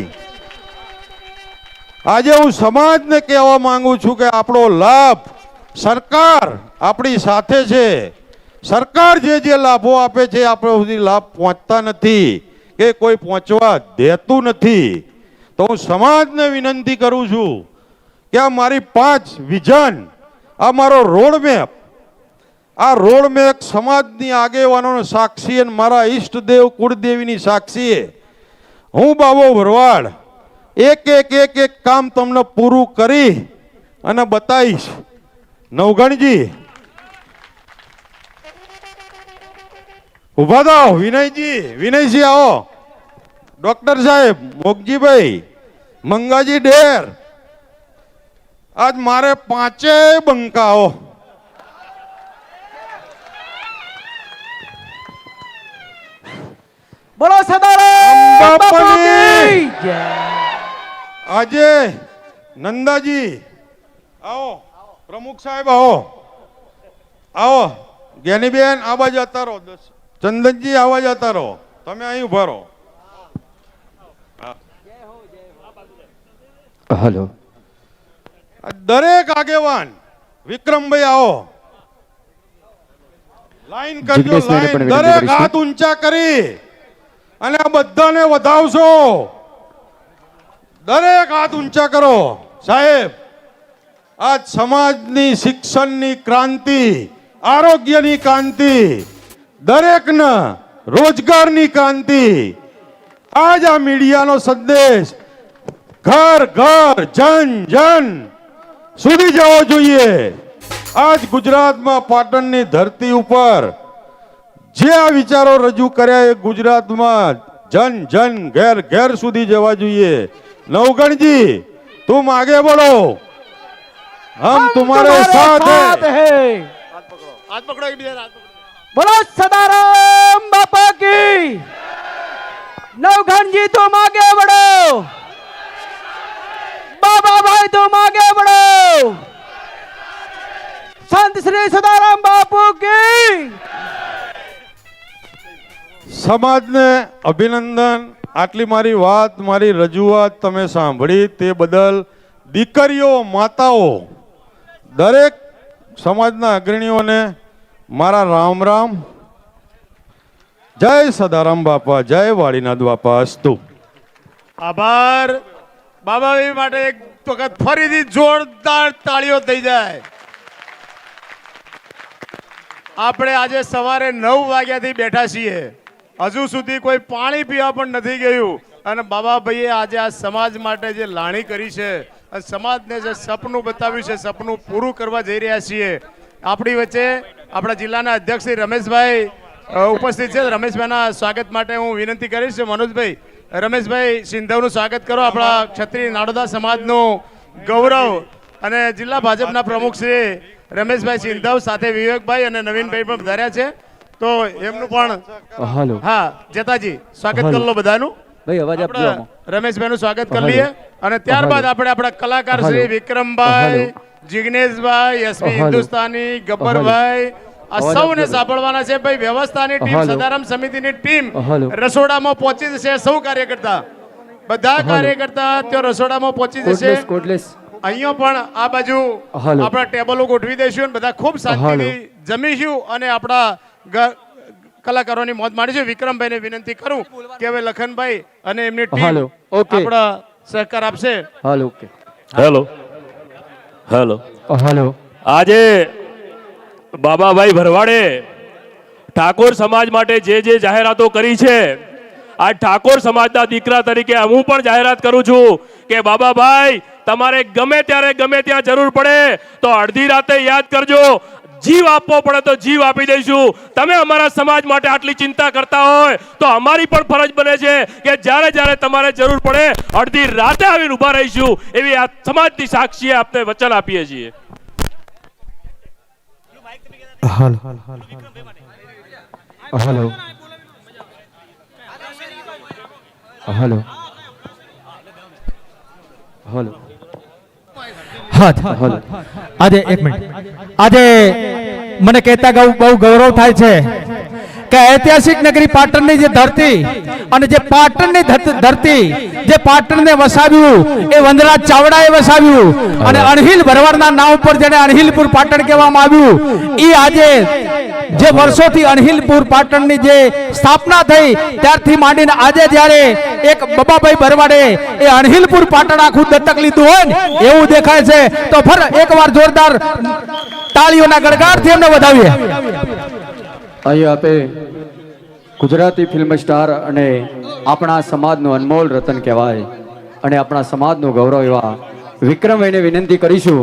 આજે હું સમાજને કહેવા માંગુ છું કે આપણો લાભ, સરકાર આપણી સાથે છે. સરકાર જે લાભો આપે છે આપણે સુધી લાભ પહોંચતા નથી કે કોઈ પહોંચવા દેતું નથી. તો હું સમાજને વિનંતી કરું છું કે આ મારી 5 વિઝન, આ મારો રોડમેપ, આ રોડમેપ સમાજની આગેવાનોનો સાક્ષી અને મારા ઈષ્ટદેવ કુળદેવીની સાક્ષીએ હું બાબો ભરવાડ એક કામ તમને પૂરું કરી અને બતાવીશ. નવઘણજી ઉભા થાઓ. વિનયજી આવો. ડોક્ટર સાહેબ, મોગજીભાઈ, મંગાજી ડેર, આજ મારે 5 બંકાઓ. બોલો સદારામ બાપુની જય. આજે નંદાજી આવો, પ્રમુખ સાહેબ આવો, આવો. જ્ઞાનીબેન આ બાજુ જતા રહો, ચંદનજી આવા જતા રહો, તમે અહીં ઉભા રહો. હેલો. દરેક આગેવાન, વિક્રમભાઈ આવો, લાઈન કરજો, જિગ્નેશભાઈને પણ લાઈન. વિનંતી દરેક કરીશું. હાથ ઊંચા કરી અને આ બધાને વધાવશો. દરેક હાથ ઊંચા કરો. સાહેબ, આજ સમાજની, શિક્ષણની ક્રાંતિ, આરોગ્યની ક્રાંતિ, દરેકને રોજગારની ક્રાંતિ, આજ આ મીડિયાનો સંદેશ ઘર ઘર, જન જન સુધી જવો જોઈએ. આજ ગુજરાતમાં પાટણની ધરતી ઉપર જે આ વિચારો રજૂ કર્યા એ ગુજરાતમાં જન જન, ઘેર ઘેર સુધી જવા જોઈએ. નવગણજી, तुम आगे बढ़ो, हम तुम्हारे साथ हैं. હાથ પકડો એકબીજાના હાથ પકડો. બોલો સદારામ બાપા કી. નવઘણજી तुम आगे बढ़ो, बाबा भाई तुम आगे बढ़ो, संत श्री सदाराम बापू की. સમાજને અભિનંદન. આટલી મારી વાત, મારી રજૂઆત તમે સાંભળી તે બદલ દીકરીઓ, માતાઓ, દરેક સમાજના અગ્રણીઓને મારા રામ રામ. જય સદારામ બાપા, જય વાડીનાથ બાપા. અસ્તુ. આભાર. બાબાભાઈ માટે એક વખત ફરીથી જોરદાર તાળીઓ થઈ જાય. આપણે આજે સવારે 9 વાગ્યાથી બેઠા છીએ, હજુ સુધી કોઈ પાણી પીવા પણ નથી ગયું. અને બાબાભાઈએ આજે આ સમાજ માટે જે લાણી કરી છે અને સમાજને જે સપનું બતાવ્યું છે, સપનું પૂરું કરવા જઈ રહ્યા છીએ. આપણી વચ્ચે આપણા જિલ્લાના અધ્યક્ષ શ્રી રમેશભાઈ ઉપસ્થિત છે. રમેશભાઈના સ્વાગત માટે હું વિનંતી કરીશ. મનોજભાઈ, રમેશભાઈ સિંધવનું સ્વાગત કરો. આપણા ક્ષત્રિય નાડોદા સમાજનું ગૌરવ અને જિલ્લા ભાજપના પ્રમુખ શ્રી રમેશભાઈ સિંધવ સાથે વિવેકભાઈ અને નવીનભાઈ પણ વધાર્યા છે. તો એમનું પણ હેલો. હા જેતાજી સ્વાગત કરી લો બધાનું. ભાઈ અવાજ આપજો આપણે આમાં. રમેશભાઈનું સ્વાગત કરી લઈએ અને ત્યારબાદ આપણે આપણા કલાકાર શ્રી વિક્રમભાઈ, જિગ્નેશભાઈ, એસપી હિન્દુસ્તાની, ગબ્બરભાઈ આ સૌને સાંભળવાના છે. ભાઈ વ્યવસ્થાની ટીમ, સદારામ સમિતિની ટીમ રસોડામાં પહોંચી જશે. સૌ કાર્યકર્તા, બધા કાર્યકર્તા ત્યાં રસોડામાં પહોંચી જશે. અહીંયા પણ આ બાજુ આપણા ટેબલો ગોઠવી દઈશું અને બધા ખૂબ શાંતિથી જમીશું અને આપણા કલાકારોની મોજ માણી છે. વિક્રમભાઈને વિનંતી કરું કે હવે લખનભાઈ અને એમની હાલો, ટીમ ઓકે. આપણા સહકાર આપશે. હાલો ઓકે હેલો હેલો હાલો આજે બાબાભાઈ ભરવાડે ઠાકોર સમાજ માટે જે જાહેરાતો કરી છે, આ ઠાકોર સમાજના દીકરા તરીકે હું પણ જાહેરાત કરું છું કે બાબાભાઈ તમારે ગમે ત્યારે ગમે ત્યાં જરૂર પડે તો અડધી રાતે યાદ કરજો. જીવ આપવો પડે તો જીવ આપી દઈશું. તમે અમારા સમાજ માટે આટલી ચિંતા કરતા હોય તો અમારી પણ ફરજ બને છે કે જ્યારે જ્યારે તમારે જરૂર પડે અડધી રાતે આવીને ઊભા રહીશું. એવી આ સમાજની સાક્ષીએ આપને વચન આપીએ છીએ. હાલો હાલો હાલો હાલો હા આજે એક મિનિટ આજે મને કહેતા બહુ ગૌરવ થાય છે કે ઐતિહાસિક નગરી પાટણની જે ધરતી અને જે પાટણની ધરતી જે પાટણને વસાવ્યું એ વનરાજ ચાવડાએ વસાવ્યું અને અણહિલ ભરવાડના નામ ઉપર જેને અણહિલપુર પાટણ કહેવામાં આવ્યું એ આજે જે વર્ષોથી અણહિલપુર પાટણની જે સ્થાપના થઈ ત્યારથી માંડીને આજે જ્યારે એક બાબાભાઈ ભરવાડે એ અણહિલપુર પાટણ આખું દત્તક લીધું હોય ને એવું દેખાય છે. તો ફર એકવાર જોરદાર તાળીઓના ગડગડાટથી એમને વધાવીએ. અહીં આપે ગુજરાતી ફિલ્મ સ્ટાર અને આપણા સમાજનું અનમોલ રતન કહેવાય અને આપણા સમાજનું ગૌરવ એવા વિક્રમભાઈને વિનંતી કરીશું.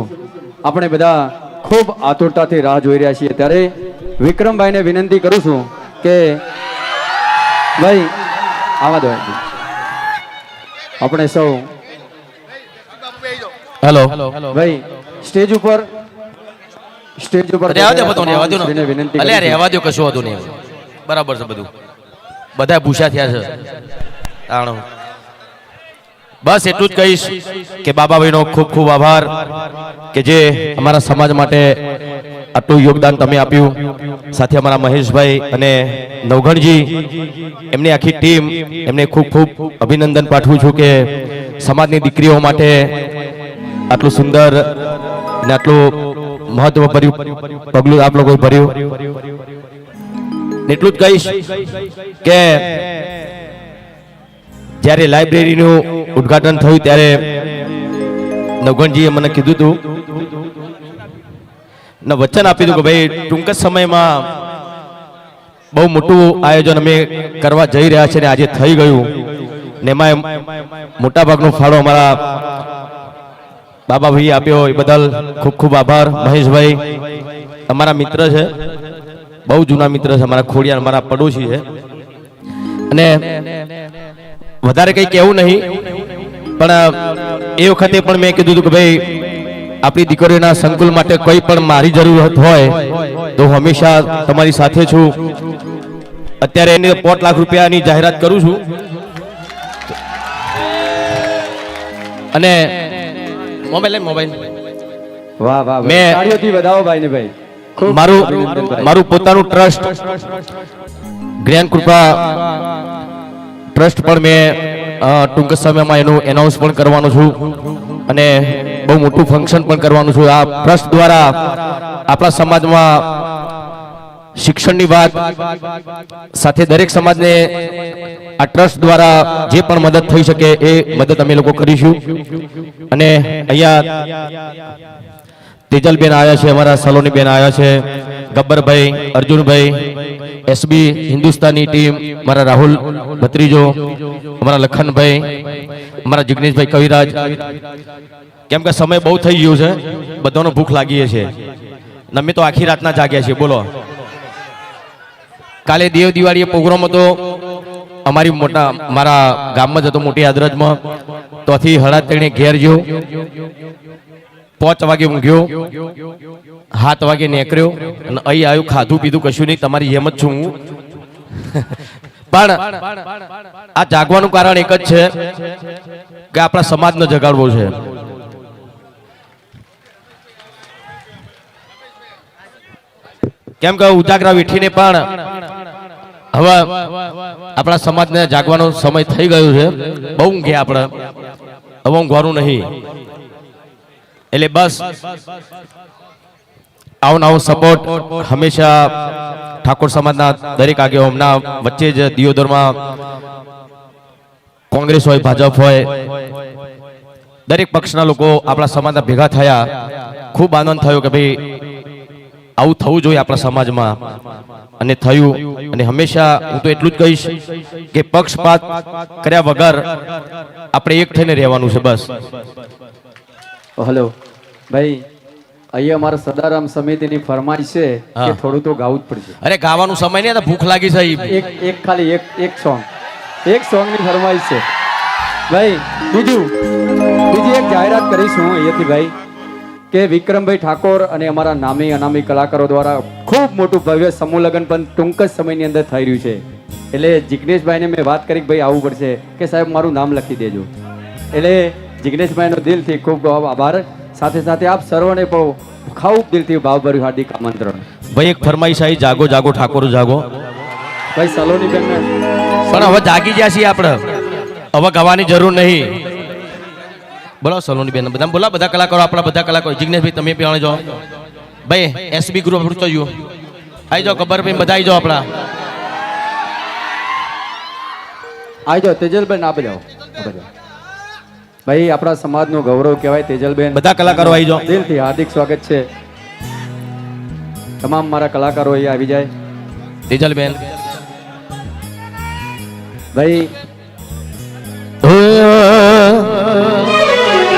આપણે બધા ખૂબ આતુરતાથી રાહ જોઈ રહ્યા છીએ ત્યારે વિક્રમભાઈને વિનંતી કરું છું કે ભાઈ આવા દો. આપણે સૌ હેલો ભાઈ સ્ટેજ ઉપર રહેવા દો બધું રહેવા દો ને. શ્રીને વિનંતી અલ્યા કરીશું. રહેવા દો, કશું હતું નહીં. બરાબર છે બધું. બધા ભૂસા થયા છે. તાણો બસ એટલું જ કહીશ કે બાબાભાઈનો ખૂબ ખૂબ આભાર કે જે અમારા સમાજ માટે આટલું યોગદાન તમે આપ્યું. સાથે અમારા મહેશભાઈ અને નવઘણજી એમની આખી ટીમ એમને ખૂબ ખૂબ અભિનંદન પાઠવું છું કે સમાજની દીકરીઓ માટે આટલું સુંદર અને આટલું મહત્વભર્યું પગલું આપ લોકોએ ભર્યું. એટલું જ કહીશ કે જ્યારે લાઇબ્રેરીનું ઉદ્ઘાટન થયું ત્યારે નવગણજીએ મને કીધું હતું ને વચન આપ્યું હતું કે ભાઈ ટૂંક જ સમયમાં બહુ મોટું આયોજન અમે કરવા જઈ રહ્યા છે ને આજે થઈ ગયું ને એમાં મોટાભાગનો ફાળો અમારા બાબાભાઈએ આપ્યો એ બદલ ખૂબ ખૂબ આભાર. મહેશભાઈ અમારા મિત્ર છે, બહુ જૂના મિત્ર છે, અમારા ખોડિયાર અમારા પડોશી છે અને વધારે કંઈ કહેવું નહીં પણ એ વખતે પણ મેં કીધું હતું કે ભાઈ આપણી દીકરીઓના સંકુલ માટે કોઈ પણ મારી જરૂરત હોય તો હું હંમેશા તમારી સાથે છું. અત્યારે એની 5 લાખ રૂપિયાની જાહેરાત કરું છું અને મોબાઈલ વાહ વાહ મેં- તાળીઓથી વધાવો ભાઈને ભાઈ. ખૂબ મારું અભિનંદન ભાઈ. મારું પોતાનું ટ્રસ્ટ જ્ઞાન કૃપા ટ્રસ્ટ પણ મેં ટૂંક સમયમાં એનું એનાઉન્સ પણ કરવાનો છું અને બહુ મોટું ફંક્શન પણ કરવાનું છું. આ ટ્રસ્ટ દ્વારા આપણા સમાજમાં શિક્ષણની વાત સાથે દરેક સમાજને આ ટ્રસ્ટ દ્વારા જે પણ મદદ થઈ શકે એ મદદ અમે લોકો કરીશું. અને અહીંયા તેજલબેન આવ્યા છે, અમારા સલોનીબેન આવ્યા છે, ગબ્બરભાઈ, અર્જુનભાઈ, એસબી હિન્દુસ્તાની ટીમ, મારા રાહુલ ભત્રીજો, અમારા લખનભાઈ, અમારા જિગ્નેશભાઈ કવિરાજ. કેમ કે સમય બહુ થઈ ગયો છે, બધાનો ભૂખ લાગી છે ને અમે તો આખી રાતના જાગ્યા છીએ. બોલો, કાલે દેવ દિવાળીએ પ્રોગ્રામ હતો મારા ગામમાં જ હતો, મોટી આદરજમાં. તોથી 3:30 ઘેર ગયો, 5 વાગે ઊંઘ્યો, 7 વાગે નીકળ્યો અને અહીં આવ્યું, ખાધું પીધું કશું નહીં. તમારી જેમ જ છું હું. પણ આ જાગવાનું કારણ એક જ છે કે આપણા સમાજને જગાડવો છે. કેમ કે ઉજાગરા વેઠીને પણ હવે આપણા સમાજને જાગવાનો સમય થઈ ગયો છે. બહુ ઊંઘ્યા આપણે, હવે ઊંઘવાનું નહીં. એટલે બસ આવો સપોર્ટ હંમેશા ઠાકોર સમાજના દરેક આગેવાનોના વચ્ચે જ દિયોદરમાં કોંગ્રેસ હોય ભાજપ હોય દરેક પક્ષના લોકો આપણા સમાજના ભેગા થયા ખૂબ આનંદ થયો કે ભાઈ આવું થવું જોઈએ આપણા સમાજમાં અને થયું અને હંમેશા હું તો એટલું જ કહીશ કે પક્ષપાત કર્યા વગર આપણે એક થઈને રહેવાનું છે બસ. હલો ભાઈ, અહીંયા અમારા સદારામ સમિતિની ફરમાઈશ છે કે થોડું તો ગાવું જ પડશે. અરે ગાવાનું સમય નહીં, ભૂખ લાગી છે. એક ખાલી એક સોંગની ફરમાઈશ છે ભાઈ. બીજી એક જાહેરાત કરીશું અહીંયાથી ભાઈ કે વિક્રમભાઈ ઠાકોર અને અમારા નામી અનામી કલાકારો દ્વારા ખૂબ મોટું ભવ્ય સમૂહ લગ્ન પણ ટૂંક જ સમયની અંદર થઈ રહ્યું છે. એટલે જિગ્નેશભાઈને મેં વાત કરી કે ભાઈ આવવું પડશે, કે સાહેબ મારું નામ લખી દેજો. એટલે જિગ્નેશભાઈનો દિલથી ખૂબ આભાર. સાથે સાથે આપ સર્વને પણ ખૂબ દિલથી ભાવભર્યું હાર્દિક આમંત્રણ. ભાઈ એક ફરમાઈશ આવી, જાગો જાગો ઠાકોર જાગો. ભાઈ સલોની બેન પણ હવે જાગી ગયા છીએ આપણે, હવે ગાવાની જરૂર નહીં. બોલો સલોની બેન, બધા બોલા, બધા કલાકારો, આપણા બધા કલાકારો. જિગ્નેશભાઈ તમે પણ જાઓ ભાઈ, એસબી ગ્રુપ આપણું જોયું આવી જાઓ, ખબરભાઈ બધા આવી જાઓ આપણા. આવી જાઓ તેજલબેન, આપે જાઓ ભાઈ. આપણા સમાજનું ગૌરવ કહેવાય તેજલબેન. બધા કલાકારો આવી જાઓ, દિલથી હાર્દિક સ્વાગત છે. તમામ મારા કલાકારો અહીંયા આવી જાય. તેજલબેન ભાઈ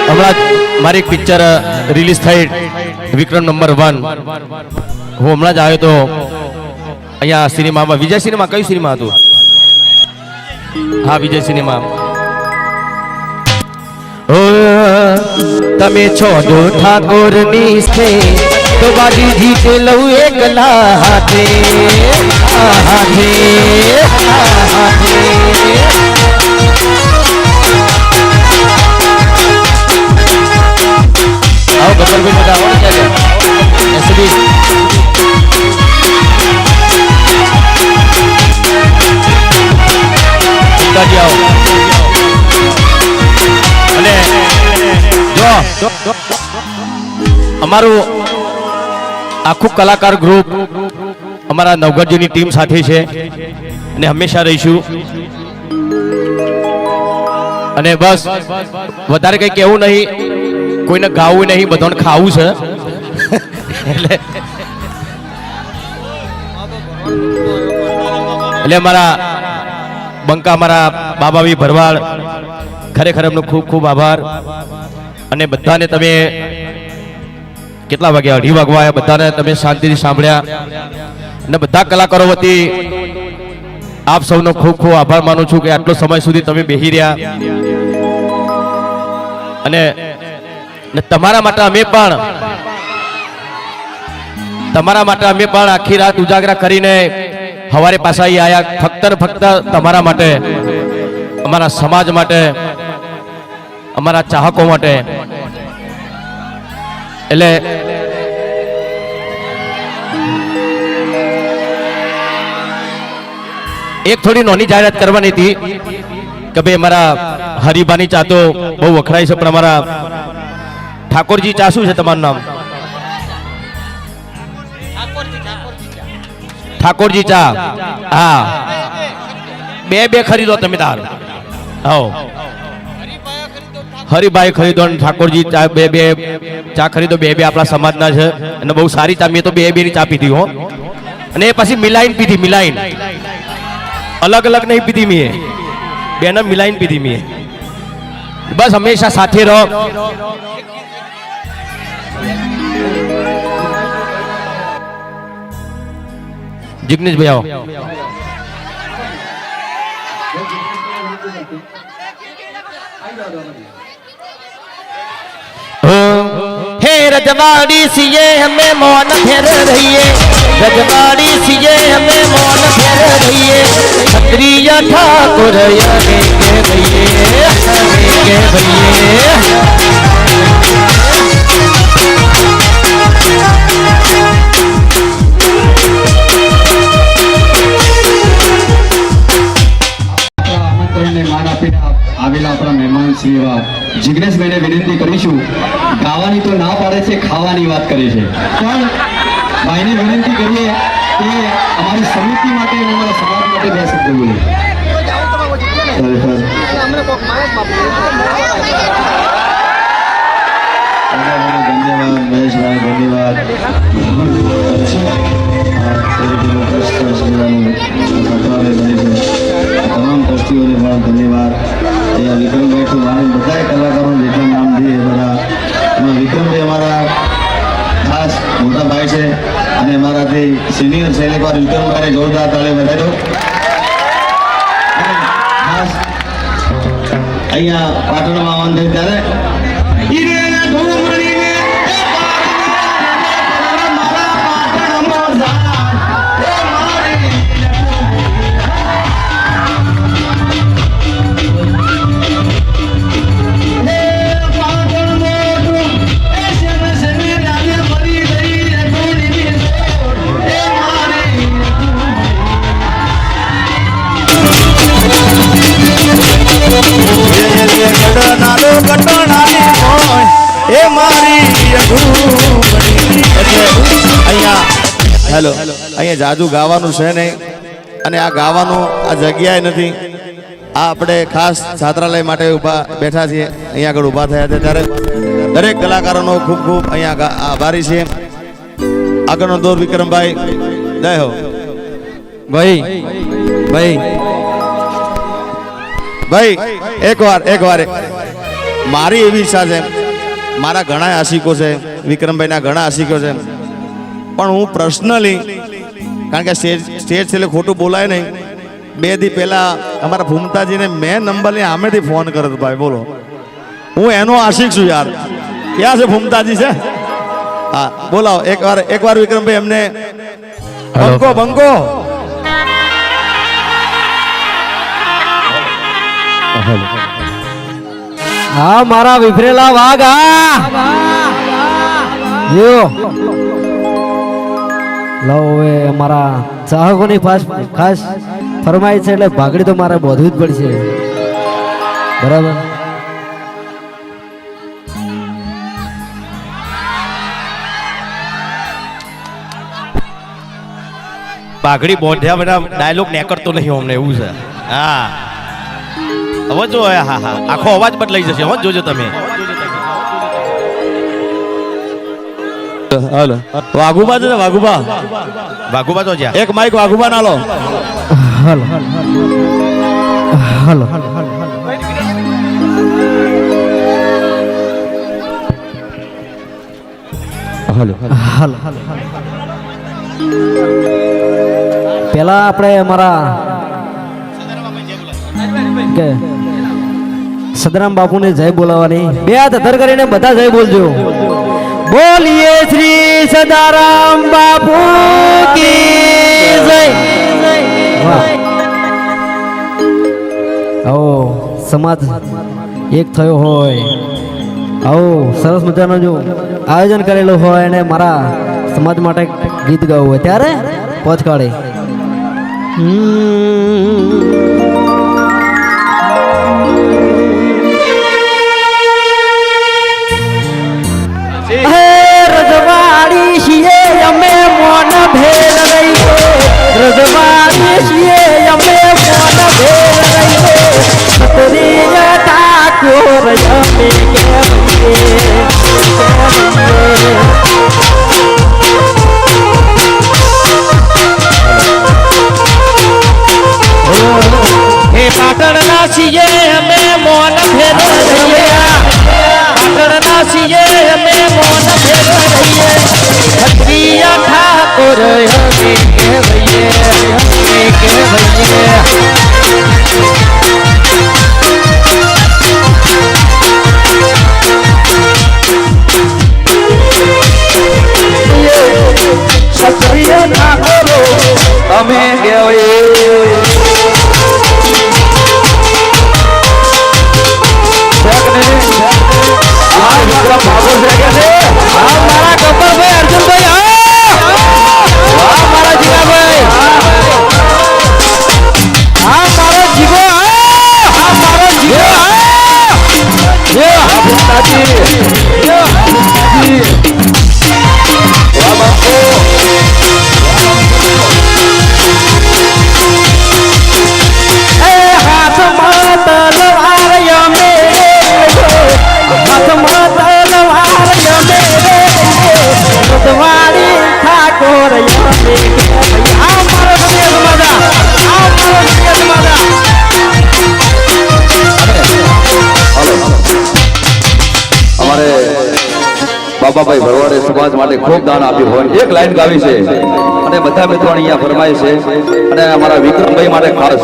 હમણાં મારી એક પિક્ચર રિલીઝ થઈ વિક્રમ નંબર 1. હું હમણાં જ આવ્યો તો અહીંયા સિનેમામાં, વિજય સિનેમા. કયું સિનેમા હતું? હા વિજય સિનેમા. તમે છો જો ઠાકોરની છે તો બાજી જીતે લઉં એકલા હાથે હાથે હાથે. આવો ગબ્બરભાઈ બધા આવો ને ત્યારે એસબી પિતાજી આવો. અને જો અમારું આખું કલાકાર ગ્રુપ અમારા નવગઢજીની ટીમ સાથે છે અને હંમેશા રહીશું. અને બસ વધારે કંઈ કહેવું નહીં, કોઈને ગાવું નહીં, બધાને ખાવું છે. એટલે અમારા બંકા, અમારા બાબાવી ભરવાડ, ખરેખર એમનો ખૂબ ખૂબ આભાર. અને બધાને તમે કેટલા વાગ્યા? 2:30 વાગવા આવ્યા. બધાને તમે શાંતિથી સાંભળ્યા અને બધા કલાકારો વતી આપ સૌનો ખૂબ ખૂબ આભાર માનું છું કે આટલો સમય સુધી તમે બેસી રહ્યા. અને તમારા માટે અમે પણ આખી રાત ઉજાગરા કરીને સવારે પાછા અહીં આવ્યા, ફક્ત ને ફક્ત તમારા માટે, અમારા સમાજ માટે, અમારા ચાહકો માટે. એટલે એક થોડી નાની જાહેરાત કરવાની હતી કે ભાઈ અમારા હરિભાની ચા તો બહુ વખણાય છે, પણ અમારા ઠાકોરજી ચા, શું છે તમારું નામ? ઠાકોરજી ચા. હા, બે ખરીદો તમે તાર. હા, હરિભાઈ ખરીદો અને ઠાકોરજી ચા, બે ચા ખરીદો. બે આપણા સમાજના છે અને બહુ સારી ચા. મેં તો બે ની ચા પીધી હો. અને એ પછી મિલાઈન પીધી, મિલાઈન, અલગ અલગ નહીં પીધી મેં, બેને મિલાઈન પીધી મેં. બસ હંમેશા સાથે રહો. જિગ્નેશભાઈ આવો. હે રજવાડી સીએ હમે મૌન ફેર રહીએ, રજવાડી સીએ હમે મૌન ફેર રહીએ, ક્ષત્રિય ઠાકોર યને કે ભઈએ કે ભઈએ. માન આપીને આવેલા આપણા મહેમાન શ્રી એવા જિગ્નેશભાઈને વિનંતી કરીશું. ગાવાની તો ના પાડે છે, ખાવાની વાત કરે છે, પણ ભાઈને વિનંતી કરીએ કે અમારી સમિતિ માટે અને અમારા સમાજ માટે બે શબ્દો બોલે. ધન્યવાદ મહેશભાઈ, ધન્યવાદ. તમામ ટ્રસ્ટીઓને પણ ધન્યવાદ. અહીંયા વિક્રમભાઈ તો મારી બધા કલાકારો જેટલા નામ છે એ બધા એમાં વિક્રમભાઈ અમારા ખાસ મોટા ભાઈ છે અને અમારાથી સિનિયર છે. એકવાર વિક્રમભાઈને જોરદાર તાળી વધારો. ખાસ અહીંયા પાટણમાં આવવાનું થયું ત્યારે હેલો, અહીંયા જાજુ ગાવાનું છે નહીં અને આ ગાવાનું આ જગ્યાએ નથી. આ આપણે ખાસ છાત્રાલય માટે ઊભા બેઠા છીએ, અહીંયા આગળ ઊભા થયા છે ત્યારે દરેક કલાકારોનો ખૂબ ખૂબ અહીંયા આભારી છે. આગળનો દોર વિક્રમભાઈ, જય હો ભાઈ. ભાઈ ભાઈ એકવાર મારી એવી ઈચ્છા છે, મારા ઘણા આશિકો છે, વિક્રમભાઈના ઘણા આશિકો છે, પણ હું પર્સનલી, કારણ કે સ્ટેજ છેલ્લે ખોટું બોલાય નહીં, 2 દી પહેલા અમારા ભૂમતાજીને મેં નંબરની સામેથી ફોન કર્યો ભાઈ, બોલો હું એનો આશિક છું યાર. ક્યાં છે ભૂમતાજી? છે હા, બોલાવો એકવાર વિક્રમભાઈ એમને બંકો. હા મારા વિફરેલા વાઘ. લો હવે અમારા ચાહકોની ખાસ ફરમાઈ છે એટલે ભાગડી તો મારે બોધવી જ પડશે, બરાબર? પાઘડી બોધ્યા બધા ડાયલોગ નેકરતો નહીં અમને, એવું છે. હા હવે જો, હા આખો અવાજ બદલાઈ જશે, હો જોજો તમે. હાલો વાઘુબા છે, વાઘુબા તો જ્યાં એક માઈક વાઘુબા ના લો. હાલો પેલા આપણે અમારા કે સદરામ બાપુને જય બોલાવવાની. 2 હાથ અધર કરીને બધા જય બોલજો. બોલીએ શ્રી સદારામ બાપુ કી જય. આવો સમાજ એક થયો હોય, આવો સરસ મજાનું જો આયોજન કરેલું હોય અને મારા સમાજ માટે ગીત ગાવું હોય ત્યારે પહોંચ કાઢે. રજવાડી છીએ અમે મોન ભેર રહીએ, રજવાડી છીએ અમે મોન ભેર રહીએ, સતરીય ઠાકોર અમે હે પાટણના છીએ અમે મોન ભેર રહીએ, પાટણના છીએ અમે મોન ભેર રહીએ, સતરીય ઠાકોર અમે કહેવાઈએ, અમે કહેવાઈએ. સત્રિય ઠાકોરો અમે કહેવાઈએ. બાબાભાઈ ભરવાડે સમાજ માટે ખૂબ દાન આપ્યું હોય એક લાઈન ગાવી છે અને બધા મિત્રો અહીંયા ફરમાય છે અને અમારા વિક્રમભાઈ માટે ખાસ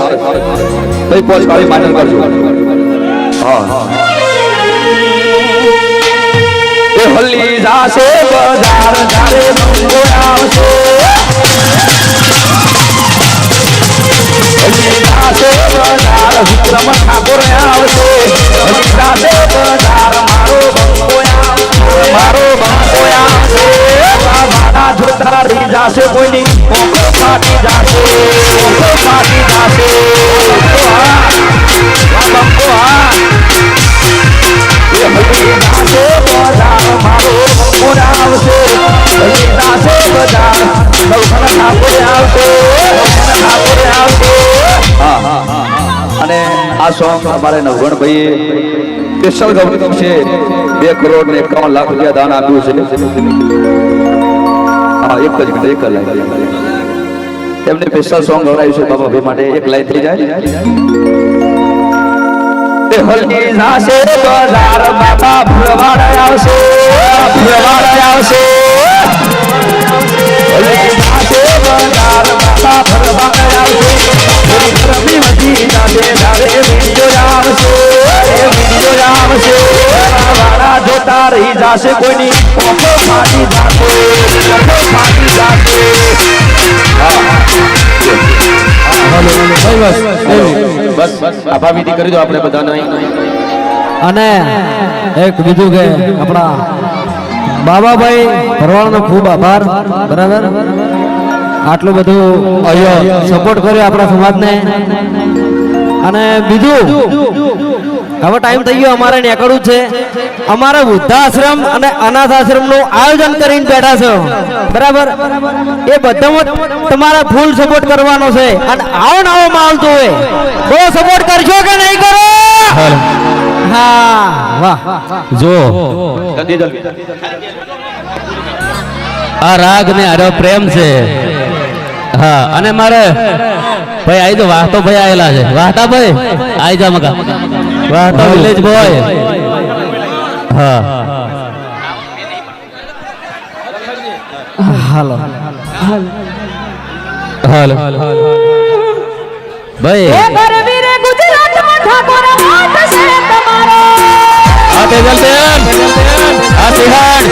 ભાઈ પોચ કાળી માન્યતા કરજો હા એ હલ્લી જાશે બજાર જારે મંગો આવશે હલ્લી જાશે બજાર વિક્રમ ઠાકોર આવશે હલ્લી જાશે બજાર મારો બંગો આવશે મારા જોતા રહી જાશે કોઈની ઓખો ફાટી જાશે બંગો હા અને આ સોંગ અમારે નવગણભાઈએ સ્પેશિયલ ગવર્નિંગ છે 2 કરોડ ને 51 લાખ રૂપિયા દાન આપ્યું છે હા એક જ મિનિટ એક લાઈન એમને સ્પેશિયલ સોંગ ગવડાવ્યું છે બાબા ભાઈ માટે એક લાઈન થઈ જાય હલ્દી જાશે બજાર બાબા ભરવાડ આવશે હલ્દી જાશે બજાર બાબા ભરવાડ આવશે રમી મજી જાશે જારે વિડિયો આવશે વાળા જોતા રહી જાશે કોઈની ઓખો ફાટી જાશે બસ આભાર વિધિ કરી દો આપણે બધાને અને એક બીજું કે આપણા બાબાભાઈ ભરવાડનો ખૂબ આભાર બરાબર આટલું બધું અહીંયા સપોર્ટ કર્યો આપણા સમાજને અને બીજું હવે ટાઈમ થઈ ગયો અમારે નીકળવું છે અમારે વૃદ્ધાશ્રમ અને અનાથ આશ્રમનું આયોજન કરીને બેઠા છો બરાબર એ બધામાં તમારે ફૂલ સપોર્ટ કરવાનો છે અને આવો નવો માહોલ તો હોય બહુ સપોર્ટ કરશો કે નહીં કરો હા વાહ જો આ રાગ ને આરો પ્રેમ છે હા અને મારે ભાઈ આઈ તો વાહતો ભાઈ આયેલા છે વાહતા ભાઈ આઈ જા મગા વાહતા વિલેજ બોય હા હાલો હાલો ભાઈ આ તેજલ બેન આ સિહાન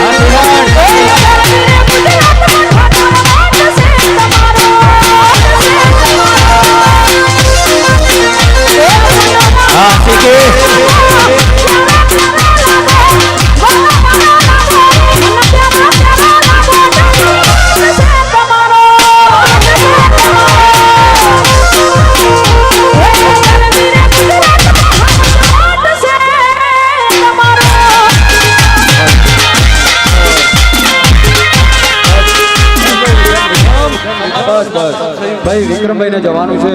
ભાઈ વિક્રમભાઈ ને જવાનું છે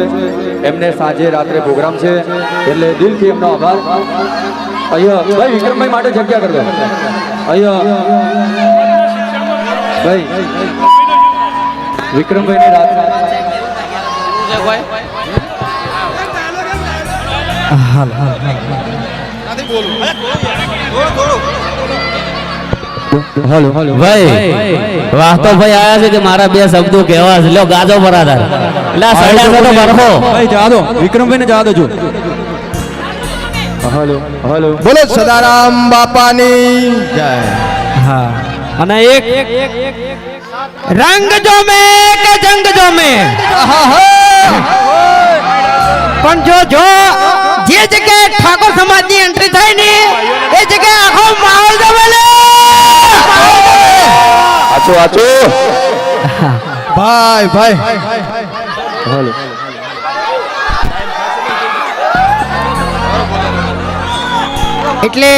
એમને સાંજે રાત્રે પ્રોગ્રામ છે એટલે દિલથી એમનો આભાર અહીંયા ભાઈ વિક્રમભાઈ માટે જગ્યા કરી દો અહીંયા ભાઈ વિક્રમભાઈ ને રાત્રે હાલો ભાઈ વાહતો ભાઈ આયા છે કે મારા બે શબ્દો કહેવા છે લ્યો ગાજો બરાદર એટલે આ સાડા તો બરખો ભાઈ જા દો વિક્રમભાઈ ને જા દેજો હલો હલો બોલો સદારામ બાપાની જય હા અને એક રંગ જો મે કે જંગ જો મે પણ જો જે જગ્યાએ ઠાકોર સમાજની એન્ટ્રી થાય ને એ જગ્યાએ આખો માહોલ દબેલે આચો ભાઈ ભાઈ હલો એટલે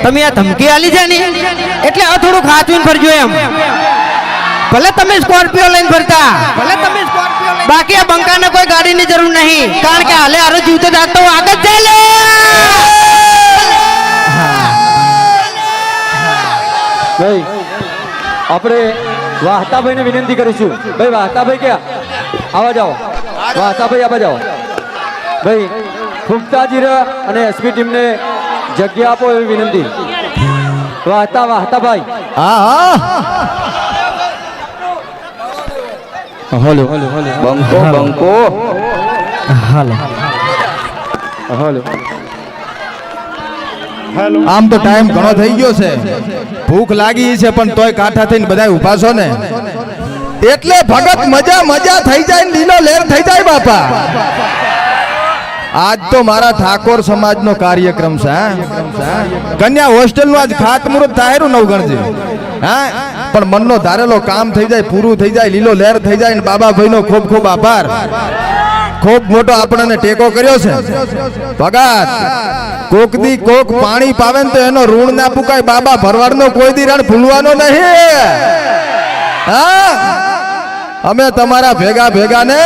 તમે આ ધમકી આલી છે ને એટલે આ થોડું ખાચવીને ફરજો એમ ભલે તમે સ્કોર્પિયો લઈને ફરતા બાકી આ બંકાને કોઈ ગાડીની જરૂર નહીં કારણ કે હાલે હારે જીવતો જાતો આગળ ચાલે ભાઈ આપણે વાહતાભાઈ ને વિનંતી કરીશું ભાઈ વાહતાભાઈ ક્યાં આવા જાઓ વાહતાભાઈ આવા જાઓ ભાઈ ફૂમતાજી અને એસપી ટીમને જગ્યા આપો એવી વિનંતી વાહતા વાહતા ભાઈ. હા હા હલો બંકો બંકો. હાલો આમ તો ટાઈમ ઘણો થઈ ગયો છે, ભૂખ લાગી છે, પણ તોય કાંઠા થઈને બધા ઊભા છો ને એટલે ભગત મજા મજા થઈ જાય ને લીલો લેર થઈ જાય બાપા. આજ તો મારા ઠાકોર સમાજનો કાર્યક્રમ છે. કન્યા હોસ્ટેલનું આજ ખાતમુહૂર્ત થાયરું નવગણજી. હા, પણ મનનો ધારેલો કામ થઈ જાય, પૂરું થઈ જાય, લીલો લહેર થઈ જાય ને બાબાભાઈનો ખૂબ ખૂબ આભાર. ખૂબ મોટો આપણને ટેકો કર્યો છે ભગત. કોક દી કોક પાણી પાવે ને તો એનો ઋણ ના પુકાય. બાબા ભરવાડનો કોઈ દી રણ ભૂલવાનો નહીં. હા, અમે તમારા ભેગા ભેગા ને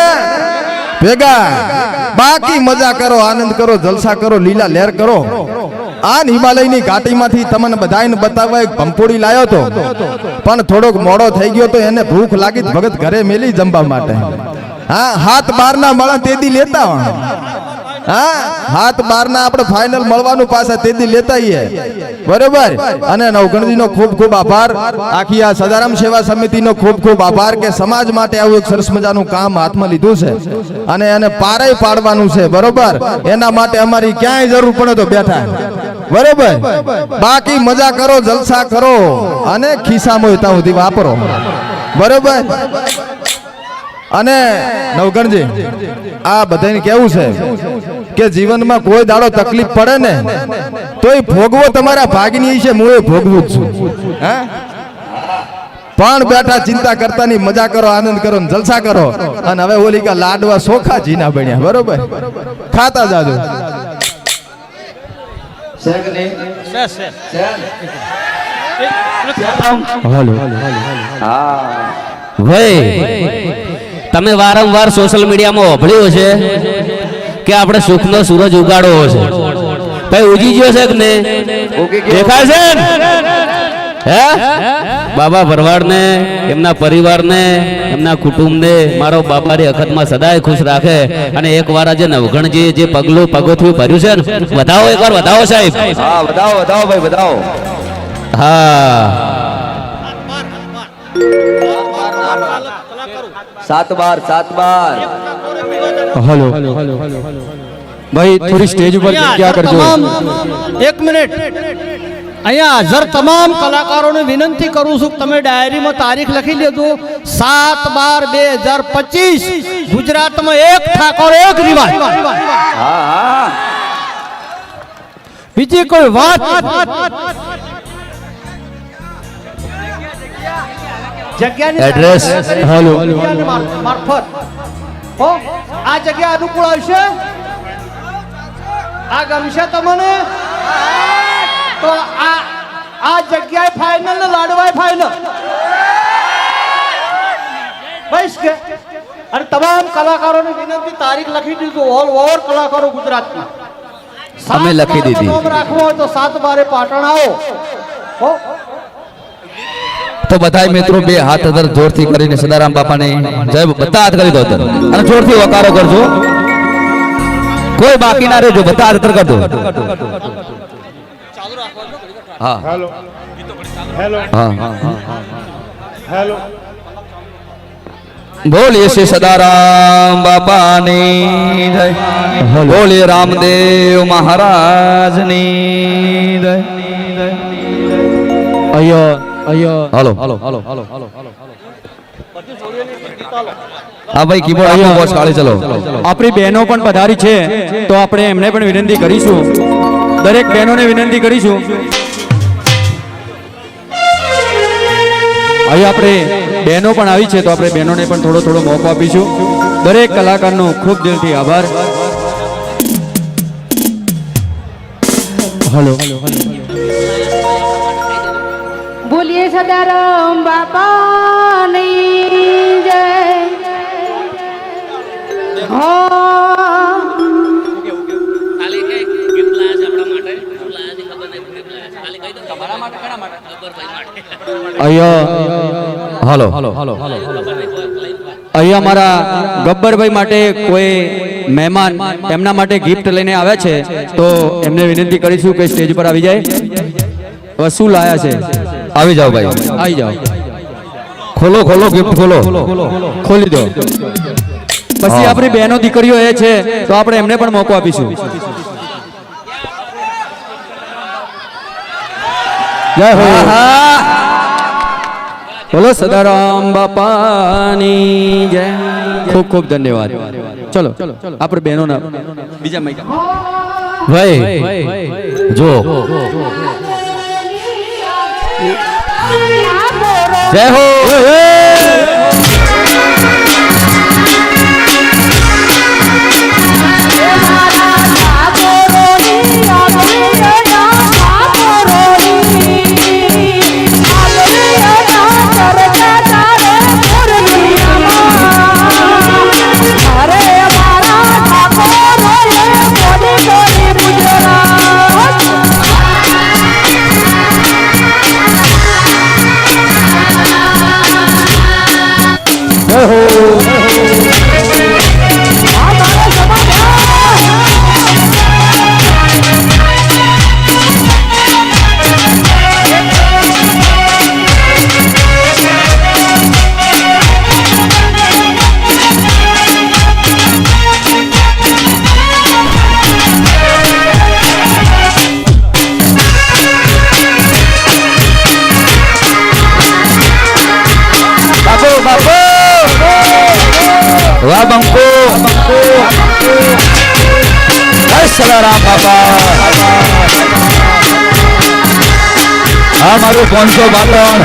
ભેગા બાકી મજા કરો, આનંદ કરો, જલસા કરો, લીલા લહેર કરો. આ હિમાલયની ઘાટીમાંથી તમને બધાને બતાવવા એક ભંપોડી લાયો તો, પણ થોડોક મોડો થઈ ગયો તો એને ભૂખ લાગી ભગત ઘરે મેલી જમવા માટે. હા, હાથ બારના મળે તેદી લેતા હોય. હા, હાથ બારના આપણે ફાઇનલ મળવાનું પાછા તેદી લેતા આવીએ, બરોબર. અને નવગણજીનો ખૂબ ખૂબ આભાર. આખી આ સદારામ સેવા સમિતિનો ખૂબ ખૂબ આભાર કે સમાજ માટે આવું એક સરસ મજાનું કામ હાથમાં લીધું છે અને એને પારે પાડવાનું છે, બરોબર. એના માટે અમારી ક્યાંય જરૂર પડે તો બેઠા, બરોબર. બાકી મજા કરો, જલસા કરો અને ખિસ્સામાં ત્યાં સુધી વાપરો, બરોબર. અને નવગણજી આ બધાને કેવું છે કે જીવનમાં કોઈ દાડો તકલીફ પડે ને તોય ભોગવો તમારા ભાગની છે. હું એ ભોગવું જ છું. હા, પણ બેઠા ચિંતા કરતા નહીં, મજા કરો, આનંદ કરો, જલસા કરો. અને હવે ઓલી કા લાડવા સોખા જીના બન્યા, બરોબર. ખાતા જાજો. ભાઈ તમે વારંવાર સોશિયલ મીડિયામાં વાપર્યું છે કે આપણે સુખનો સૂરજ ઉગાડવો છે. ભાઈ ઉજી ગયો છે કે નહીં? દેખાય છે હે? બાબા ભરવાડને, એમના પરિવારને, એમના કુટુંબને મારો બાપાની અખતમાં સદાય ખુશ રાખે. અને એકવાર આજે નવગણજી જે પગથિયું ભર્યું છે ને, વધાવો એકવાર, વધાવો સાહેબ. હા, વધાવો વધાવો ભાઈ, વધાવો. હા, 7 બાર 7 બાર. હલો ભાઈ, થોડી સ્ટેજ ઉપર જગ્યા કરજો. એક મિનિટ, અહીંયા હાજર તમામ કલાકારોને વિનંતી કરું છું કે તમે ડાયરીમાં તારીખ લખી લેજો. 7/12/2025 ગુજરાતમાં એક ઠાકોર એક રિવાજ. હા હા, બીજી કોઈ વાત જગ્યાની એડ્રેસ હલો મારફત હો આ જગ્યા અનુકૂળ આવશે, આ ગમશે તમને તો આ જગ્યાએ ફાઇનલ ને લાડવાય ફાઇનલ બસ કે. અને તમામ કલાકારોની વિનંતી, તારીખ લખી દીધું ઓલ ઓવર કલાકારો ગુજરાતના. અમે લખી દીધી. રાખવો હોય તો 7/12 પાટણ આવો હો. તો બધાય મિત્રો બે હાથ અદર જોરથી કરીને સદારામ બાપાને જય, બધા હાથ કરી દો અને જોરથી વકારો કરજો, કોઈ બાકી ના રહેજો, બધા હાથ કરી દો. હા હેલો હેલો હા હેલો. બોલીએ શ્રી સદારામ બાપાની જય, બોલીએ રામદેવ મહારાજની જય. હાલો હાલો હાલો હાલો હાલો. હા ભાઈ, કીબોર્ડ આપો બોસ, કાળી ચલો. આપણી બહેનો પણ પધારી છે તો આપણે એમને પણ વિનંતી કરીશું, દરેક બહેનોને વિનંતી કરીશું. અહીં આપણે બહેનો પણ આવી છે તો આપણે બહેનોને પણ થોડો થોડો મોકો આપીશું. દરેક કલાકારનો ખૂબ દિલથી આભાર. હલો બોલીએ સદારામ બાપાની જય. હાલો અહીંયા મારા ગબ્બરભાઈ માટે કોઈ મહેમાન એમના માટે ગિફ્ટ લઈને આવ્યા છે તો એમને વિનંતી કરીશું કે સ્ટેજ પર આવી જાય. હવે શું લાયા છે? આવી જાઓ ભાઈ, આવી જાઓ, ખોલો ખોલો ગિફ્ટ ખોલો, ખોલી દો. પછી આપણી બહેનો દીકરીઓ એ છે તો આપણે એમને પણ મોકો આપીશું. જય હો. બોલો સદારામ બાપાની જય. ખૂબ ખૂબ ધન્યવાદ. ચલો આપણે બહેનોના બીજા મૈકા ભાઈ જો જય હો. વાહ બંકો, જય સદારામ બાપા. આ મારું 500 બાટણ